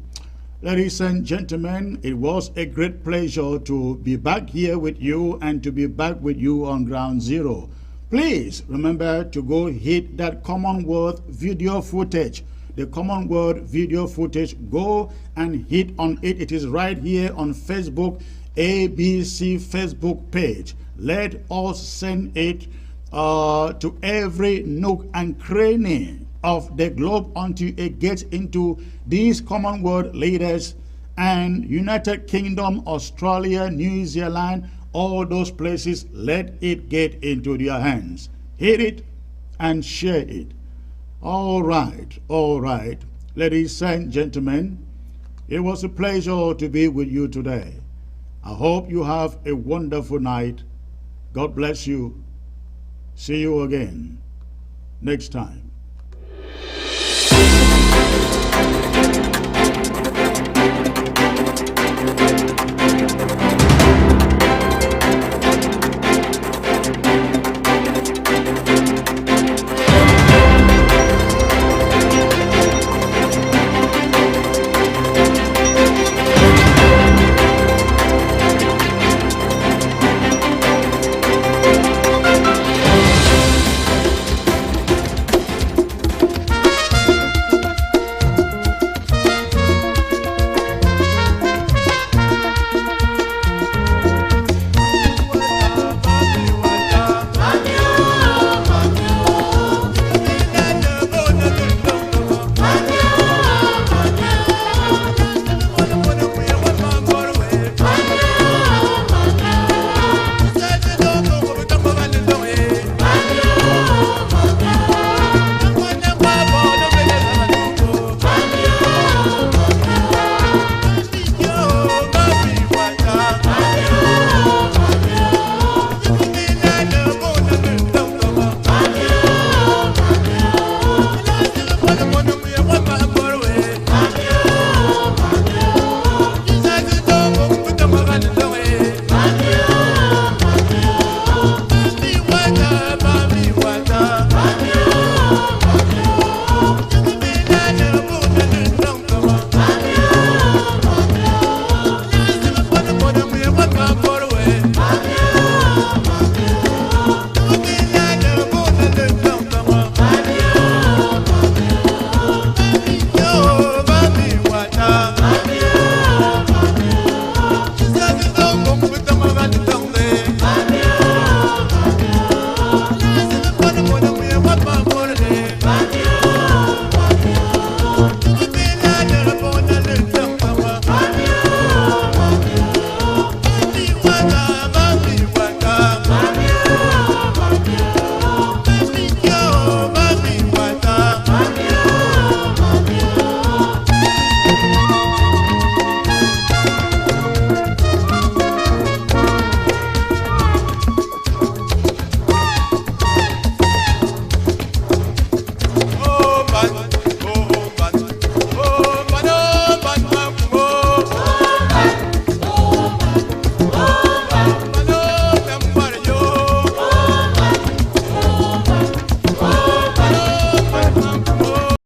Ladies and gentlemen, it was a great pleasure to be back here with you and to be back with you on Ground Zero. Please remember to go hit that Commonwealth video footage. The Commonwealth video footage, go and hit on it. It is right here on Facebook, ABC Facebook page. Let us send it to every nook and cranny of the globe until it gets into these Commonwealth leaders and United Kingdom, Australia, New Zealand, all those places. Let it get into their hands. Hit it and share it. All right. Ladies and gentlemen, it was a pleasure to be with you today. I hope you have a wonderful night. God bless you. See you again next time.